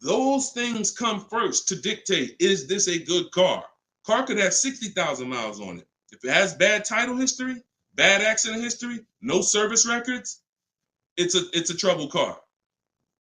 Those things come first to dictate, is this a good car? Car could have 60,000 miles on it. If it has bad title history, bad accident history, no service records, it's a trouble car.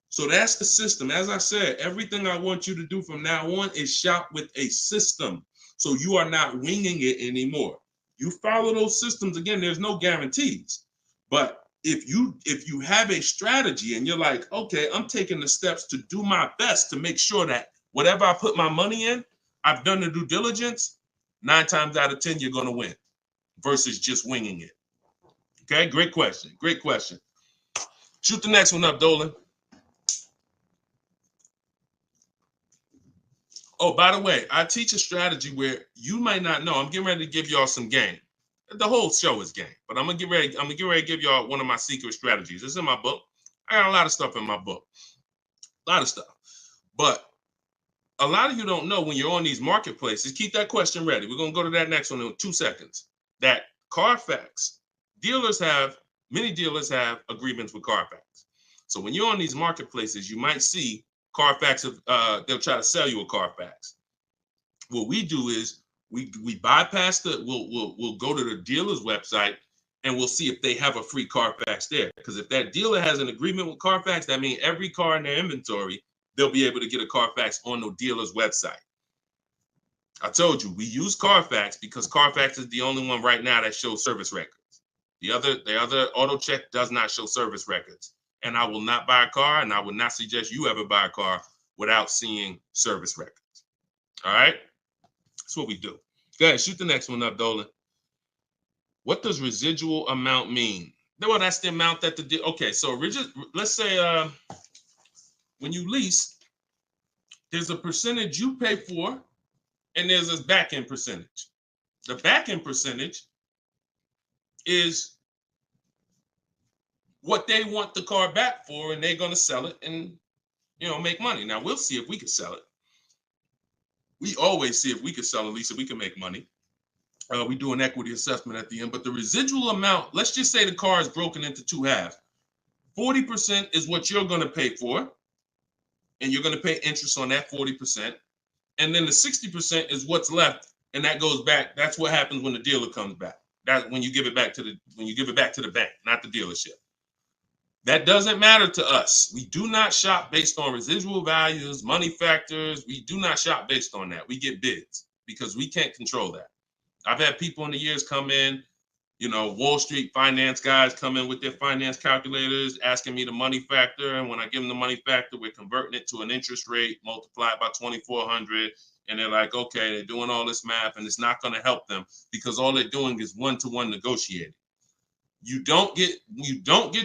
So that's the system. As I said, everything I want you to do from now on is shop with a system. So you are not winging it anymore. You follow those systems. Again, there's no guarantees. But if you have a strategy and you're like, okay, I'm taking the steps to do my best to make sure that whatever I put my money in, I've done the due diligence, 9 times out of 10, you're going to win. versus just winging it? Okay, great question. Great question. Shoot the next one up, Dolan. Oh, by the way, I teach a strategy where you might not know. I'm getting ready to give y'all some game. The whole show is game, but I'm gonna get ready to give y'all one of my secret strategies. It's in my book. I got a lot of stuff in my book. A lot of stuff. But a lot of you don't know when you're on these marketplaces. Keep that question ready. We're gonna go to that next one in 2 seconds. That Carfax, many dealers have agreements with Carfax. So when you're on these marketplaces, you might see Carfax, they'll try to sell you a Carfax. What we do is we bypass we'll go to the dealer's website and we'll see if they have a free Carfax there. Because if that dealer has an agreement with Carfax, that means every car in their inventory, they'll be able to get a Carfax on the dealer's website. I told you, we use Carfax because Carfax is the only one right now that shows service records. The other auto check does not show service records. And I will not buy a car, and I would not suggest you ever buy a car without seeing service records. All right? That's what we do. Go ahead, shoot the next one up, Dolan. What does residual amount mean? Well, that's the amount that okay, so let's say when you lease, there's a percentage you pay for, and there's a back-end percentage. The back-end percentage is what they want the car back for, and they're going to sell it and, make money. Now, we'll see if we can sell it. We always see if we can sell a lease, if we can make money. We do an equity assessment at the end, but the residual amount, let's just say the car is broken into 2 halves. 40% is what you're going to pay for, and you're going to pay interest on that 40%. And then the 60% is what's left, and that goes back. That's what happens when the dealer comes back. That's when you give it back to the bank, not the dealership. That doesn't matter to us. We do not shop based on residual values, money factors. We do not shop based on that. We get bids because we can't control that. I've had people in the years come in, Wall Street finance guys come in with their finance calculators, asking me the money factor. And when I give them the money factor, we're converting it to an interest rate multiplied by 2,400. And they're like, okay, they're doing all this math, and it's not going to help them because all they're doing is one-to-one negotiating. You don't get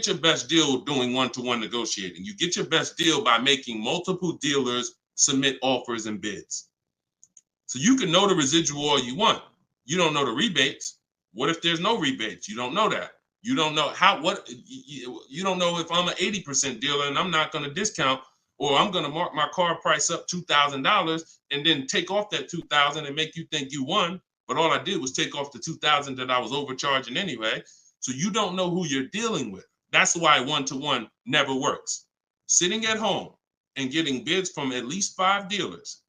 your best deal doing one-to-one negotiating. You get your best deal by making multiple dealers submit offers and bids. So you can know the residual all you want. You don't know the rebates. What if there's no rebates? You don't know that. You don't know you don't know if I'm an 80% dealer and I'm not going to discount, or I'm going to mark my car price up $2,000 and then take off that $2,000 and make you think you won. But all I did was take off the $2,000 that I was overcharging anyway. So you don't know who you're dealing with. That's why one-to-one never works. Sitting at home and getting bids from at least 5 dealers.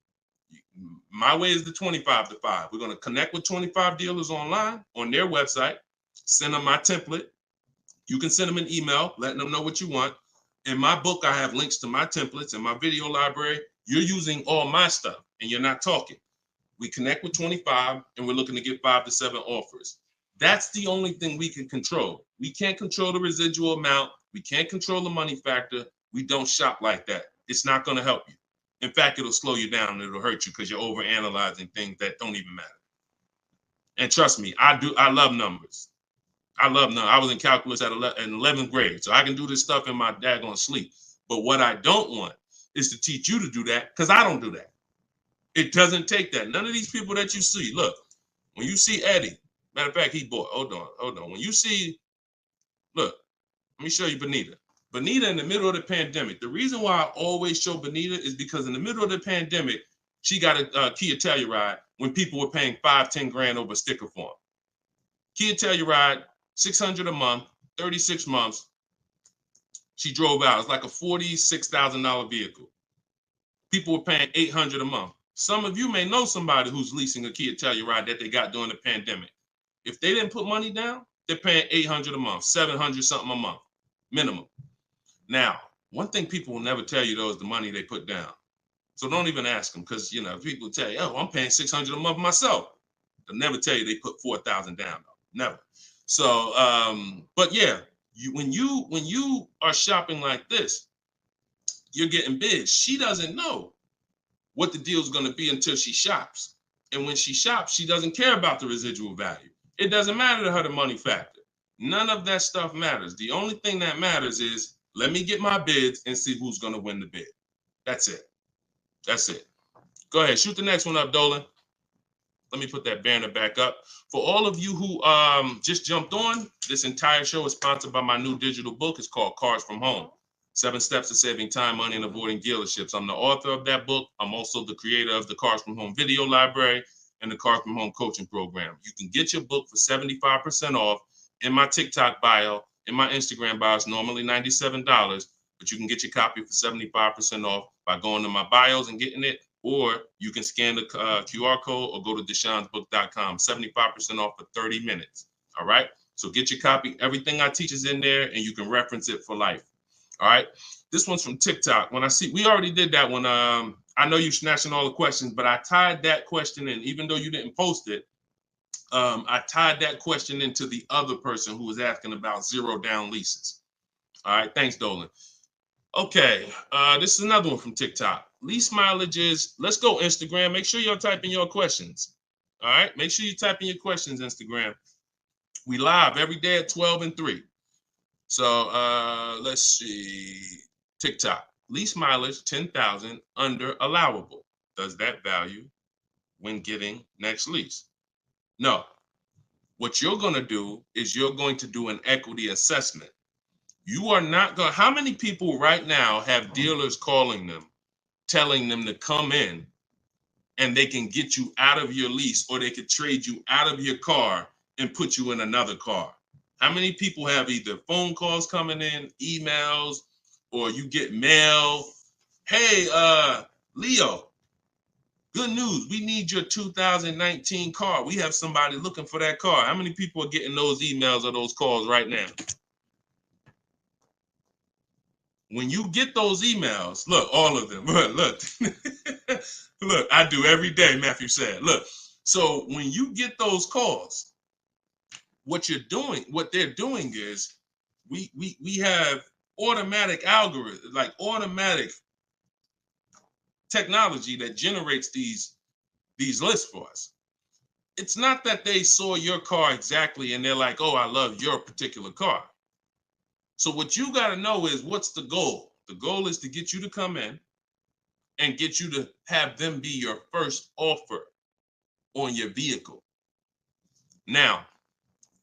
My way is the 25 to 5. We're going to connect with 25 dealers online on their website, send them my template. You can send them an email, letting them know what you want. In my book, I have links to my templates and my video library. You're using all my stuff and you're not talking. We connect with 25 and we're looking to get 5 to 7 offers. That's the only thing we can control. We can't control the residual amount. We can't control the money factor. We don't shop like that. It's not going to help you. In fact, it'll slow you down and it'll hurt you because you're overanalyzing things that don't even matter. And trust me, I love numbers. I love numbers. I was in calculus in 11th grade, so I can do this stuff in my daggone sleep. But what I don't want is to teach you to do that because I don't do that. It doesn't take that. None of these people that you see, look, when you see Eddie, matter of fact, he bought, hold on. When you see, look, let me show you Benita. Benita in the middle of the pandemic. The reason why I always show Benita is because in the middle of the pandemic, she got a Kia Telluride when people were paying $5-10 grand over sticker form. Kia Telluride, $600 a month, 36 months. She drove out. It's like a $46,000 vehicle. People were paying $800 a month. Some of you may know somebody who's leasing a Kia Telluride that they got during the pandemic. If they didn't put money down, they're paying $800 a month, $700 something a month, minimum. Now, one thing people will never tell you, though, is the money they put down. So don't even ask them because, people tell you, oh, I'm paying $600 a month myself. They'll never tell you they put $4,000 down, though. Never. So, but yeah, when you are shopping like this, you're getting bids. She doesn't know what the deal is going to be until she shops. And when she shops, she doesn't care about the residual value. It doesn't matter to her the money factor. None of that stuff matters. The only thing that matters is let me get my bids and see who's going to win the bid. That's it. That's it. Go ahead. Shoot the next one up, Dolan. Let me put that banner back up. For all of you who just jumped on, this entire show is sponsored by my new digital book. It's called Cars from Home. 7 Steps to Saving Time, Money, and Avoiding Dealerships. I'm the author of that book. I'm also the creator of the Cars from Home video library and the Cars from Home coaching program. You can get your book for 75% off in my TikTok bio, in my Instagram bio. It's normally $97, but you can get your copy for 75% off by going to my bios and getting it, or you can scan the QR code or go to deshonsbook.com. 75% off for 30 minutes. All right? So get your copy. Everything I teach is in there, and you can reference it for life. All right? This one's from TikTok. When I see, we already did that one. I know you're snatching all the questions, but I tied that question in. Even though you didn't post it, I tied that question into the other person who was asking about zero down leases. All right, thanks, Dolan. Okay, this is another one from TikTok. Lease mileages. Let's go, Instagram. Make sure you're typing your questions. All right, make sure you type in your questions, Instagram. We live every day at 12 and 3. So let's see. TikTok. Lease mileage 10,000 under allowable. Does that value when getting next lease? No. What you're going to do is you're going to do an equity assessment. You are not going. How many people right now have dealers calling them, telling them to come in and they can get you out of your lease, or they could trade you out of your car and put you in another car? How many people have either phone calls coming in, emails, or you get mail? Hey, Leo, good news. We need your 2019 car. We have somebody looking for that car. How many people are getting those emails or those calls right now? When you get those emails, look, all of them, look, look, I do every day, Matthew said. Look, so when you get those calls, what they're doing is we have automatic algorithms, like automatic technology that generates these lists for us. It's not that they saw your car exactly and they're like, oh, I love your particular car. So what you got to know is, what's the goal? The goal is to get you to come in and get you to have them be your first offer on your vehicle. Now,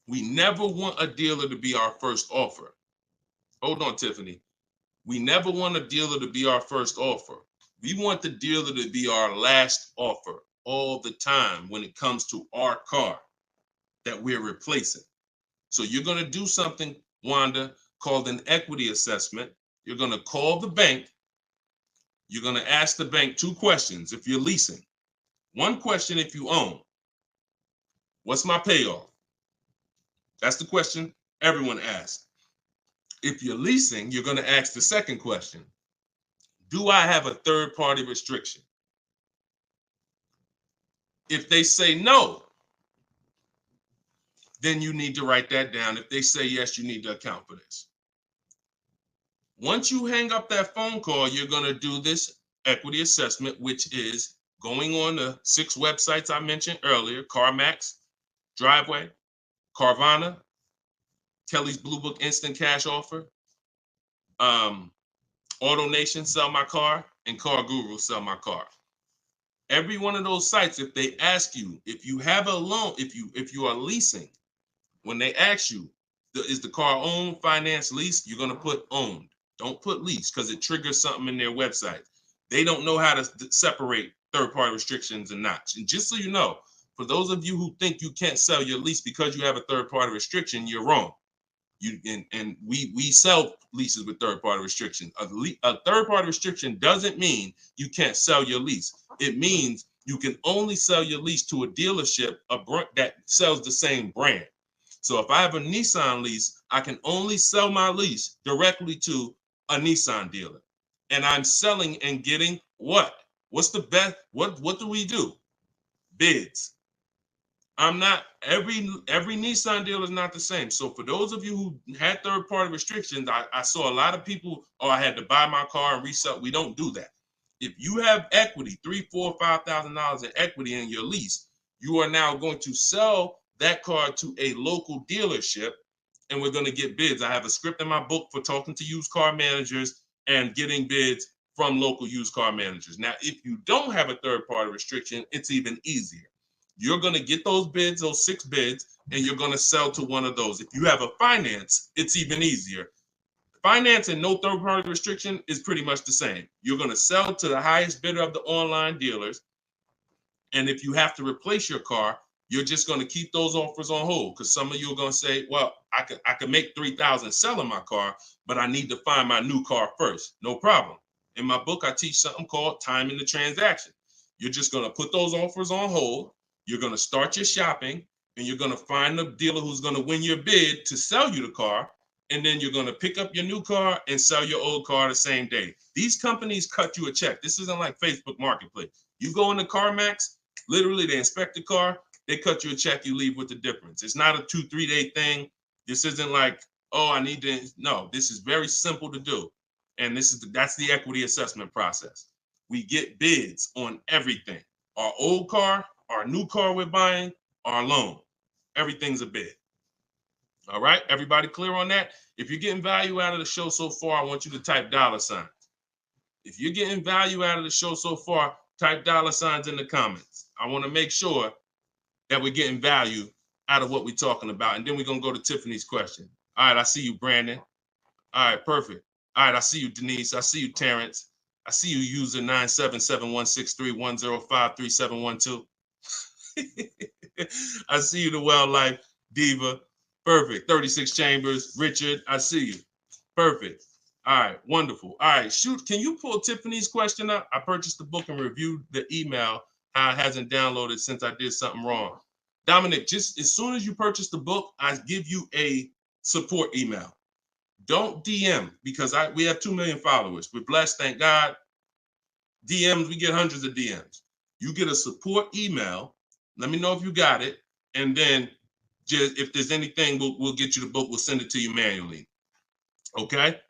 we never want a dealer to be our first offer. Hold on, Tiffany. We never want a dealer to be our first offer. We want the dealer to be our last offer all the time when it comes to our car that we're replacing. So you're going to do something, Wanda, called an equity assessment. You're going to call the bank. You're going to ask the bank 2 questions if you're leasing. 1 question if you own. What's my payoff? That's the question everyone asks. If you're leasing, you're going to ask the second question. Do I have a third-party restriction? If they say no, then you need to write that down. If they say yes, you need to account for this. Once you hang up that phone call, you're going to do this equity assessment, which is going on the 6 websites I mentioned earlier: CarMax, Driveway, Carvana, Kelly's Blue Book Instant Cash Offer, AutoNation, Sell My Car, and Car Guru, Sell My Car. Every one of those sites, if they ask you, if you have a loan, if you are leasing, when they ask you, is the car owned, finance, leased, you're going to put owned. Don't put lease, because it triggers something in their website. They don't know how to separate third-party restrictions and not. And just so you know, for those of you who think you can't sell your lease because you have a third-party restriction, you're wrong. We sell leases with third-party restrictions. A third-party restriction doesn't mean you can't sell your lease. It means you can only sell your lease to a dealership that sells the same brand. So if I have a Nissan lease, I can only sell my lease directly to a Nissan dealer. And I'm selling and getting what? What's the best? What do we do? Bids. I'm not, every Nissan dealer is not the same. So for those of you who had third-party restrictions, I saw a lot of people, I had to buy my car and resell. We don't do that. If you have equity, $3,000, $4,000, $5,000 in equity in your lease, you are now going to sell that car to a local dealership, and we're going to get bids. I have a script in my book for talking to used car managers and getting bids from local used car managers. Now, if you don't have a third-party restriction, it's even easier. You're going to get those bids, those 6 bids, and you're going to sell to one of those. If you have a finance, it's even easier. Finance and no third-party restriction is pretty much the same. You're going to sell to the highest bidder of the online dealers, and if you have to replace your car, you're just going to keep those offers on hold, because some of you are going to say, well, I could make $3,000 selling my car, but I need to find my new car first. No problem. In my book, I teach something called timing the transaction. You're just going to put those offers on hold. You're going to start your shopping, and you're going to find the dealer who's going to win your bid to sell you the car. And then you're going to pick up your new car and sell your old car the same day. These companies cut you a check. This isn't like Facebook Marketplace. You go into CarMax, literally they inspect the car, they cut you a check, you leave with the difference. It's not a 2-3 day thing. This isn't like, oh, I need to. No, this is very simple to do. And that's the equity assessment process. We get bids on everything. Our old car, our new car we're buying, our loan. Everything's a bid. All right, everybody clear on that? If you're getting value out of the show so far, I want you to type $signs. If you're getting value out of the show so far, type $signs in the comments. I want to make sure that we're getting value out of what we're talking about. And then we're going to go to Tiffany's question. All right, I see you, Brandon. All right, perfect. All right, I see you, Denise. I see you, Terrence. I see you, user 977-163-105-3712. I see you, the Wildlife Diva. Perfect. 36 Chambers. Richard, I see you. Perfect. All right, wonderful. All right, shoot. Can you pull Tiffany's question up? I purchased the book and reviewed the email. How it hasn't downloaded since I did something wrong. Dominic, just as soon as you purchase the book, I give you a support email. Don't DM, because we have 2 million followers. We're blessed, thank God. DMs, we get hundreds of DMs. You get a support email. Let me know if you got it, and then just if there's anything, we'll get you the book. We'll send it to you manually. Okay.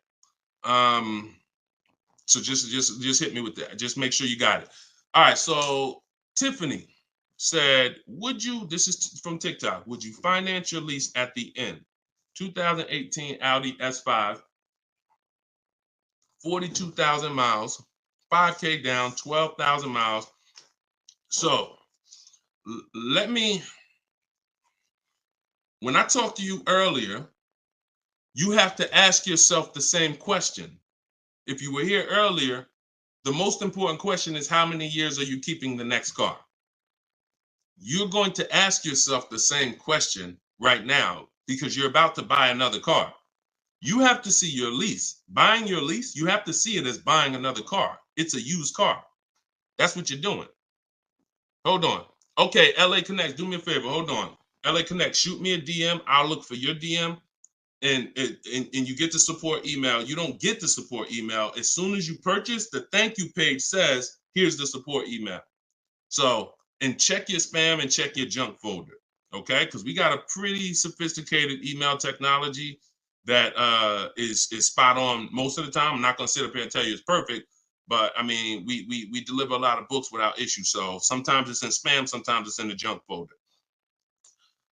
So just hit me with that. Just make sure you got it. All right. So Tiffany said, this is from TikTok, would you finance your lease at the end? 2018 Audi S5, 42,000 miles, 5K down, 12,000 miles. So when I talked to you earlier, you have to ask yourself the same question. If you were here earlier, the most important question is, how many years are you keeping the next car? You're going to ask yourself the same question right now, because you're about to buy another car. You have to see your lease. Buying your lease, you have to see it as buying another car. It's a used car. That's what you're doing. Hold on. Okay, LA Connect, do me a favor. Hold on. LA Connect, shoot me a DM. I'll look for your DM. And you get the support email. You don't get the support email. As soon as you purchase, the thank you page says, here's the support email. So, and check your spam and check your junk folder, okay? Because we got a pretty sophisticated email technology that is spot on most of the time. I'm not going to sit up here and tell you it's perfect, but I mean, we deliver a lot of books without issue. So sometimes it's in spam, sometimes it's in the junk folder.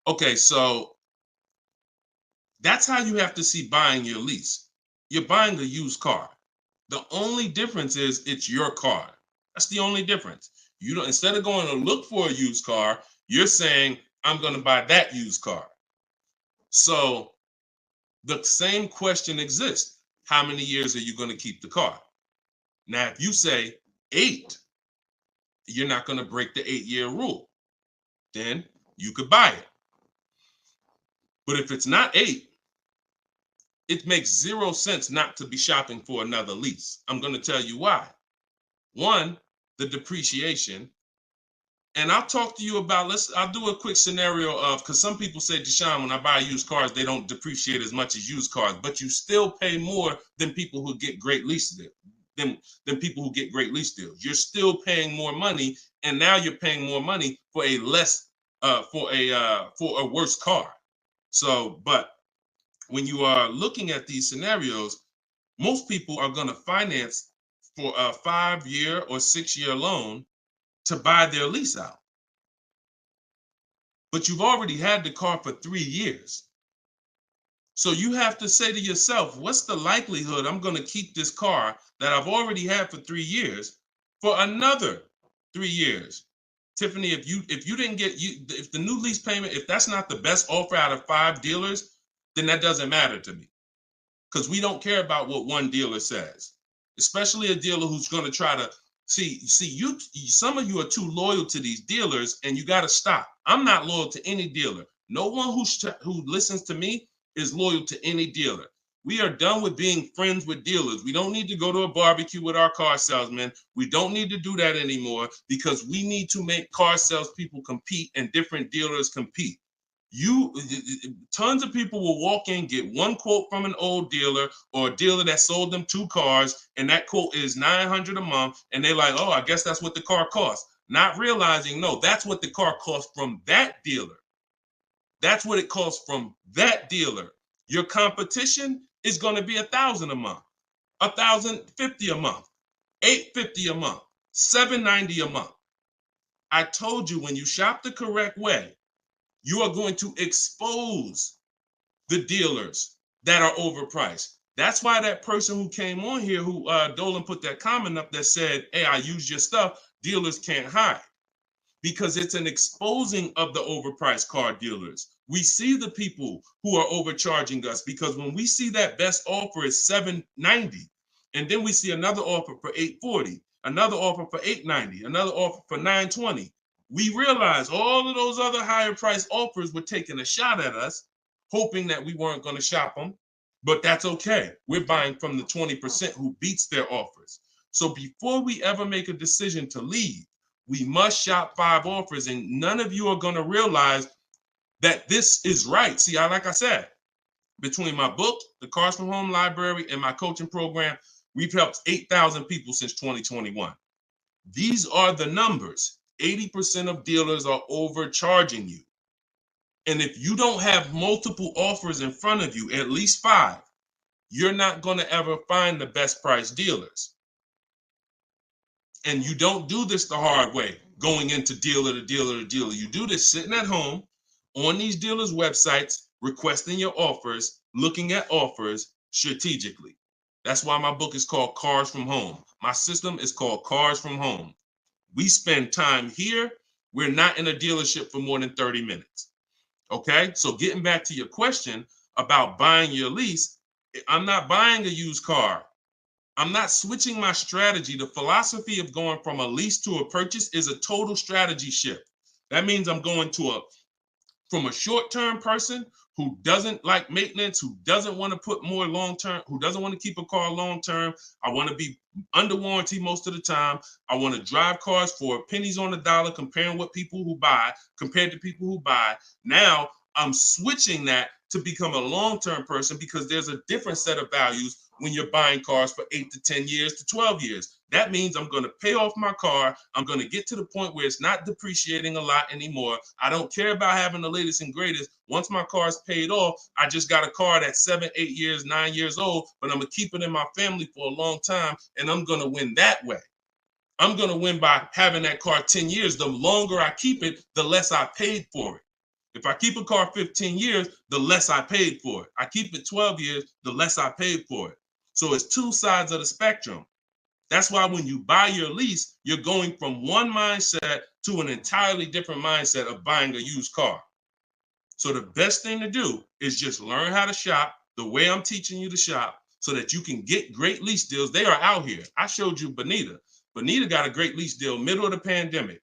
Okay, so that's how you have to see buying your lease. You're buying a used car. The only difference is it's your car. That's the only difference. You don't, instead of going to look for a used car, you're saying, I'm going to buy that used car. So the same question exists. How many years are you going to keep the car? Now, if you say 8, you're not going to break the 8-year rule. Then you could buy it. But if it's not 8, it makes 0 sense not to be shopping for another lease. I'm going to tell you why. One, the depreciation. And I'll talk to you about, I'll do a quick scenario of, because some people say, Deshone, when I buy used cars, they don't depreciate as much as used cars, but you still pay more than people who get great lease deals, than people who get great lease deals. You're still paying more money, and now you're paying more money for a for a worse car. So, but when you are looking at these scenarios, most people are going to finance for a 5-year or 6-year loan to buy their lease out. but you've already had the car for 3 years. So you have to say to yourself, what's the likelihood I'm going to keep this car that I've already had for 3 years for another 3 years? Tiffany, if you didn't get if the new lease payment, if that's not the best offer out of 5 dealers, then that doesn't matter to me. Because we don't care about what one dealer says, especially a dealer who's going to try to see you. Some of you are too loyal to these dealers, and you got to stop. I'm not loyal to any dealer. No one who listens to me is loyal to any dealer. We are done with being friends with dealers. We don't need to go to a barbecue with our car salesman. We don't need to do that anymore because we need to make car salespeople compete and different dealers compete. Tons of people will walk in, get one quote from an old dealer or a dealer that sold them 2 cars, and that quote is $900 a month, and they're like, oh, I guess that's what the car costs. Not realizing, no, that's what the car costs from that dealer. That's what it costs from that dealer. Your competition is going to be $1,000 a month, $1,050 a month, $850 a month, $790 a month. I told you, when you shop the correct way, you are going to expose the dealers that are overpriced. That's why that person who came on here, who Dolan put that comment up that said, hey, I use your stuff, dealers can't hide. Because it's an exposing of the overpriced car dealers. We see the people who are overcharging us, because when we see that best offer is $790, and then we see another offer for $840, another offer for $890, another offer for $920, we realize all of those other higher price offers were taking a shot at us, hoping that we weren't going to shop them. But that's okay. We're buying from the 20% who beats their offers. So before we ever make a decision to leave, we must shop 5 offers, and none of you are going to realize that this is right. See, like I said, between my book, the Cars from Home Library, and my coaching program, we've helped 8,000 people since 2021. These are the numbers. 80% of dealers are overcharging you. And if you don't have multiple offers in front of you, at least 5, you're not going to ever find the best price dealers. And you don't do this the hard way, going into dealer to dealer to dealer. You do this sitting at home on these dealers' websites, requesting your offers, looking at offers strategically. That's why my book is called Cars from Home. My system is called Cars from Home. We spend time here. We're not in a dealership for more than 30 minutes. Okay? So getting back to your question about buying your lease, I'm not buying a used car. I'm not switching my strategy. The philosophy of going from a lease to a purchase is a total strategy shift. That means I'm going from a short-term person who doesn't like maintenance, who doesn't want to put more long-term, who doesn't want to keep a car long-term. I want to be under warranty most of the time. I want to drive cars for pennies on the dollar, compared to people who buy. Now I'm switching that to become a long-term person, because there's a different set of values when you're buying cars for 8 to 10 years to 12 years. That means I'm going to pay off my car. I'm going to get to the point where it's not depreciating a lot anymore. I don't care about having the latest and greatest. Once my car's paid off, I just got a car that's 7, 8 years, 9 years old, but I'm going to keep it in my family for a long time, and I'm going to win that way. I'm going to win by having that car 10 years. The longer I keep it, the less I paid for it. If I keep a car 15 years, the less I paid for it. I keep it 12 years, the less I paid for it. So it's 2 sides of the spectrum. That's why when you buy your lease, you're going from one mindset to an entirely different mindset of buying a used car. So the best thing to do is just learn how to shop the way I'm teaching you to shop, so that you can get great lease deals. They are out here. I showed you Bonita. Bonita got a great lease deal middle of the pandemic.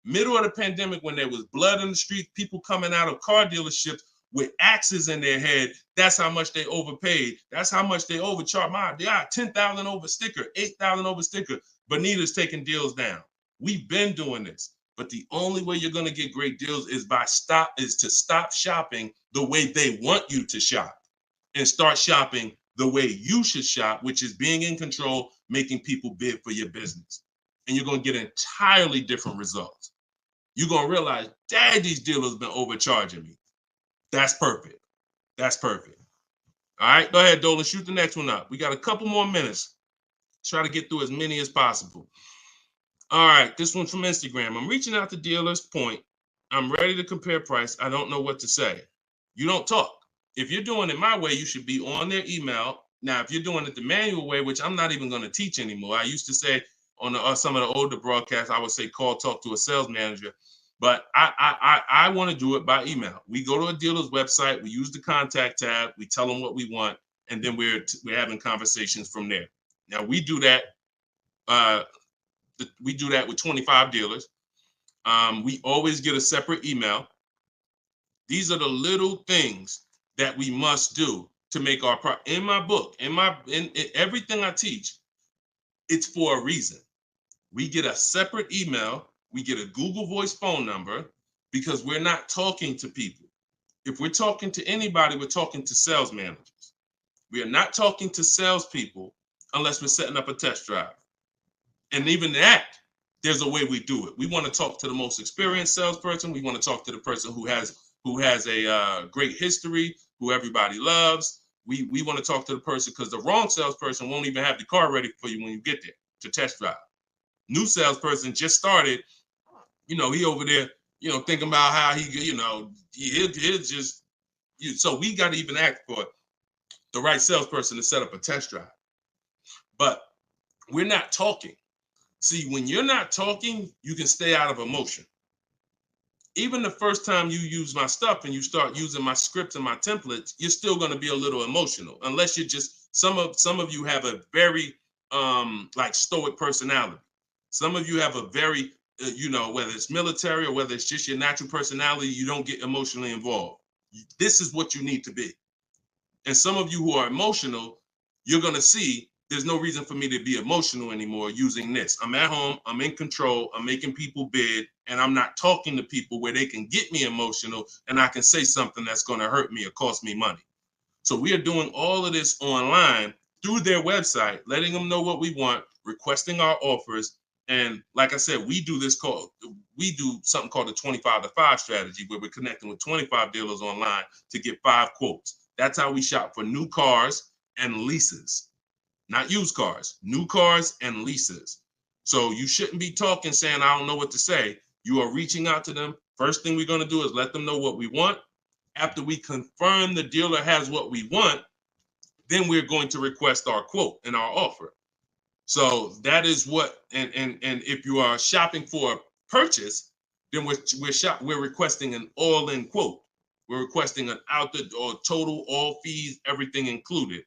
Middle of the pandemic, when there was blood in the street, people coming out of car dealerships with axes in their head. That's how much they overpaid. That's how much they overcharged. Yeah, 10,000 over sticker, 8,000 over sticker. Bonita's taking deals down. We've been doing this, but the only way you're going to get great deals is to stop shopping the way they want you to shop, and start shopping the way you should shop, which is being in control, making people bid for your business. And you're going to get entirely different results. You're going to realize, dang, these dealers been overcharging me. That's perfect. That's perfect. All right, go ahead, Dolan. Shoot the next one up. We got a couple more minutes. Try to get through as many as possible. All right, this one's from Instagram. I'm reaching out to dealers. Point. I'm ready to compare price. I don't know what to say. You don't talk. If you're doing it my way, you should be on their email. Now, if you're doing it the manual way, which I'm not even going to teach anymore, I used to say on some of the older broadcasts, I would say call, talk to a sales manager. But I want to do it by email. We go to a dealer's website, we use the contact tab, we tell them what we want, and then we're having conversations from there. Now we do that. We do that with 25 dealers. We always get a separate email. These are the little things that we must do to make our in my book, in everything I teach, it's for a reason. We get a separate email, we get a Google Voice phone number, because we're not talking to people. If we're talking to anybody, we're talking to sales managers. We are not talking to salespeople unless we're setting up a test drive. And even that, there's a way we do it. We want to talk to the most experienced salesperson. We want to talk to the person who has a great history, who everybody loves. We want to talk to the person, because the wrong salesperson won't even have the car ready for you when you get there to test drive. New salesperson just started, he over there, thinking about how he'll just, so we got to even act for the right salesperson to set up a test drive. But we're not talking. See, when you're not talking, you can stay out of emotion. Even the first time you use my stuff and you start using my scripts and my templates, you're still going to be a little emotional, unless you're just, some of you have a very like stoic personality. Some of you have a very, whether it's military or whether it's just your natural personality, you don't get emotionally involved. This is what you need to be. And some of you who are emotional, you're going to see there's no reason for me to be emotional anymore using this. I'm at home, I'm in control, I'm making people bid, and I'm not talking to people where they can get me emotional and I can say something that's going to hurt me or cost me money. So we are doing all of this online through their website, letting them know what we want, requesting our offers. And like I said, we do something called the 25 to 5 strategy, where we're connecting with 25 dealers online to get 5 quotes. That's how we shop for new cars and leases. Not used cars, new cars and leases. So you shouldn't be talking saying, I don't know what to say. You are reaching out to them. First thing we're going to do is let them know what we want. After we confirm the dealer has what we want, then we're going to request our quote and our offer. So that is what, and if you are shopping for a purchase, then we're requesting an all-in quote. We're requesting an or total, all fees, everything included.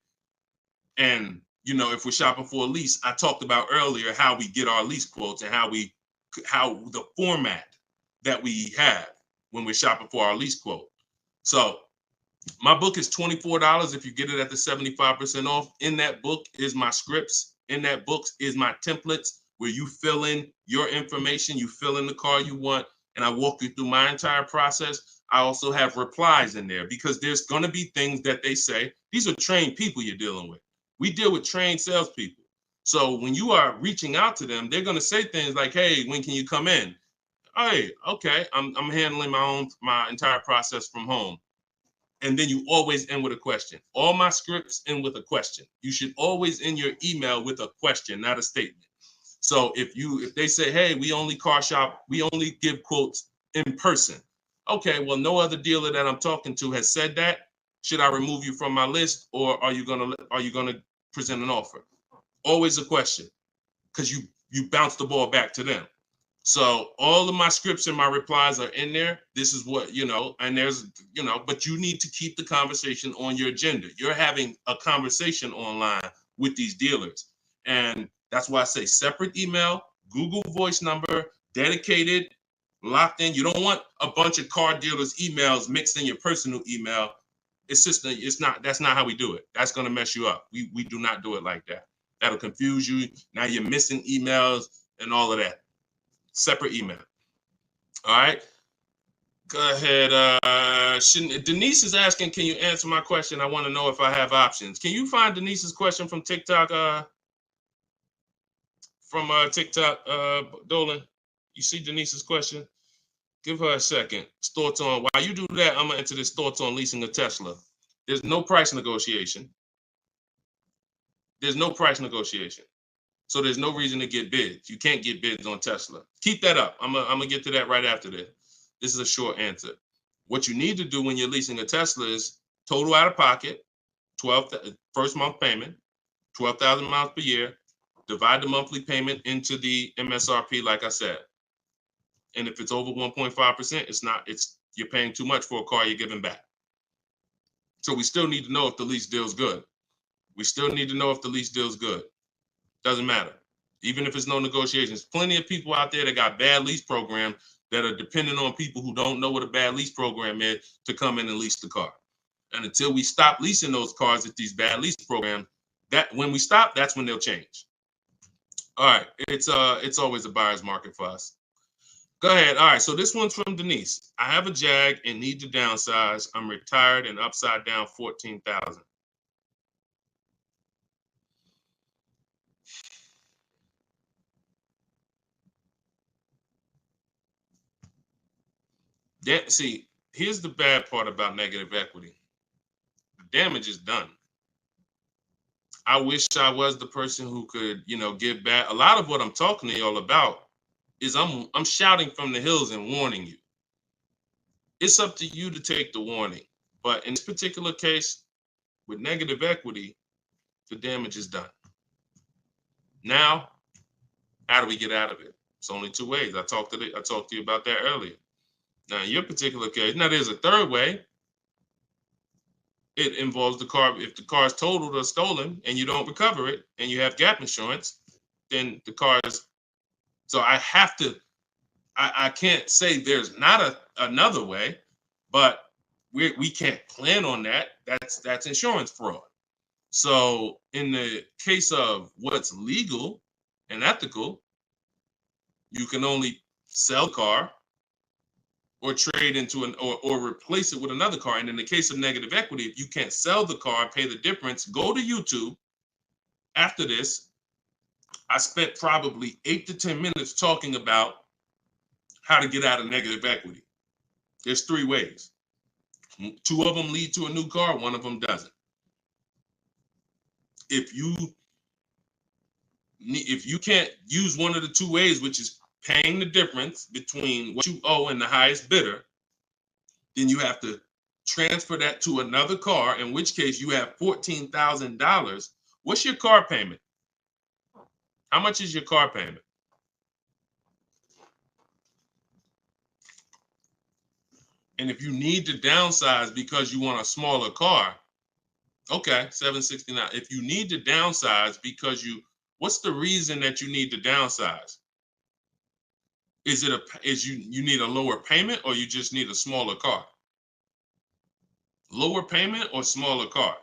And if we're shopping for a lease, I talked about earlier how we get our lease quotes and how the format that we have when we're shopping for our lease quote. So my book is $24 if you get it at the 75% off. In that book is my scripts. In that book is my templates, where you fill in your information, you fill in the car you want, and I walk you through my entire process. I also have replies in there, because there's going to be things that they say. These are trained people you're dealing with. We deal with trained salespeople. So when you are reaching out to them, they're going to say things like, hey, when can you come in? Hey, okay, I'm handling my entire process from home. And then you always end with a question. All my scripts end with a question. You should always end your email with a question, not a statement. So if they say, hey, we only give quotes in person. Okay, well, no other dealer that I'm talking to has said that. Should I remove you from my list, or are you gonna present an offer? Always a question, because you bounce the ball back to them. So all of my scripts and my replies are in there. This is what, and there's, but you need to keep the conversation on your agenda. You're having a conversation online with these dealers. And that's why I say separate email, Google Voice number, dedicated, locked in. You don't want a bunch of car dealers' emails mixed in your personal email. That's not how we do it. That's going to mess you up. We do not do it like that. That'll confuse you. Now you're missing emails and all of that. Separate email. All right. Go ahead. Denise is asking, can you answer my question? I want to know if I have options. Can you find Denise's question from TikTok? Dolan? You see Denise's question? Give her a second. Thoughts on, while you do that, I'm going to enter this thoughts on leasing a Tesla. There's no price negotiation. There's no price negotiation. So there's no reason to get bids. You can't get bids on Tesla. Keep that up. I'm gonna get to that right after this. This is a short answer. What you need to do when you're leasing a Tesla is total out of pocket, first month payment, 12,000 miles per year, divide the monthly payment into the MSRP, like I said. And if it's over 1.5%, you're paying too much for a car you're giving back. So we still need to know if the lease deal's good. We still need to know if the lease deal's good. Doesn't matter. Even if it's no negotiations. Plenty of people out there that got bad lease programs that are dependent on people who don't know what a bad lease program is to come in and lease the car. And until we stop leasing those cars at these bad lease programs, when we stop, that's when they'll change. All right, it's always a buyer's market for us. Go ahead. All right, so this one's from Denise. I have a Jag and need to downsize. I'm retired and upside down 14,000. See, here's the bad part about negative equity. The damage is done. I wish I was the person who could, give back. A lot of what I'm talking to y'all about is I'm shouting from the hills and warning you. It's up to you to take the warning. But in this particular case, with negative equity, the damage is done. Now, how do we get out of it? It's only two ways. I talked to you about that earlier. Now, in your particular case, now there's a third way. It involves the car. If the car is totaled or stolen and you don't recover it and you have gap insurance, then the car is. So I can't say there's not another way, but we can't plan on that. That's insurance fraud. So in the case of what's legal and ethical, you can only sell the car or trade into or replace it with another car. And in the case of negative equity, if you can't sell the car, pay the difference, go to YouTube. After this, I spent probably 8 to 10 minutes talking about how to get out of negative equity. There's 3 ways. 2 of them lead to a new car, 1 of them doesn't. If you can't use one of the 2 ways, which is paying the difference between what you owe and the highest bidder, then you have to transfer that to another car, in which case you have $14,000. What's your car payment? How much is your car payment? And if you need to downsize because you want a smaller car, okay, $769. If you need to downsize because what's the reason that you need to downsize? Is you need a lower payment or you just need a smaller car? Lower payment or smaller car?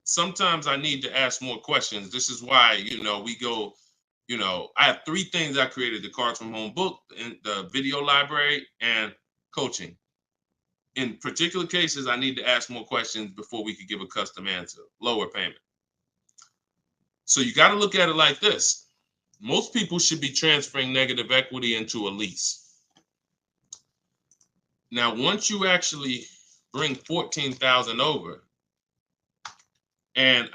Sometimes I need to ask more questions. This is why, we go, I have 3 things I created: the Cards from Home book, and the video library, and coaching. In particular cases, I need to ask more questions before we could give a custom answer. Lower payment. So you got to look at it like this. Most people should be transferring negative equity into a lease. Now, once you actually bring 14,000 over, and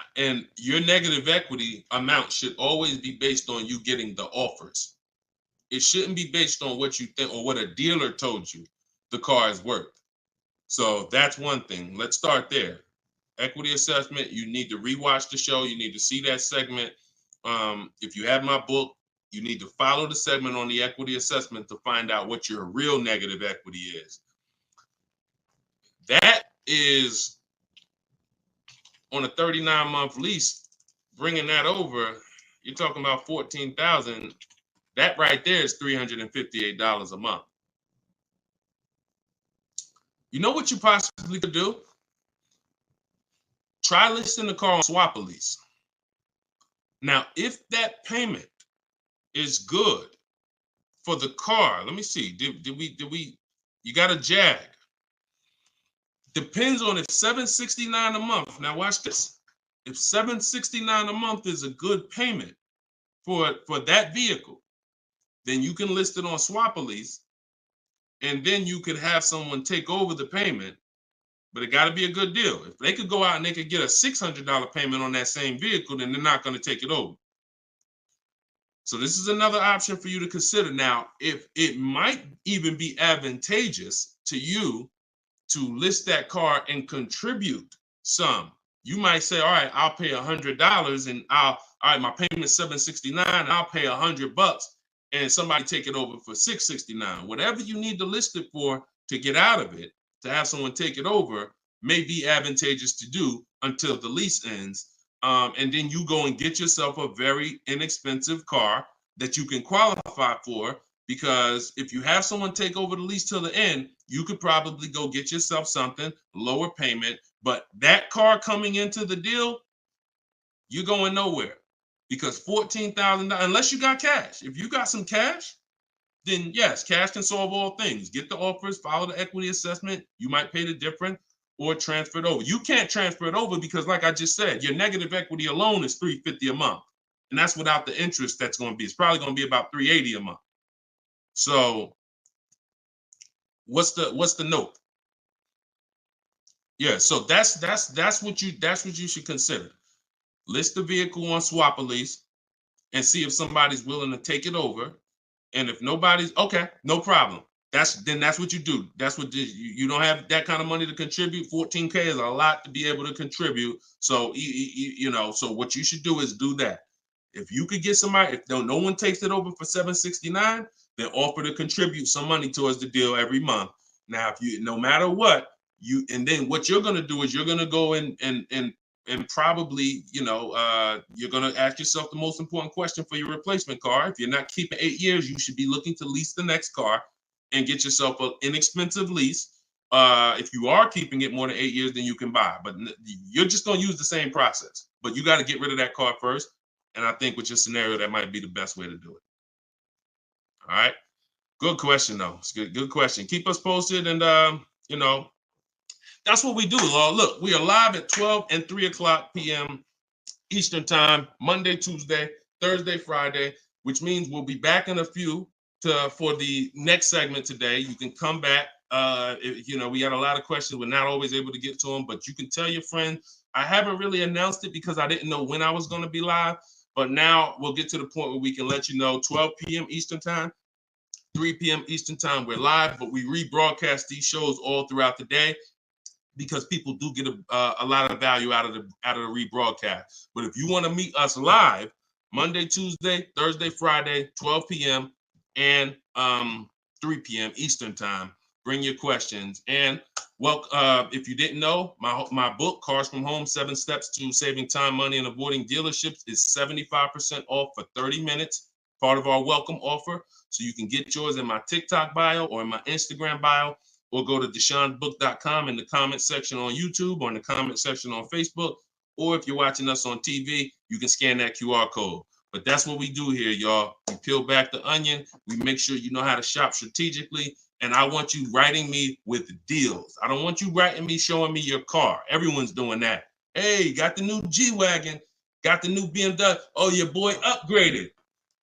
your negative equity amount should always be based on you getting the offers. It shouldn't be based on what you think or what a dealer told you the car is worth. So that's one thing. Let's start there. Equity assessment, you need to rewatch the show. You need to see that segment. If you have my book, you need to follow the segment on the equity assessment to find out what your real negative equity is. That is on a 39-month lease, bringing that over, you're talking about 14,000. That right there is $358 a month. You know what you possibly could do? Try listing the car on Swap a Lease. Now, if that payment is good for the car, let me see. Did we? You got a Jag. Depends on if $769 a month. Now watch this. If $769 a month is a good payment for that vehicle, then you can list it on Swap a Lease, and then you could have someone take over the payment. But it got to be a good deal. If they could go out and they could get a $600 payment on that same vehicle, then they're not going to take it over. So this is another option for you to consider. Now, if it might even be advantageous to you to list that car and contribute some. You might say, all right, I'll pay $100 and all right, my payment's $769, I'll pay $100 and somebody take it over for $669. Whatever you need to list it for to get out of it, to have someone take it over, may be advantageous to do until the lease ends. And then you go and get yourself a very inexpensive car that you can qualify for, because if you have someone take over the lease till the end, you could probably go get yourself something, lower payment, but that car coming into the deal, you're going nowhere, because $14,000, unless you got cash. If you got some cash, then yes, cash can solve all things. Get the offers, follow the equity assessment. You might pay the difference or transfer it over. You can't transfer it over because, like I just said, your negative equity alone is $350 a month. And that's without the interest that's going to be. It's probably going to be about $380 a month. So what's the note? Yeah, so that's what you should consider. List the vehicle on Swap a Lease and see if somebody's willing to take it over. And if nobody's, okay, no problem. That's what you do. That's what you don't have that kind of money to contribute. 14K is a lot to be able to contribute. So so what you should do is do that. If you could get somebody, if no one takes it over for $769, then offer to contribute some money towards the deal every month. Now, if you, no matter what, and then what you're going to do is you're going to go and probably, you're going to ask yourself the most important question for your replacement car. If you're not keeping 8 years, you should be looking to lease the next car and get yourself an inexpensive lease. If you are keeping it more than 8 years, then you can buy. But you're just going to use the same process. But you got to get rid of that car first. And I think with your scenario, that might be the best way to do it. All right. Good question, though. It's good question. Keep us posted. And, that's what we do. Look, we are live at 12 and 3 o'clock p.m. Eastern time, Monday, Tuesday, Thursday, Friday, which means we'll be back in a few for the next segment today. You can come back. We got a lot of questions. We're not always able to get to them, but you can tell your friend. I haven't really announced it because I didn't know when I was going to be live, but now we'll get to the point where we can let you know 12 p.m. Eastern time, 3 p.m. Eastern time. We're live, but we rebroadcast these shows all throughout the day, because people do get a lot of value out of the rebroadcast. But if you want to meet us live, Monday, Tuesday, Thursday, Friday, 12 p.m. and 3 p.m. Eastern time, bring your questions. And if you didn't know, my book, Cars from Home, 7 Steps to Saving Time, Money, and Avoiding Dealerships, is 75% off for 30 minutes, part of our welcome offer. So you can get yours in my TikTok bio or in my Instagram bio, or go to DeshoneBook.com in the comment section on YouTube or in the comment section on Facebook. Or if you're watching us on TV, you can scan that QR code. But that's what we do here, y'all. We peel back the onion. We make sure you know how to shop strategically. And I want you writing me with deals. I don't want you writing me showing me your car. Everyone's doing that. Hey, got the new G-Wagon. Got the new BMW. Oh, your boy upgraded.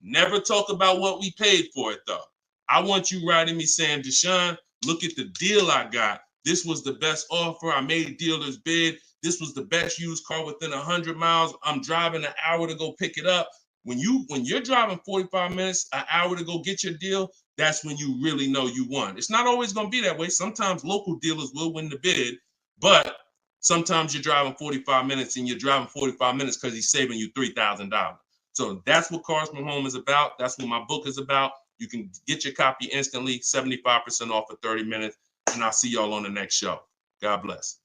Never talk about what we paid for it, though. I want you writing me saying, Deshone, look at the deal I got. This was the best offer. I made dealer's bid. This was the best used car within 100 miles. I'm driving an hour to go pick it up. When you're driving 45 minutes, an hour to go get your deal, that's when you really know you won. It's not always going to be that way. Sometimes local dealers will win the bid, but sometimes you're driving 45 minutes and you're driving 45 minutes because he's saving you $3,000. So that's what Cars from Home is about. That's what my book is about. You can get your copy instantly, 75% off for 30 minutes. And I'll see y'all on the next show. God bless.